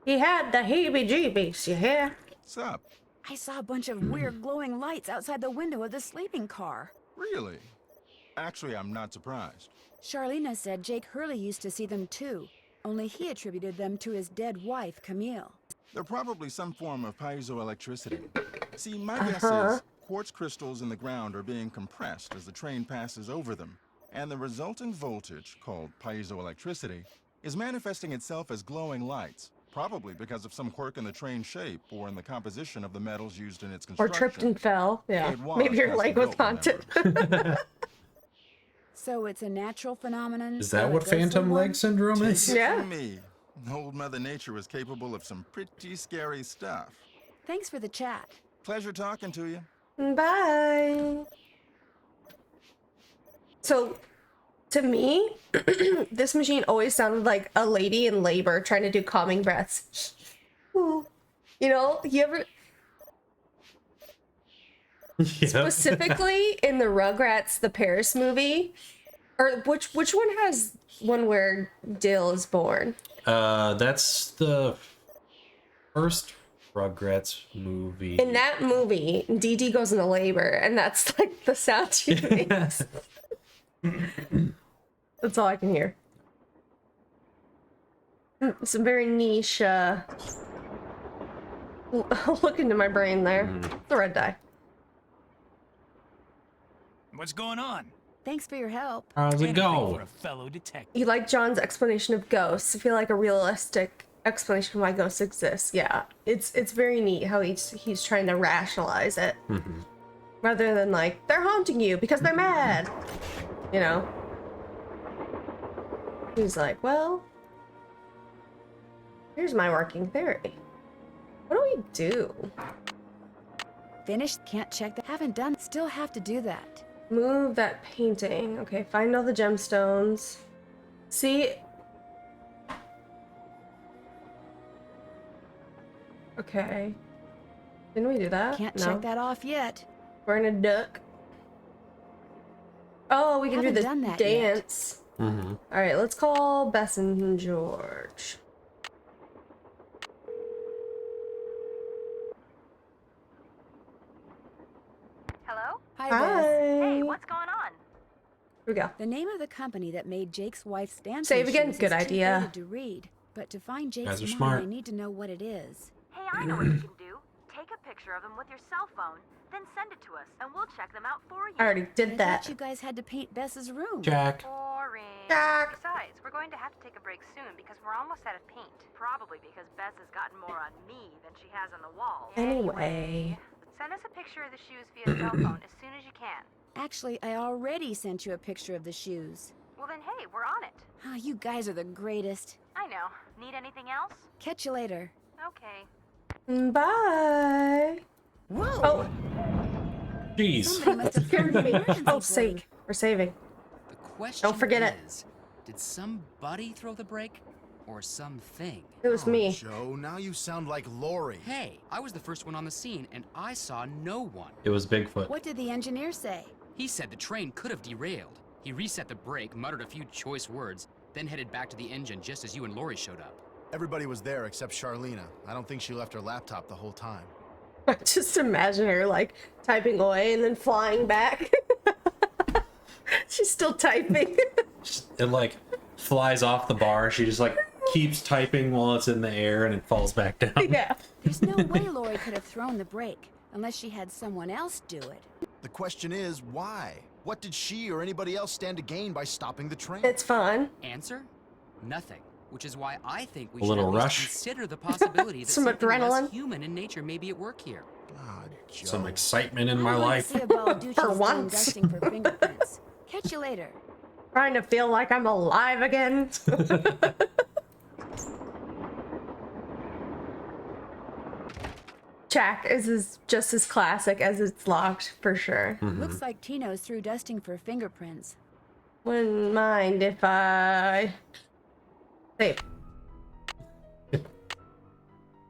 He had the heebie-jeebies, you hear? What's up? I saw a bunch of weird glowing lights outside the window of the sleeping car. Really? Actually, I'm not surprised. Charlena said Jake Hurley used to see them too, only he attributed them to his dead wife, Camille. They're probably some form of piezoelectricity. See, my guess is quartz crystals in the ground are being compressed as the train passes over them, and the resulting voltage, called piezoelectricity, is manifesting itself as glowing lights, probably because of some quirk in the train's shape or in the composition of the metals used in its Or construction. tripped and fell. Yeah. It was Maybe your custom leg was built, haunted. So it's a natural phenomenon? Is that not a what ghostly phantom one? leg syndrome is? Take it Yeah. from me. Old Mother Nature is capable of some pretty scary stuff. Thanks for the chat. Pleasure talking to you. Bye. So, to me, this machine always sounded like a lady in labor trying to do calming breaths. Ooh. You know, you ever... Yep. Specifically in the Rugrats, the Paris movie, or which one has one where Dill is born? That's the first Rugrats movie. In that movie, Dee Dee goes into labor, and that's like the sound she makes. That's all I can hear. Some very niche, look into my brain there. The red dye. What's going on? Thanks for your help. How's it Anything go? for a fellow detective. You like John's explanation of ghosts. I feel like a realistic explanation of why ghosts exist. Yeah, it's very neat how he's trying to rationalize it. Rather than like, they're haunting you because they're mad. You know? He's like, well, here's my working theory. What do we do? Finished? Can't check that. Haven't done. Still have to do that. Move that painting. Okay, find all the gemstones. See? Okay. Didn't we do that? Can't No. check that off yet. We're in a duck. Oh, we can do Haven't the done that yet. dance. Alright, let's call Bess and George. Hello? Hi, Hi. Bess. Hey, what's going on? Here we go. The name of the company that made Jake's wife's dancing Save again? shoes Good is idea. too dated to read, but to find Guys Jake's are mom, smart. I need to know what it is. Hey, I know what you can do. Take a picture of them with your cell phone, then send it to us, and we'll check them out for you. I already I did thought that. you guys had to paint Bess's room. Jack. Boring. Jack. Besides, we're going to have to take a break soon because we're almost out of paint. Probably because Bess has gotten more on me than she has on the wall. Anyway. Send us a picture of the shoes via cell phone as soon as you can. Actually, I already sent you a picture of the shoes. Well then, hey, we're on it. Ah, you guys are the greatest. I know. Need anything else? Catch you later. Okay. Bye. Whoa! Oh, Jeez. Somebody must have scared found me. the emergency Oh, button. sake. We're saving. The question Don't forget it. is, did somebody throw the brake? Or something? It was Oh, me. Joe, now you sound like Lori. Hey, I was the first one on the scene, and I saw no one. It was Bigfoot. What did the engineer say? He said the train could have derailed. He reset the brake, muttered a few choice words, then headed back to the engine just as you and Lori showed up. Everybody was there except Charlena. I don't think she left her laptop the whole time. Just imagine her like typing away and then flying back. She's still typing. It like flies off the bar. She just like keeps typing while it's in the air and it falls back down. Yeah. There's no way Lori could have thrown the brake unless she had someone else do it. The question is, why? What did she or anybody else stand to gain by stopping the train? It's fun. Answer? Nothing. Which is why I think we A should little at least rush. consider the possibility that Some something less adrenaline. human in nature may be at work here. Ah, Joe. Some excitement in my I wanna life. see a Balducci's For done once. dusting for fingerprints. Catch you later. Trying to feel like I'm alive again. Jack is just as classic as it's locked for sure. Looks like Tino's through dusting for fingerprints. Wouldn't mind if I save.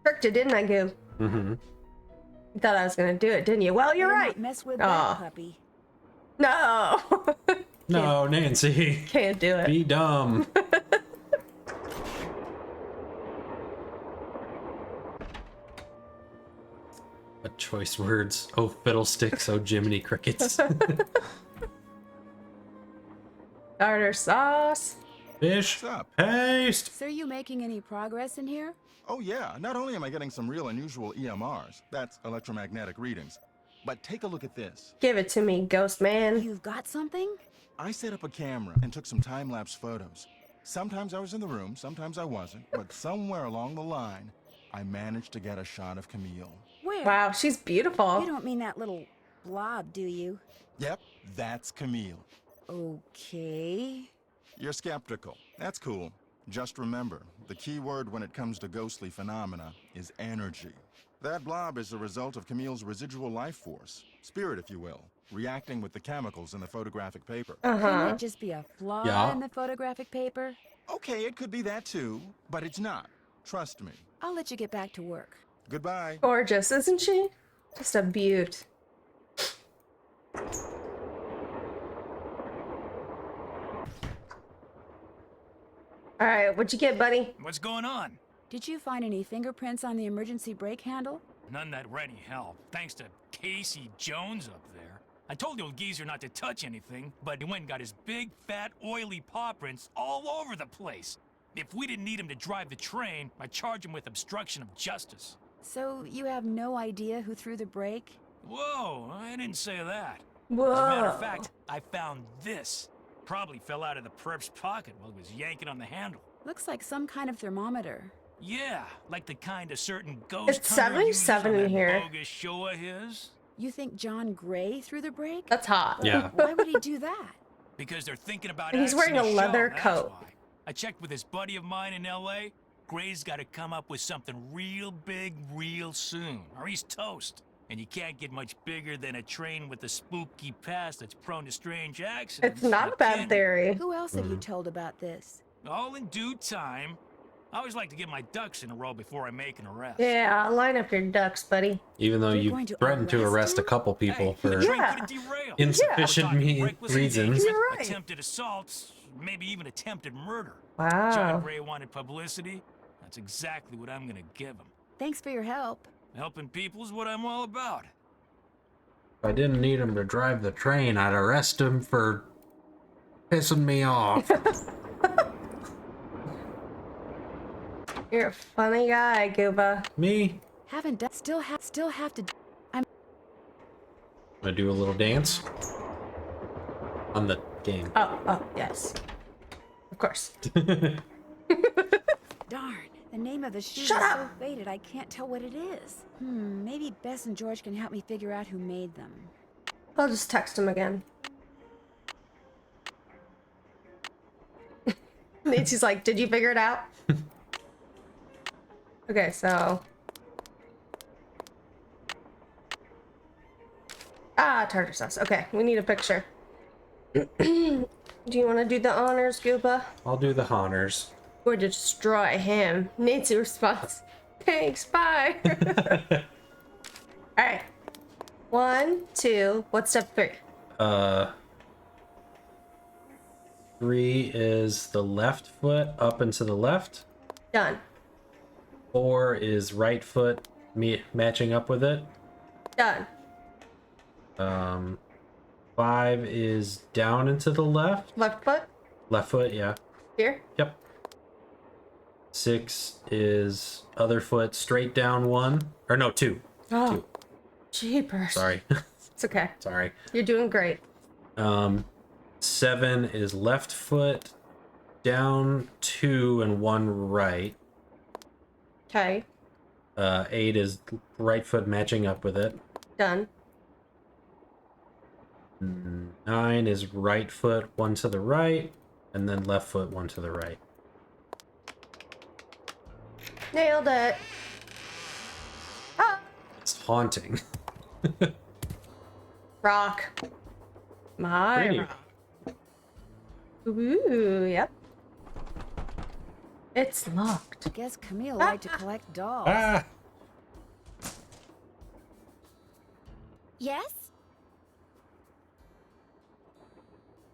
Tricked you, didn't I, Goo? Mm-hmm. You thought I was gonna do it, didn't you? Well, you're Better right. not mess with Aw. that puppy. No. No, Nancy. Can't do it. Be dumb. What choice words? Oh, fiddlesticks. Oh, Jiminy Crickets. Tartar sauce. Fish. What's up? Paste. So are you making any progress in here? Oh yeah, not only am I getting some real unusual EMRs, that's electromagnetic readings, but take a look at this. Give it to me, ghost man. You've got something? I set up a camera and took some time-lapse photos. Sometimes I was in the room, sometimes I wasn't, but somewhere along the line, I managed to get a shot of Camille. Where? Wow, she's beautiful. You don't mean that little blob, do you? Yep, that's Camille. Okay. You're skeptical. That's cool. Just remember, the key word when it comes to ghostly phenomena is energy. That blob is the result of Camille's residual life force, spirit if you will, reacting with the chemicals in the photographic paper. Can it just be a flaw Yeah. in the photographic paper? Okay, it could be that too, but it's not. Trust me. I'll let you get back to work. Goodbye. Gorgeous, isn't she? Just a beaut. All right, what'd you get, buddy? What's going on? Did you find any fingerprints on the emergency brake handle? None that ready help. Thanks to Casey Jones up there. I told the old geezer not to touch anything, but he went and got his big, fat, oily paw prints all over the place. If we didn't need him to drive the train, I'd charge him with obstruction of justice. So you have no idea who threw the brake? Whoa, I didn't say that. Whoa. As a matter of fact, I found this. Probably fell out of the perp's pocket while he was yanking on the handle. Looks like some kind of thermometer. Yeah, like the kind a certain ghost It's hunter uses 77 on in that here. bogus show of his. You think John Gray threw the brake? That's hot. Yeah. Why would he do that? Because they're thinking about And he's wearing axing a his leather show, that's coat. why. I checked with this buddy of mine in L.A. Gray's got to come up with something real big real soon, or he's toast. And you can't get much bigger than a train with a spooky past that's prone to strange accidents. It's not a now, bad can you? theory. Who else have you told about this? All in due time. I always like to get my ducks in a row before I make an arrest. Yeah, line up your ducks, buddy. Even though You're you going to threatened to arrest arrest a him? couple people Hey, for the train Yeah. could have derailed. insufficient We're talking reckless reasons. endangerment, You're right. attempted assaults, maybe even attempted murder. Wow. John Gray wanted publicity. That's exactly what I'm gonna give him. Thanks for your help. Helping people is what I'm all about. If I didn't need him to drive the train, I'd arrest him for pissing me off. You're a funny guy, Gooba. Me? Haven't done. Still have to. I'm gonna do a little dance on the game. Oh, yes. Of course. Darn. The name of the shoe Shut is up! so faded I can't tell what it is. Maybe Bess and George can help me figure out who made them. I'll just text him again. Nancy's like, did you figure it out? Okay, so... tartar sauce. Okay, we need a picture. Do you want to do the honors, Gooba? I'll do the honors. Or destroy him. Nancy responds, thanks, bye. Alright. 1, 2, what's step 3? 3 is the left foot up and to the left. Done. 4 is right foot matching up with it. Done. 5 is down and to the left. Left foot? Left foot, yeah. Here? Yep. 6 is other foot straight down 1. Or no, 2. Oh, 2. jeepers. Sorry. It's okay. Sorry. You're doing great. 7 is left foot down 2 and 1 right. Okay. 8 is right foot matching up with it. Done. 9 is right foot 1 to the right, and then left foot 1 to the right. Nailed it. Ah. It's haunting. Rock. My Pretty. rock. Ooh, yep. It's locked. Guess Camille liked to collect dolls. Ah! Yes?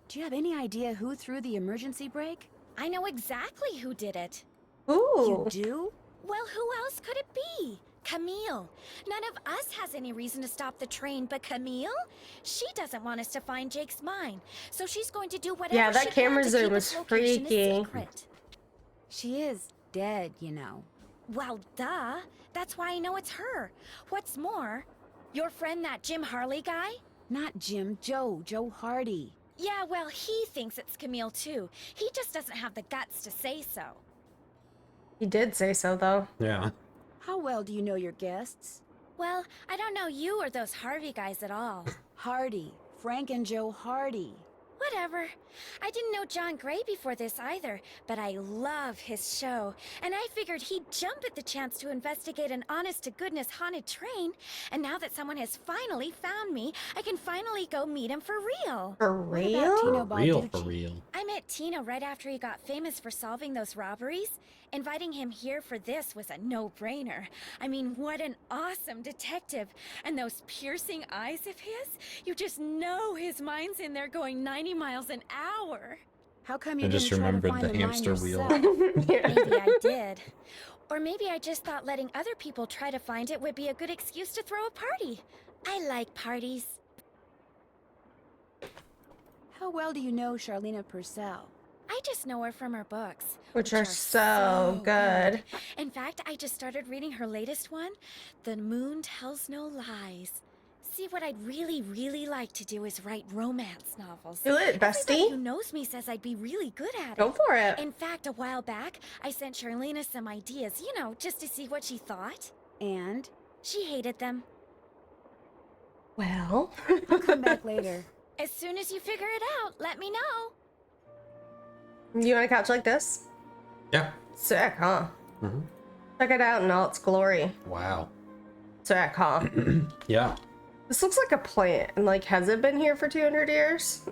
Do you have any idea who threw the emergency brake? I know exactly who did it. Ooh. You do? Well, who else could it be? Camille. None of us has any reason to stop the train, but Camille? She doesn't want us to find Jake's mine, so she's going to do whatever Yeah, that she can camera to zoom keep is its location a freaky. secret. She is dead, you know. Well, duh. That's why I know it's her. What's more, your friend, that Jim Harley guy? Not Jim, Joe Hardy. Yeah, well, he thinks it's Camille, too. He just doesn't have the guts to say so. He did say so, though. Yeah. How well do you know your guests? Well, I don't know you or those Harvey guys at all. Hardy. Frank and Joe Hardy. Whatever. I didn't know John Gray before this either, but I love his show, and I figured he'd jump at the chance to investigate an honest-to-goodness haunted train, and now that someone has finally found me, I can finally go meet him for real. For What about Tino real? For Balducci? real. I met Tino right after he got famous for solving those robberies. Inviting him here for this was a no-brainer. I mean, what an awesome detective. And those piercing eyes of his, you just know his mind's in there going 90 miles an hour. How come you I didn't just try to remembered find the mine hamster wheel. yourself? Maybe I did. Or maybe I just thought letting other people try to find it would be a good excuse to throw a party. I like parties. How well do you know Charlena Purcell? I just know her from her books, Which are so good. In fact, I just started reading her latest one, The Moon Tells No Lies. See, what I'd really like to do is write romance novels. Do it, Everybody bestie. who knows me says I'd be really good at it. Go for it. In fact, a while back, I sent Charlena some ideas, you know, just to see what she thought. And? She hated them. Well, I'll come back later. As soon as you figure it out, let me know. you want a couch like this? Yeah. Sick, huh? Mm-hmm. Check it out in all its glory. Wow. Sick, huh? Yeah. This looks like a plant, and like, has it been here for 200 years?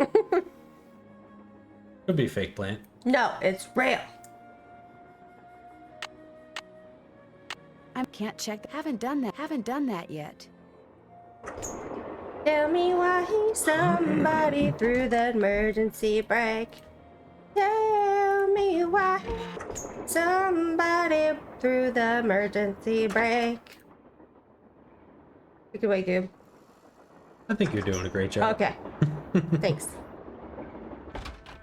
Could be fake plant. No, it's real. I can't check. Haven't done that yet. Tell me why somebody threw the emergency brake. Tell me why somebody threw the emergency brake. We can wait, Goob. I think you're doing a great job. Okay. Thanks.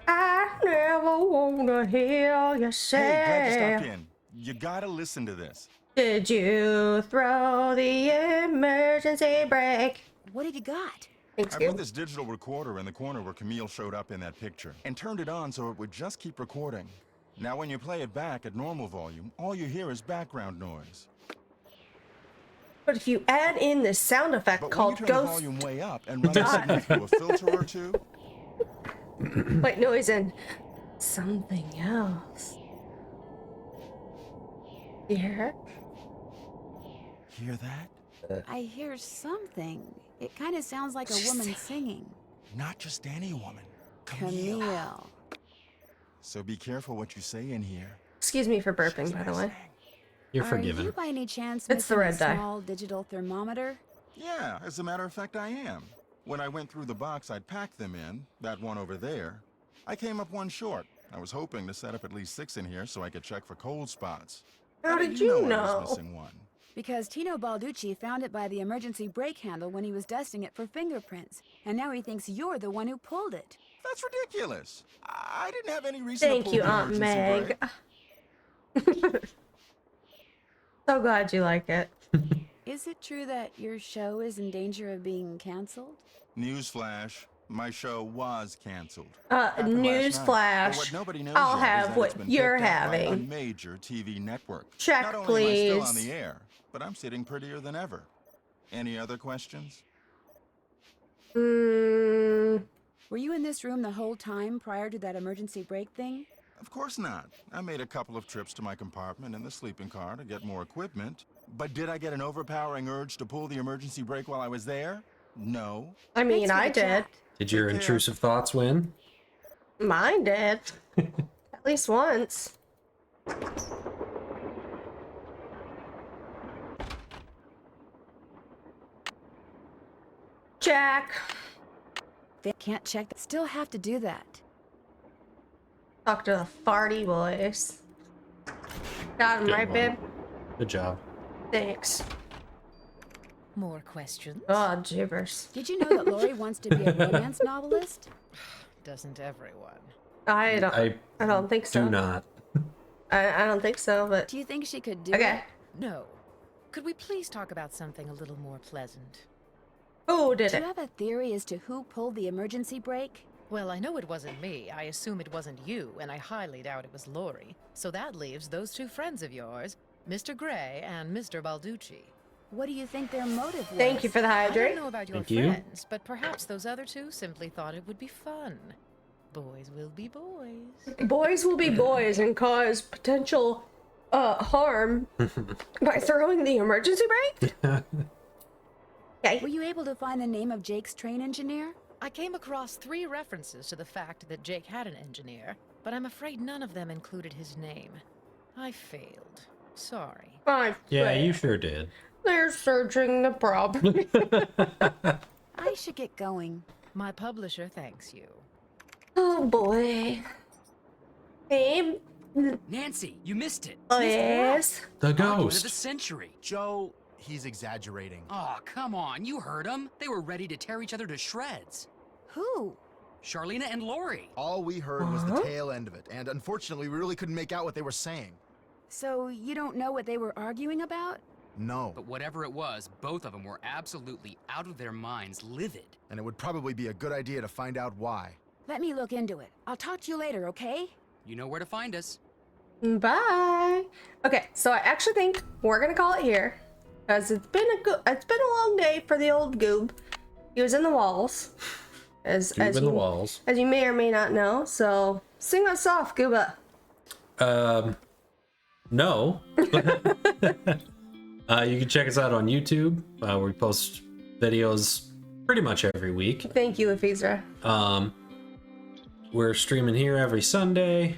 I never wanna hear you say. Hey, glad you stopped in. You gotta listen to this. Did you throw the emergency brake? What have you got? Thanks, I put Goob. this digital recorder in the corner where Camille showed up in that picture and turned it on so it would just keep recording. Now when you play it back at normal volume, all you hear is background noise. But if you add in this sound effect But when you called turn the ghost, volume way up and run the signal through a filter or two, white noise and something else. You hear it? hear that? I hear something. It kind of sounds like a woman singing. Not just any woman. Camille. Camille. So be careful what you say in here. Excuse me for burping, by the way. You're Are forgiven. you by any chance It's the missing red a dye. small digital thermometer? Yeah, as a matter of fact, I am. When I went through the box I'd packed them in, that one over there, I came up one short. I was hoping to set up at least 6 in here so I could check for cold spots. How did you I know? was missing one? Because Tino Balducci found it by the emergency brake handle when he was dusting it for fingerprints. And now he thinks you're the one who pulled it. That's ridiculous. I didn't have any reason to Thank pull you, the Aunt emergency Meg. brake. So glad you like it. Is it true that your show is in danger of being canceled? Newsflash, my show was canceled. Happened last night. Newsflash. But what nobody knows I'll yet is have that what it's been you're picked up by a having. major TV network. Check, Not only am I still on please. the air, but I'm sitting prettier than ever. Any other questions? Mm, Were you in this room the whole time prior to that emergency brake thing? Of course not. I made a couple of trips to my compartment in the sleeping car to get more equipment. But did I get an overpowering urge to pull the emergency brake while I was there? No. I mean, Thanks for I the did. chat. Did your Take care. intrusive thoughts win? Mine did. At least once. Jack. They can't check that. Still have to do that. Talk to the farty boys. Got him, Good right, one. babe? Good job. Thanks. More questions? Oh, jibbers. Did you know that Lori wants to be a romance novelist? Doesn't everyone? I don't think so. Do not. I don't think so, but Do you think she could do okay. it? No. Could we please talk about something a little more pleasant? Who did Do you it? have a theory as to who pulled the emergency brake? Well, I know it wasn't me. I assume it wasn't you, and I highly doubt it was Lori. So that leaves those two friends of yours, Mr. Gray and Mr. Balducci. What do you think their motive was? Thank you for the I don't hydrate. know about your Thank you. friends, but perhaps those other two simply thought it would be fun. Boys will be boys. Boys will be boys and cause potential harm by throwing the emergency brake? Okay. Were you able to find the name of Jake's train engineer? I came across 3 references to the fact that Jake had an engineer, but I'm afraid none of them included his name. I failed. Sorry. Yeah, you sure did. They're searching the property. I should get going. My publisher thanks you. Oh boy. Babe. Nancy, you missed it. Oh, yes. The Argument of the ghost. century. Joe, he's exaggerating. Oh, come on. You heard him. They were ready to tear each other to shreds. Who? Charlena and Lori. All we heard was the tail end of it, and unfortunately, we really couldn't make out what they were saying. So you don't know what they were arguing about? No. But whatever it was, both of them were absolutely out of their minds, livid. And it would probably be a good idea to find out why. Let me look into it. I'll talk to you later, okay? You know where to find us. Bye. Okay, so I actually think we're gonna call it here, because it's been a long day for the old Goob. He was in the walls, as you may or may not know. So sing us off, Gooba. No. You can check us out on YouTube, where we post videos pretty much every week. Thank you, Afizra. We're streaming here every Sunday.